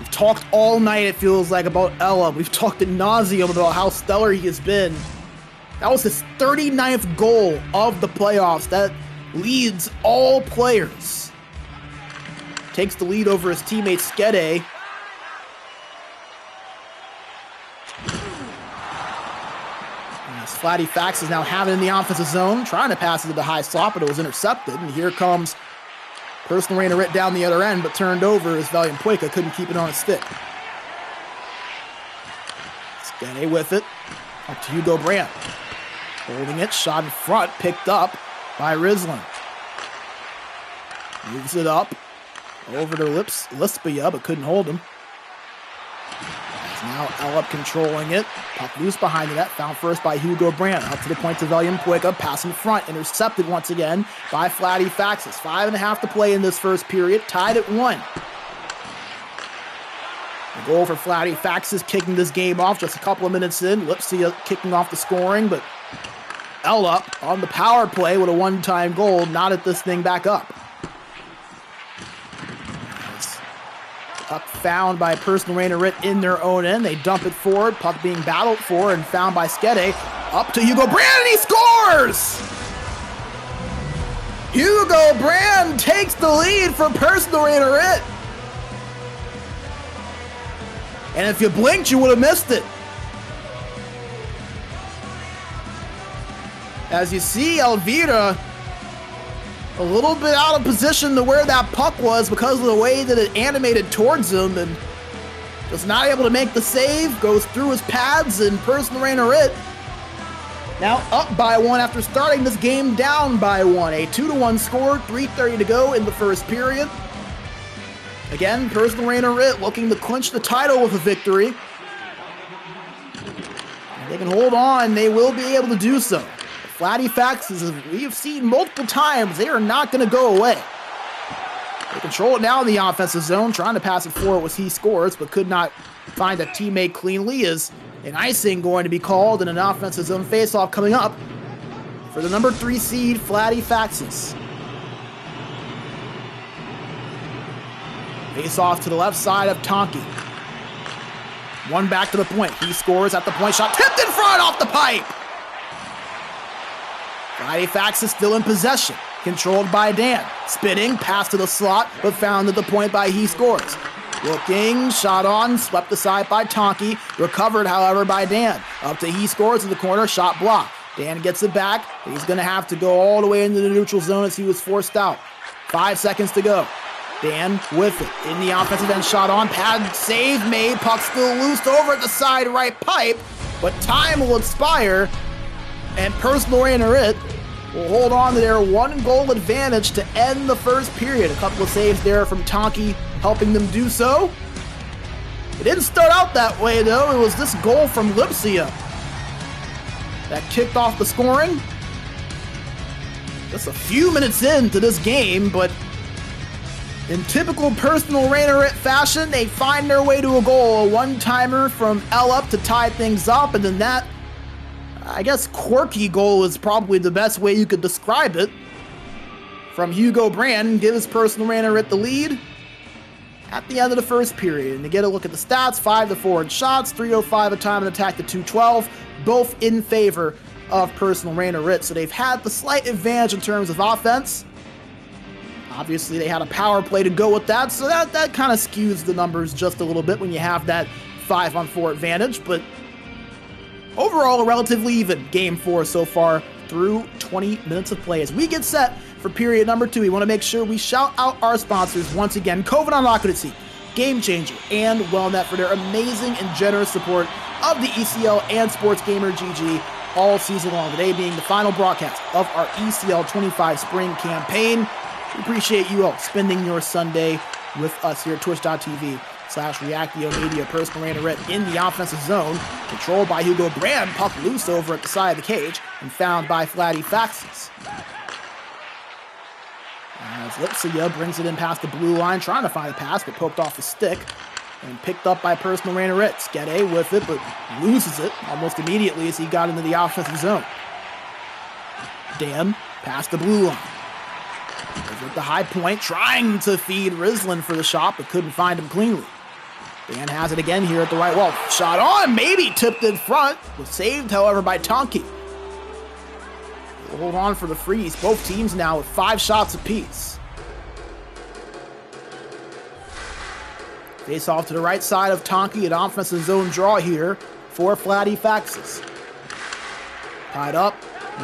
B: We've talked all night, it feels like, about Ellup. We've talked ad nauseum about how stellar he has been. That was his 39th goal of the playoffs. That leads all players. Takes the lead over his teammate Skede. Fladie Faxes now have it in the offensive zone, trying to pass it to the high slot, but it was intercepted. And here comes personal Rainerit down the other end, but turned over as Valiant Pueka couldn't keep it on his stick. Skede with it. Up to Hugo Brandt. Holding it, shot in front, picked up by Rislin. Moves it up. Over to Lispia, but couldn't hold him. Now Ellup controlling it. Puck loose behind the net. Found first by Hugo Brandt. Up to the point to Valiant Pueka. Pass in front. Intercepted once again by Fladie Faxes. 5.5 to play in this first period. Tied at 1. The goal for Fladie Faxes kicking this game off just a couple of minutes in. Lipsia kicking off the scoring, but Ellup on the power play with a one-time goal. Knotted this thing back up. Puck found by personal Rainerit in their own end. They dump it forward. Puck being battled for and found by Skede. Up to Hugo Brand, and he scores! Hugo Brand takes the lead for personal Rainerit. And if you blinked, you would have missed it. As you see, Elvira a little bit out of position to where that puck was because of the way that it animated towards him, and just not able to make the save. Goes through his pads, and personal Rainerit now up by 1 after starting this game down by 1. A 2-1 score, 3:30 to go in the first period. Again, personal Rainerit looking to clinch the title with a victory. If they can hold on, they will be able to do so. Fladie Faxes, as we have seen multiple times, they are not going to go away. They control it now in the offensive zone, trying to pass it forward as he scores, but could not find a teammate cleanly, as an icing going to be called and an offensive zone faceoff coming up for the number 3 seed, Fladie Faxes. Face off to the left side of Tonki. One back to the point. He scores at the point. Shot tipped in front off the pipe. Fladie Faxes still in possession. Controlled by Dan. Spinning, pass to the slot, but found at the point by He scores. Looking, shot on, swept aside by Tonki. Recovered, however, by Dan. Up to He scores in the corner, shot blocked. Dan gets it back. He's going to have to go all the way into the neutral zone as he was forced out. 5 seconds to go. Dan with it. In the offensive end, shot on, pad save made. Puck still loose over at the side right pipe, but time will expire. And personal Rainerit will hold on to their 1-goal advantage to end the first period. A couple of saves there from Tonki helping them do so. It didn't start out that way, though. It was this goal from Lipsia that kicked off the scoring. Just a few minutes into this game, but in typical personal Rainerit fashion, they find their way to a goal. A one-timer from Ellup to tie things up, and then that, I guess, quirky goal is probably the best way you could describe it, from Hugo Brand, gives personal Rainerit the lead at the end of the first period. And to get a look at the stats, 5 to 4 in shots, 3:05 a time and attack to 2:12, both in favor of personal Rainerit. So they've had the slight advantage in terms of offense. Obviously, they had a power play to go with that, so that kind of skews the numbers just a little bit when you have that 5-on-4 advantage. But overall, a relatively even game 4 so far through 20 minutes of play. As we get set for period number 2, we want to make sure we shout out our sponsors once again, Covenant Occupancy, Game Changer, and WellNet for their amazing and generous support of the ECL and SportsGamer GG all season long. Today being the final broadcast of our ECL 25 spring campaign. We appreciate you all spending your Sunday with us here at twitch.tv/Reactio Media. Personal Rainerit in the offensive zone, controlled by Hugo Brand, puck loose over at the side of the cage, and found by Fladie Faxes. As Lipsia brings it in past the blue line, trying to find a pass, but poked off the stick. And picked up by personal Rainerit. Fladie with it, but loses it almost immediately as he got into the offensive zone. Dan past the blue line. Over at the high point, trying to feed Rislin for the shot, but couldn't find him cleanly. Dan has it again here at the right wall. Shot on, maybe tipped in front. Was saved, however, by Tonki. Hold on for the freeze. Both teams now with 5 shots apiece. Face off to the right side of Tonki, an offensive zone draw here for Fladie Faxes. Tied up,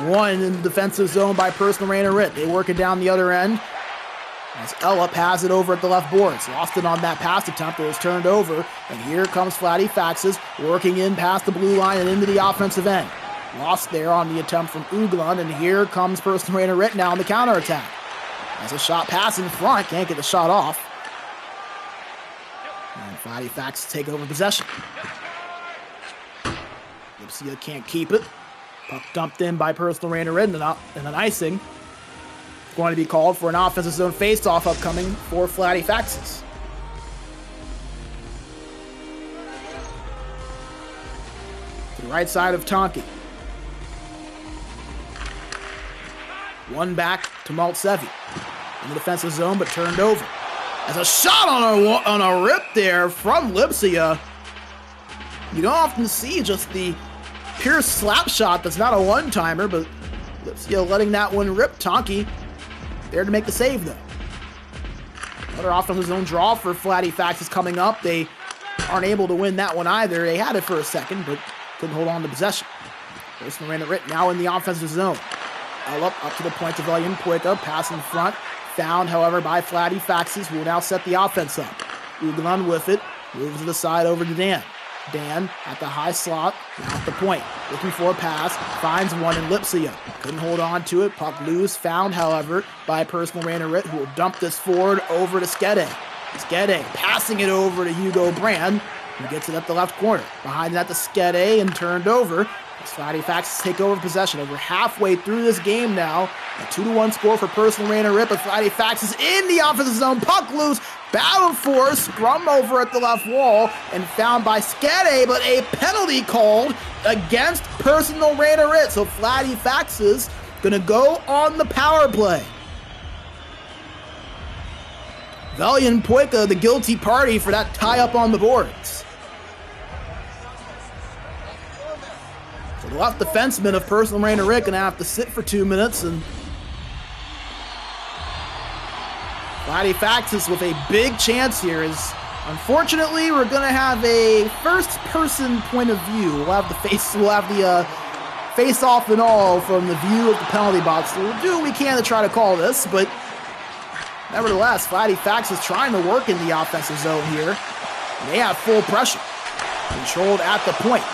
B: 1 in the defensive zone by personal Rainerit. They work it down the other end as Ella has it over at the left boards. Lost it on that pass attempt. It was turned over, and here comes Fladie Faxes working in past the blue line and into the offensive end. Lost there on the attempt from Uglund, and here comes personal Rainerit now on the counterattack. As a shot pass in front, can't get the shot off. And Fladie Faxes take over possession. Lipsia can't keep it. Puck dumped in by personal Rainerit, and an icing. Going to be called for an offensive zone face-off upcoming for Fladie Faxes. To the right side of Tonki. 1 back to Maltsevi. In the defensive zone, but turned over. As a shot on a rip there from Lipsia. You don't often see just the pure slap shot that's not a one-timer, but Lipsia letting that one rip. Tonki there to make the save, though. Another offensive zone draw for Fladie Faxes coming up. They aren't able to win that one either. They had it for a second, but couldn't hold on to possession. Personal Rainerit now in the offensive zone. Up to the point to Valiant Puerta, pass in front. Found, however, by Fladie Faxes, who will now set the offense up. Uglund with it, moves to the side over to Dan. Dan at the high slot, at the point, looking for a pass, finds one in Lipsia. Couldn't hold on to it, puck loose, found, however, by personal Rainerit, who will dump this forward over to Fladie. Fladie passing it over to Hugo Brand, who gets it up the left corner. Behind that to Fladie and turned over. Fladie Faxes take over possession. Over halfway through this game now. A 2-1 score for personal Rainerit, but Fladie Faxes in the offensive zone. Puck loose. Battle for scrum over at the left wall and found by Fladie, but a penalty called against personal Rainerit. So Fladie Faxes gonna go on the power play. Valiant Puerta, the guilty party for that tie up on the boards. So the left defenseman of personal Rainerit gonna have to sit for 2 minutes, and Fladie Faxes with a big chance here is, unfortunately, we're gonna have a first-person point of view. We'll have the face-off and all from the view of the penalty box. So we'll do what we can to try to call this, but nevertheless, Fladie Faxes trying to work in the offensive zone here. They have full pressure, controlled at the point.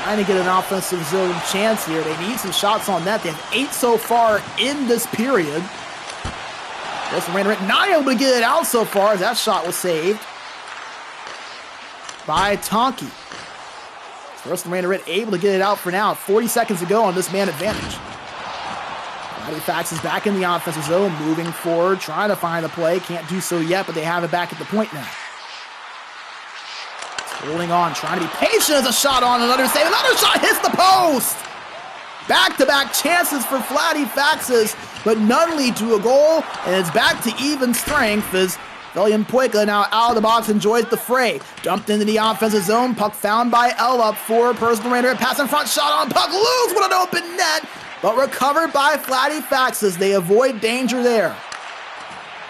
B: Trying to get an offensive zone chance here. They need some shots on net. They have 8 so far in this period. Rainerit not able to get it out so far as that shot was saved by Tonki. Rainerit able to get it out for now. 40 seconds to go on this man advantage. Fladie Faxes back in the offensive zone, moving forward, trying to find a play. Can't do so yet, but they have it back at the point now. Holding on, trying to be patient as a shot on another save. Another shot hits the post! Back-to-back chances for Fladie Faxes, but none lead to a goal, and it's back to even strength as Valiant Puerta now out of the box enjoys the fray. Dumped into the offensive zone, puck found by L up for personal Rainerit. Pass in front, shot on puck, loose with an open net, but recovered by Fladie Faxes. They avoid danger there.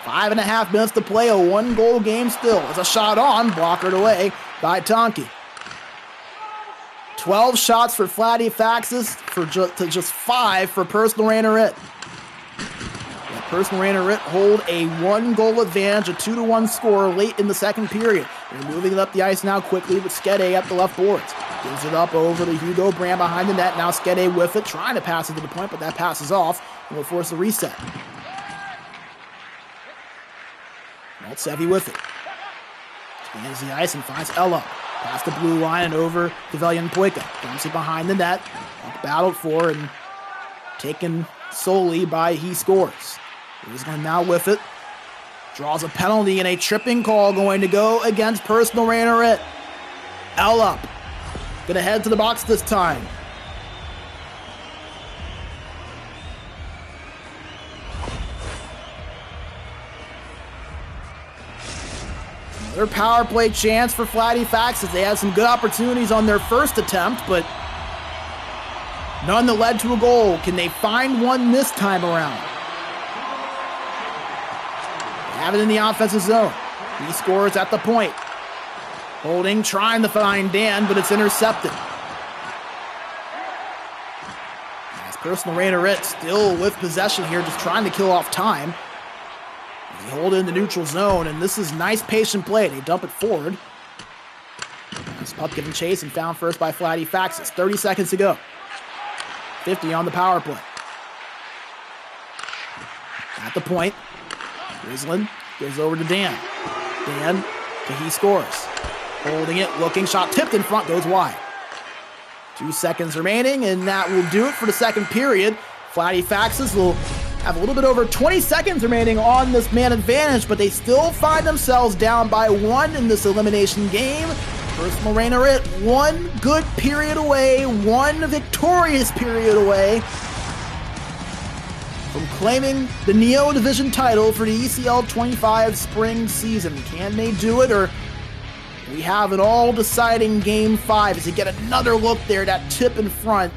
B: 5.5 minutes to play, a 1-goal game still. As a shot on, blockered away by Tonki. 12 shots for Fladie Faxes to just 5 for personal Rainerit. Personal Rainerit hold a 1-goal advantage, a 2-1 score late in the second period. They're moving it up the ice now quickly with Fladie at the left boards. Gives it up over to Hugo Brand behind the net. Now Fladie with it, trying to pass it to the point, but that passes off and will force a reset. Maltsevi with it. Spans the ice and finds Ella. Past the blue line and over to Valiant Puerta. Dumps it behind the net. Battled for and taken solely by he scores. Riesling now with it. Draws a penalty and a tripping call going to go against personal Rainerit. L up. Gonna head to the box this time. Another power play chance for Fladie Faxes. They had some good opportunities on their first attempt, but none that led to a goal. Can they find one this time around? They have it in the offensive zone. He scores at the point. Holding, trying to find Dan, but it's intercepted. As personal Rainerit still with possession here, just trying to kill off time. They hold it in the neutral zone, and this is nice patient play. They dump it forward. This puck getting chased and found first by Fladie Faxes. 30 seconds to go. 50 on the power play. At the point, Riesling goes over to Dan. Dan, he scores. Holding it, looking, shot tipped in front, goes wide. 2 seconds remaining, and that will do it for the second period. Fladie Faxes will have a little bit over 20 seconds remaining on this man advantage, but they still find themselves down by 1 in this elimination game. Personal Rainerit, 1 good period away, 1 victorious period away from claiming the Neo Division title for the ECL 25 spring season. Can they do it, or we have an all-deciding Game 5 as you get another look there, that tip in front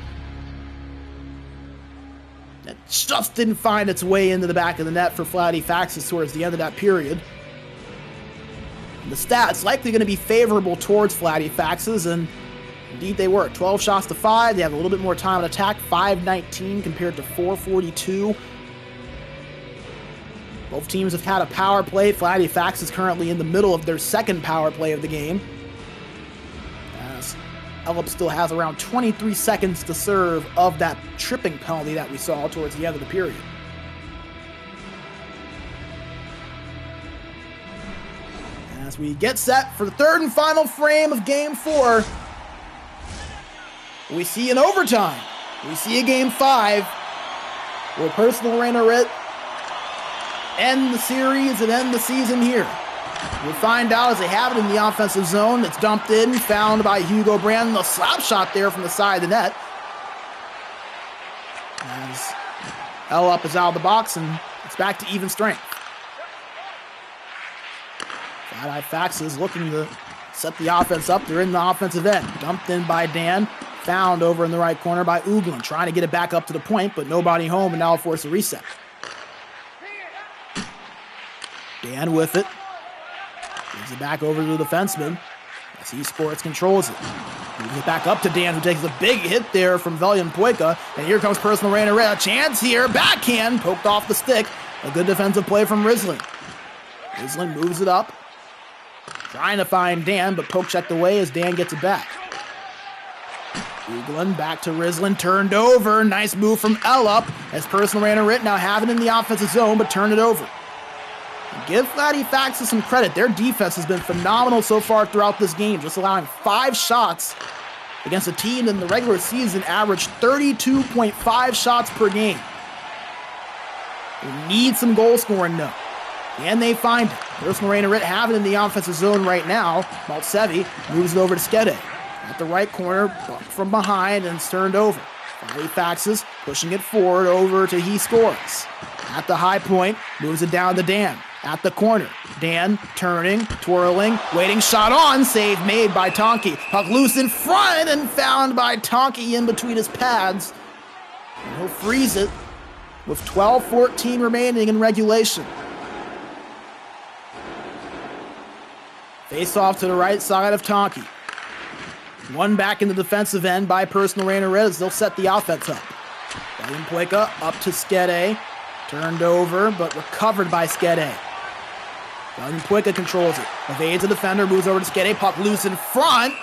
B: that just didn't find its way into the back of the net for Fladie Faxes towards the end of that period. And the stats likely going to be favorable towards Fladie Faxes, and indeed they were. 12 shots to 5. They have a little bit more time on attack, 5:19 compared to 4:42. Both teams have had a power play. Fladie Faxes is currently in the middle of their second power play of the game, as Ellup still has around 23 seconds to serve of that tripping penalty that we saw towards the end of the period. As we get set for the third and final frame of Game 4, we see an overtime. We see a Game 5 where personal Rainerit end the series and end the season here. We'll find out as they have it in the offensive zone. It's dumped in, found by Hugo Brandon. A slap shot there from the side of the net. As Ellup is out of the box, and it's back to even strength. Fladie Faxes looking to set the offense up. They're in the offensive end. Dumped in by Dan. Found over in the right corner by Uglin. Trying to get it back up to the point, but nobody home, and now force a reset. Dan with it. Gives it back over to the defenseman as Esports controls it. Moves it back up to Dan, who takes a big hit there from Velian Poika. And here comes personal Rainerit. A chance here. Backhand. Poked off the stick. A good defensive play from Riesling. Riesling moves it up. Trying to find Dan, but poke checked away as Dan gets it back. Uglin back to Riesling. Turned over. Nice move from Ellup as personal Rainerit now have it in the offensive zone, but turned it over. Give Fladie Faxes some credit. Their defense has been phenomenal so far throughout this game, just allowing 5 shots against a team that in the regular season averaged 32.5 shots per game. They need some goal scoring though, and they find it. Personal Rainerit have it in the offensive zone right now. Maltsevi moves it over to Skede. At the right corner, bumped from behind, and it's turned over. Fladie Faxes pushing it forward over to He Scores. At the high point, moves it down to Dan. At the corner, Dan turning, twirling, waiting, shot on, save made by Tonki. Puck loose in front and found by Tonki in between his pads. And he'll freeze it with 12:14 remaining in regulation. Face off to the right side of Tonki. One back in the defensive end by personal Rainerit as they'll set the offense up. Velian Poika up to Skede. Turned over, but recovered by Skede. Velian Poika controls it. Evades the defender, moves over to Skede. Puck loose in front.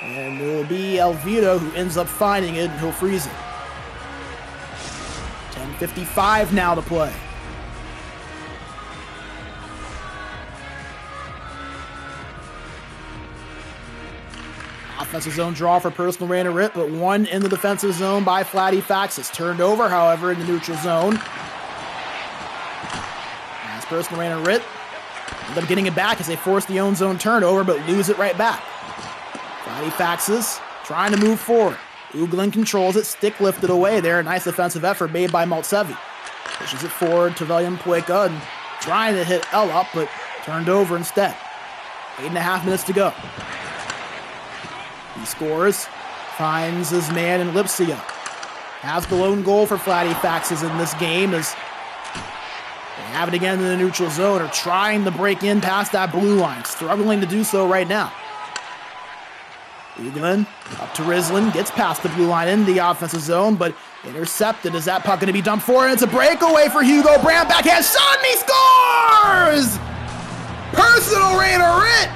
B: And it will be Elvito who ends up finding it, and he'll freeze it. 10:55 now to play. Offensive zone draw for personal Rainerit, but one in the defensive zone by Fladie Faxes. Turned over, however, in the neutral zone. Personal Rainerit end up getting it back as they force the own zone turnover, but lose it right back. Fladie Faxes trying to move forward. Uglin controls it, stick lifted away there. Nice defensive effort made by Maltsevi. Pushes it forward to Valiant Pueka and trying to hit L up, but turned over instead. 8.5 minutes to go. He scores, finds his man in Lipsia. Has the lone goal for Fladie Faxes in this game as they have it again in the neutral zone, or trying to break in past that blue line. Struggling to do so right now. Uglin up to Rizlin, gets past the blue line into the offensive zone, but intercepted. Is that puck going to be dumped for? And it's a breakaway for Hugo Brandt. Backhand shot, and he scores! Personal Rainerit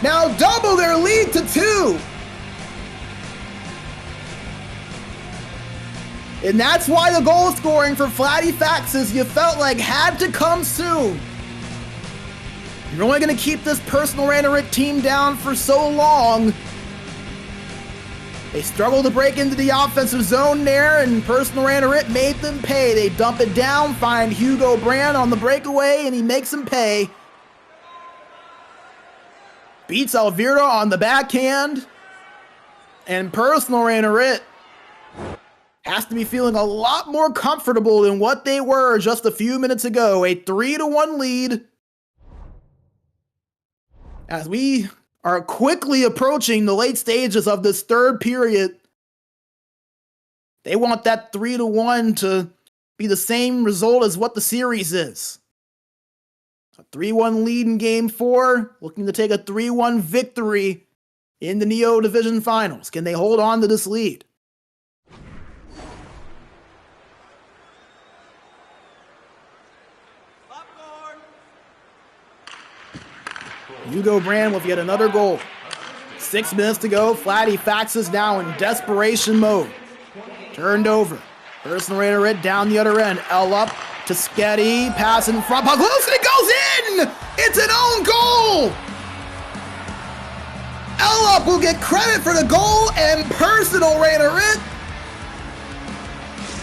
B: now double their lead to 2. And that's why the goal scoring for Fladie Faxes, you felt like, had to come soon. You're only going to keep this Personal Rainerit team down for so long. They struggle to break into the offensive zone there, and Personal Rainerit made them pay. They dump it down, find Hugo Brandt on the breakaway, and he makes them pay. Beats Alvirda on the backhand. And Personal Rainerit has to be feeling a lot more comfortable than what they were just a few minutes ago. A 3-1 lead. As we are quickly approaching the late stages of this third period, they want that 3-1 to be the same result as what the series is. A 3-1 lead in Game 4, looking to take a 3-1 victory in the Neo Division Finals. Can they hold on to this lead? Hugo Brandt with yet another goal. 6 minutes to go. Fladie Faxes now in desperation mode. Turned over. Personal Rainerit down the other end. L up to Sketty. Pass in front. Puck loose and it goes in! It's an own goal! L up will get credit for the goal, and Personal Rainerit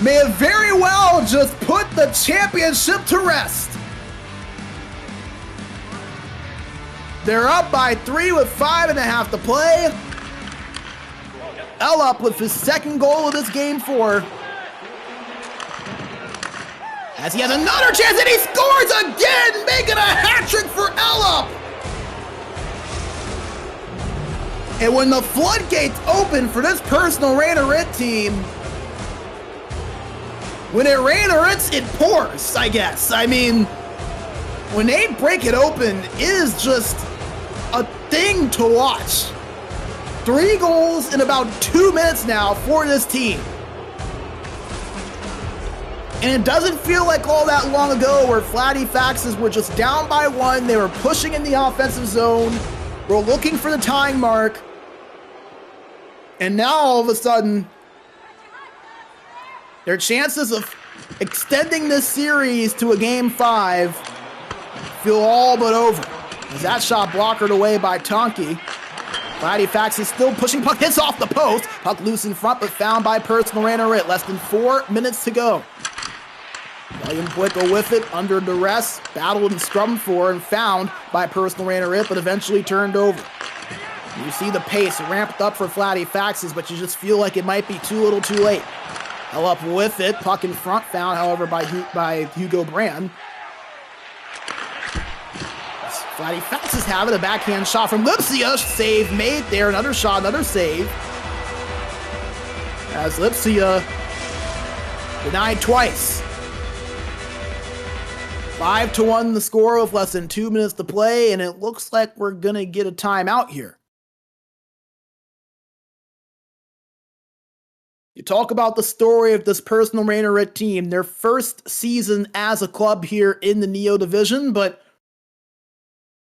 B: may have very well just put the championship to rest. They're up by 3 with 5.5 to play. L up with his second goal of this Game 4. As he has another chance, and he scores again, making a hat trick for L up. And when the floodgates open for this Personal Rainerit team, when it Rainerits, it pours, I guess. I mean, when they break it open, it is just a thing to watch. 3 goals in about 2 minutes now for this team. And it doesn't feel like all that long ago where Fladie Faxes were just down by 1. They were pushing in the offensive zone. We're looking for the tying mark. And now all of a sudden, their chances of extending this series to a Game 5 feel all but over. As that shot blockered away by Tonki. Fladie Faxes still pushing, puck hits off the post. Puck loose in front, but found by Personal Rainerit. Less than 4 minutes to go. William Pueka with it, under duress, battled and scrummed for and found by Personal Rainerit, but eventually turned over. You see the pace ramped up for Fladie Faxes, but you just feel like it might be too little too late. Hell up with it, puck in front, found however by Hugo Brandt. Fladie Faxes have it, a backhand shot from Lipsia, save made there, another shot, another save. As Lipsia denied twice. 5-1 the score with less than 2 minutes to play, and it looks like we're gonna get a timeout here. You talk about the story of this Personal Rainerit team, their first season as a club here in the Neo Division, but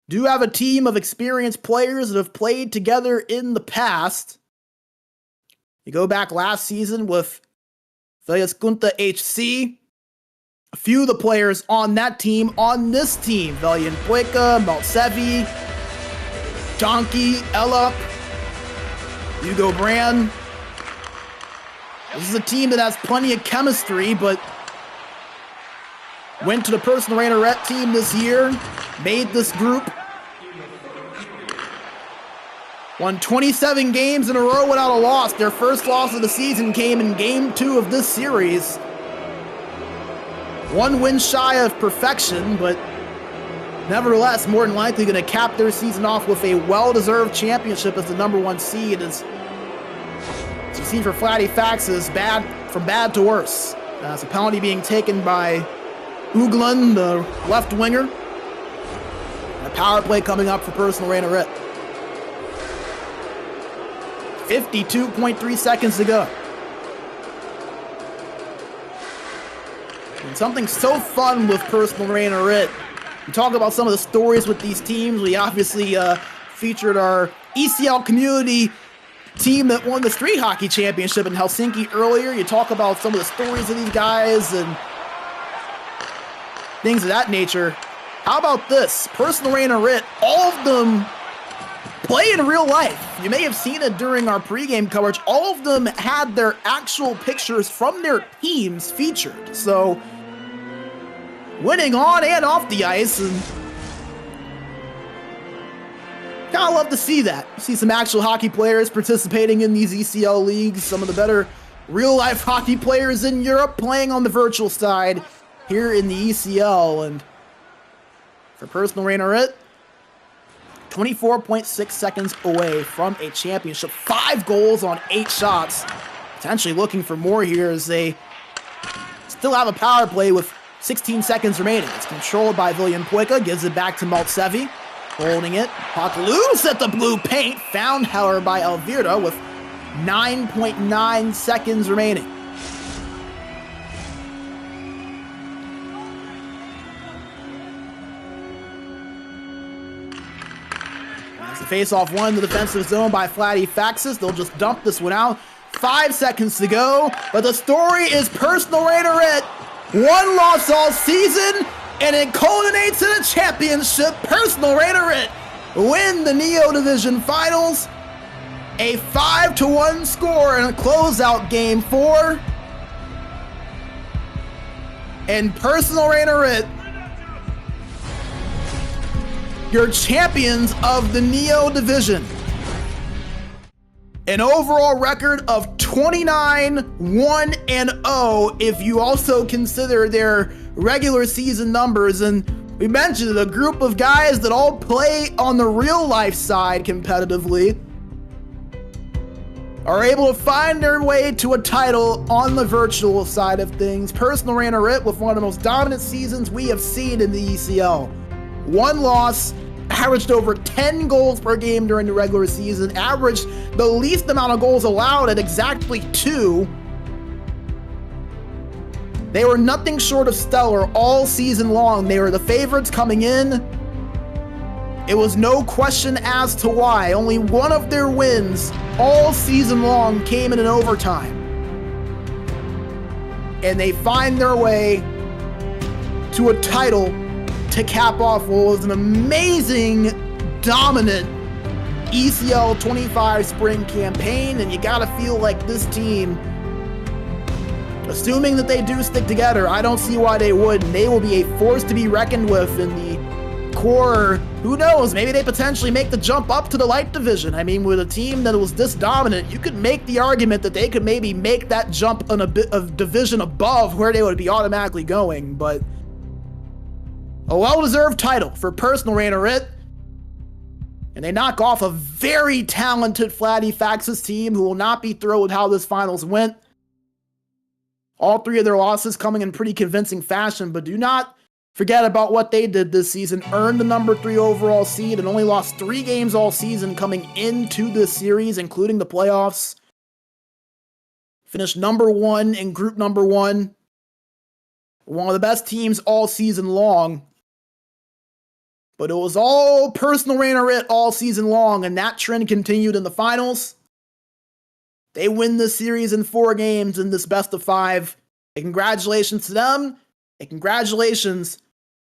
B: do have a team of experienced players that have played together in the past. You go back last season with Valiaskunta HC. A few of the players on that team, on this team, Valiant Pueka, Maltsevi, Donkey, Elup, Hugo Brandt. This is a team that has plenty of chemistry, but went to the personal Rainerit team this year, made this group, won 27 games in a row without a loss. Their first loss of the season came in Game 2 of this series. One win shy of perfection, but nevertheless, more than likely going to cap their season off with a well-deserved championship as the #1 seed. As you see for Fladie Faxes, from bad to worse. As a penalty being taken by Uglan, the left winger. And a power play coming up for personal Rainerit. 52.3 seconds to go. And something so fun with personal Rainerit. We talk about some of the stories with these teams. We obviously featured our ECL community team that won the street hockey championship in Helsinki earlier. You talk about some of the stories of these guys and things of that nature. How about this? Personal Rainerit, all of them play in real life. You may have seen it during our pregame coverage. All of them had their actual pictures from their teams featured. So, winning on and off the ice, and kind of love to see that. See some actual hockey players participating in these ECL leagues. Some of the better real-life hockey players in Europe playing on the virtual side here in the ECL. And for personal Rainerit, 24.6 seconds away from a championship. 5 goals on 8 shots. Potentially looking for more here as they still have a power play with 16 seconds remaining. It's controlled by William Poika, gives it back to Maltsevi. Holding it, puck loose at the blue paint. Found, however, by Elvira with 9.9 seconds remaining. As the face-off one in the defensive zone by Fladie Faxes. They'll just dump this one out. 5 seconds to go, but the story is personal Rainerit. 1 loss all season, and it culminates in a championship. Personal Rainerit win the Neo Division Finals. A 5-1 score in a closeout Game 4. And personal Rainerit, your champions of the Neo Division. An overall record of 29-1-0 if you also consider their regular season numbers. And we mentioned a group of guys that all play on the real life side competitively are able to find their way to a title on the virtual side of things. Personal Rainerit with one of the most dominant seasons we have seen in the ECL. 1 loss, averaged over 10 goals per game during the regular season, averaged the least amount of goals allowed at exactly 2. They were nothing short of stellar all season long. They were the favorites coming in. It was no question as to why. Only one of their wins all season long came in an overtime. And they find their way to a title to cap off what was an amazing, dominant ECL 25 spring campaign. And you gotta feel like this team, assuming that they do stick together, I don't see why they wouldn't. They will be a force to be reckoned with in the core. Who knows, maybe they potentially make the jump up to the light division. I mean, with a team that was this dominant, you could make the argument that they could maybe make that jump on a bit of division above where they would be automatically going. But a well-deserved title for personal Rainerit. And they knock off a very talented Fladie Faxes team who will not be thrilled with how this finals went. All 3 of their losses coming in pretty convincing fashion, but do not forget about what they did this season. Earned the number 3 overall seed and only lost 3 games all season coming into this series, including the playoffs. Finished number 1 in group number 1. One of the best teams all season long. But it was all personal Rainerit all season long, and that trend continued in the finals. They win this series in 4 games in this best of 5. And congratulations to them, and congratulations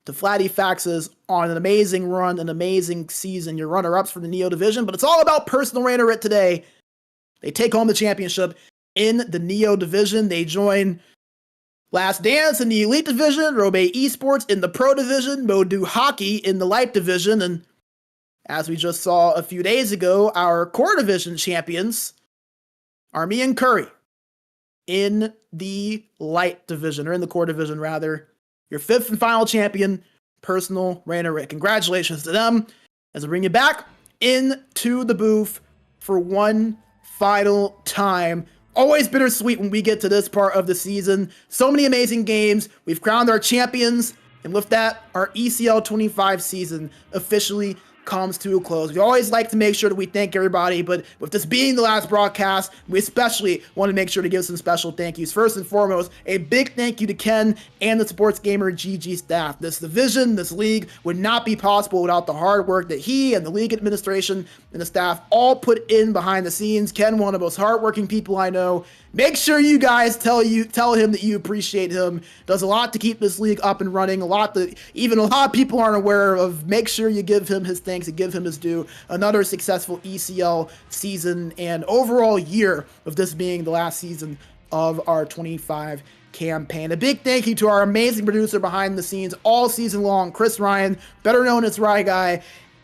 B: to Fladie Faxes on an amazing run, an amazing season. Your runner-ups for the Neo Division, but it's all about personal Rainerit today. They take home the championship in the Neo Division. They join Last Dance in the Elite Division, Robe Esports in the Pro Division, Modu Hockey in the Light Division, and as we just saw a few days ago, our Core Division champions, Army and Curry, in the Light Division, or in the Core Division rather. Your fifth and final champion, Personal Rainerit. Congratulations to them as I bring you back into the booth for one final time. Always bittersweet when we get to this part of the season. So many amazing games. We've crowned our champions. And with that, our ECL 25 season officially comes to a close. We always like to make sure that we thank everybody, but with this being the last broadcast, we especially want to make sure to give some special thank yous. First and foremost, a big thank you to Ken and the SportsGamer GG staff. This division, this league would not be possible without the hard work that he and the league administration and the staff all put in behind the scenes. Ken, one of the most hardworking people I know. Make sure you guys tell him that you appreciate him. Does a lot to keep this league up and running. A lot that even a lot of people aren't aware of. Make sure you give him his thanks and give him his due. Another successful ECL season and overall year of this being the last season of our 25 campaign. A big thank you to our amazing producer behind the scenes all season long, Chris Ryan, better known as Rye Guy.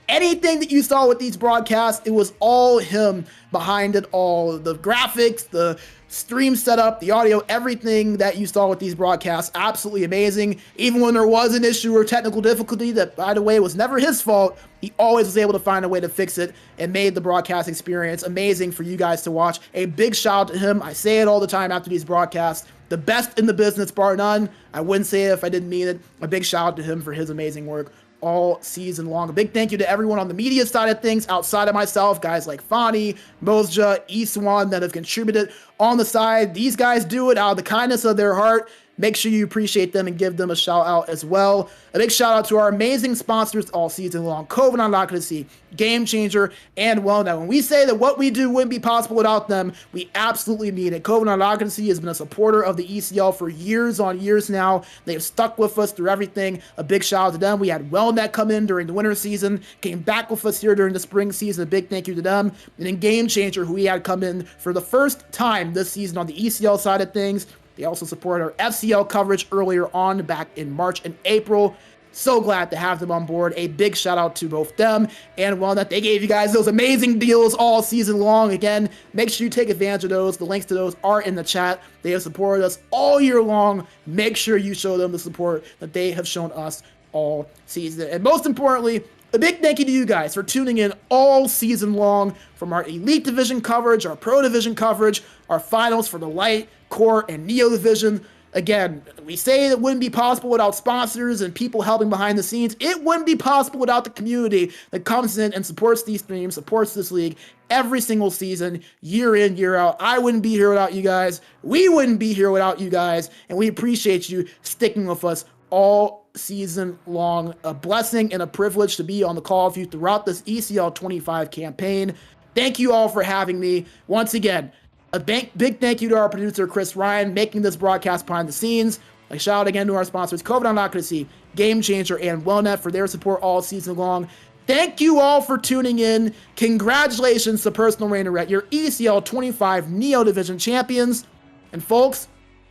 B: Anything that you saw with these broadcasts, it was all him behind it all. The graphics, the stream setup, the audio, everything that you saw with these broadcasts, absolutely amazing. Even when there was an issue or technical difficulty that, by the way, was never his fault, he always was able to find a way to fix it and made the broadcast experience amazing for you guys to watch. A big shout out to him. I say it all the time after these broadcasts. The best in the business, bar none. I wouldn't say it if I didn't mean it. A big shout out to him for his amazing work all season long. A big thank you to everyone on the media side of things outside of myself, guys like Fladie, Mozja, Eswan that have contributed on the side. These guys do it out of the kindness of their heart. Make sure you appreciate them and give them a shout out as well. A big shout out to our amazing sponsors all season long, COVID I'm not going to see, Game Changer, and WellNet. When we say that what we do wouldn't be possible without them, we absolutely mean it. COVID I'm not going to see has been a supporter of the ECL for years on years now. They have stuck with us through everything. A big shout out to them. We had WellNet come in during the winter season, came back with us here during the spring season. A big thank you to them. And then Game Changer, who we had come in for the first time this season on the ECL side of things. They also supported our FCL coverage earlier on back in March and April. So glad to have them on board. A big shout out to both them and WellNet. They gave you guys those amazing deals all season long. Again, make sure you take advantage of those. The links to those are in the chat. They have supported us all year long. Make sure you show them the support that they have shown us all season. And most importantly, a big thank you to you guys for tuning in all season long from our Elite Division coverage, our Pro Division coverage, our finals for the Light, Core, and Neo Division. Again, we say it wouldn't be possible without sponsors and people helping behind the scenes. It wouldn't be possible without the community that comes in and supports these streams, supports this league every single season, year in, year out. I wouldn't be here without you guys. We wouldn't be here without you guys. And we appreciate you sticking with us all season long. A blessing and a privilege to be on the call with you throughout this ECL 25 campaign. Thank you all for having me. Once again, a big thank you to our producer, Chris Ryan, making this broadcast behind the scenes. A shout out again to our sponsors, COVID I'm not going to see, Game Changer, and WellNet for their support all season long. Thank you all for tuning in. Congratulations to Personal Rainerit, your ECL 25 Neo Division champions. And folks,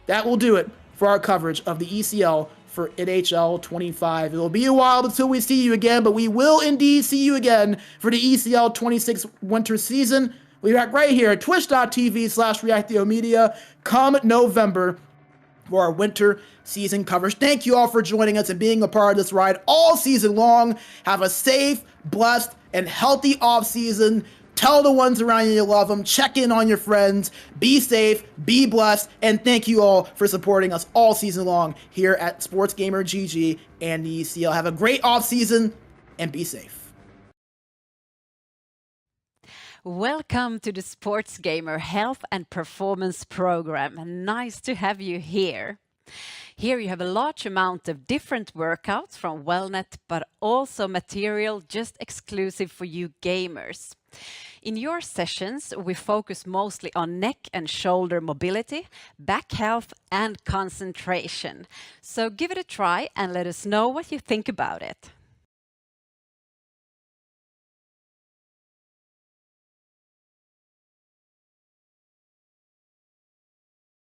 B: that will do it for our coverage of the ECL for NHL 25. It'll be a while until we see you again, but we will indeed see you again for the ECL 26 winter season. We're back right here at twitch.tv/ReactioMedia come November for our winter season coverage. Thank you all for joining us and being a part of this ride all season long. Have a safe, blessed, and healthy off season. Tell the ones around you love them. Check in on your friends. Be safe, be blessed, and thank you all for supporting us all season long here at SportsGamer GG and the ECL. Have a great off season and be safe.
C: Welcome to the SportsGamer Health and Performance Program. Nice to have you here. Here you have a large amount of different workouts from WellNet, but also material just exclusive for you gamers. In your sessions, we focus mostly on neck and shoulder mobility, back health, and concentration. So give it a try and let us know what you think about it.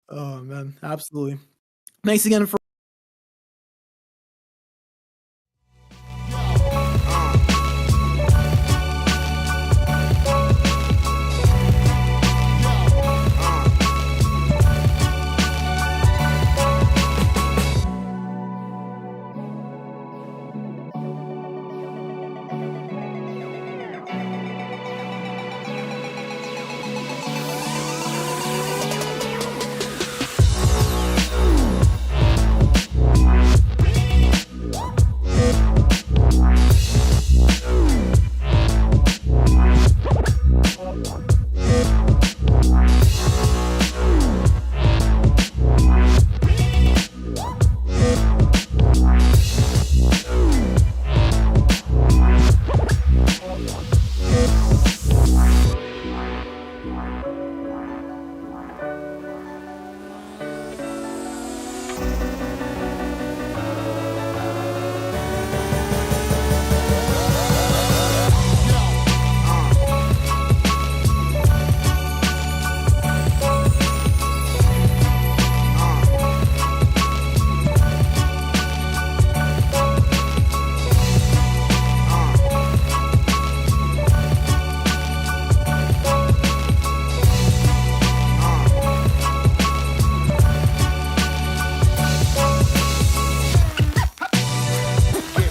B: Oh man, absolutely. Thanks again for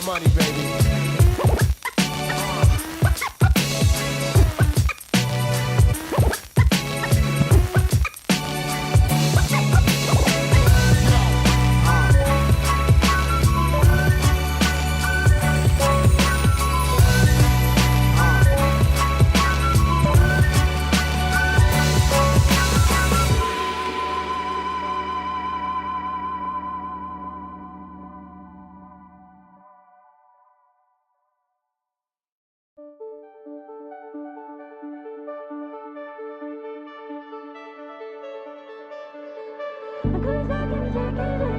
D: money, baby.
E: Because I can take it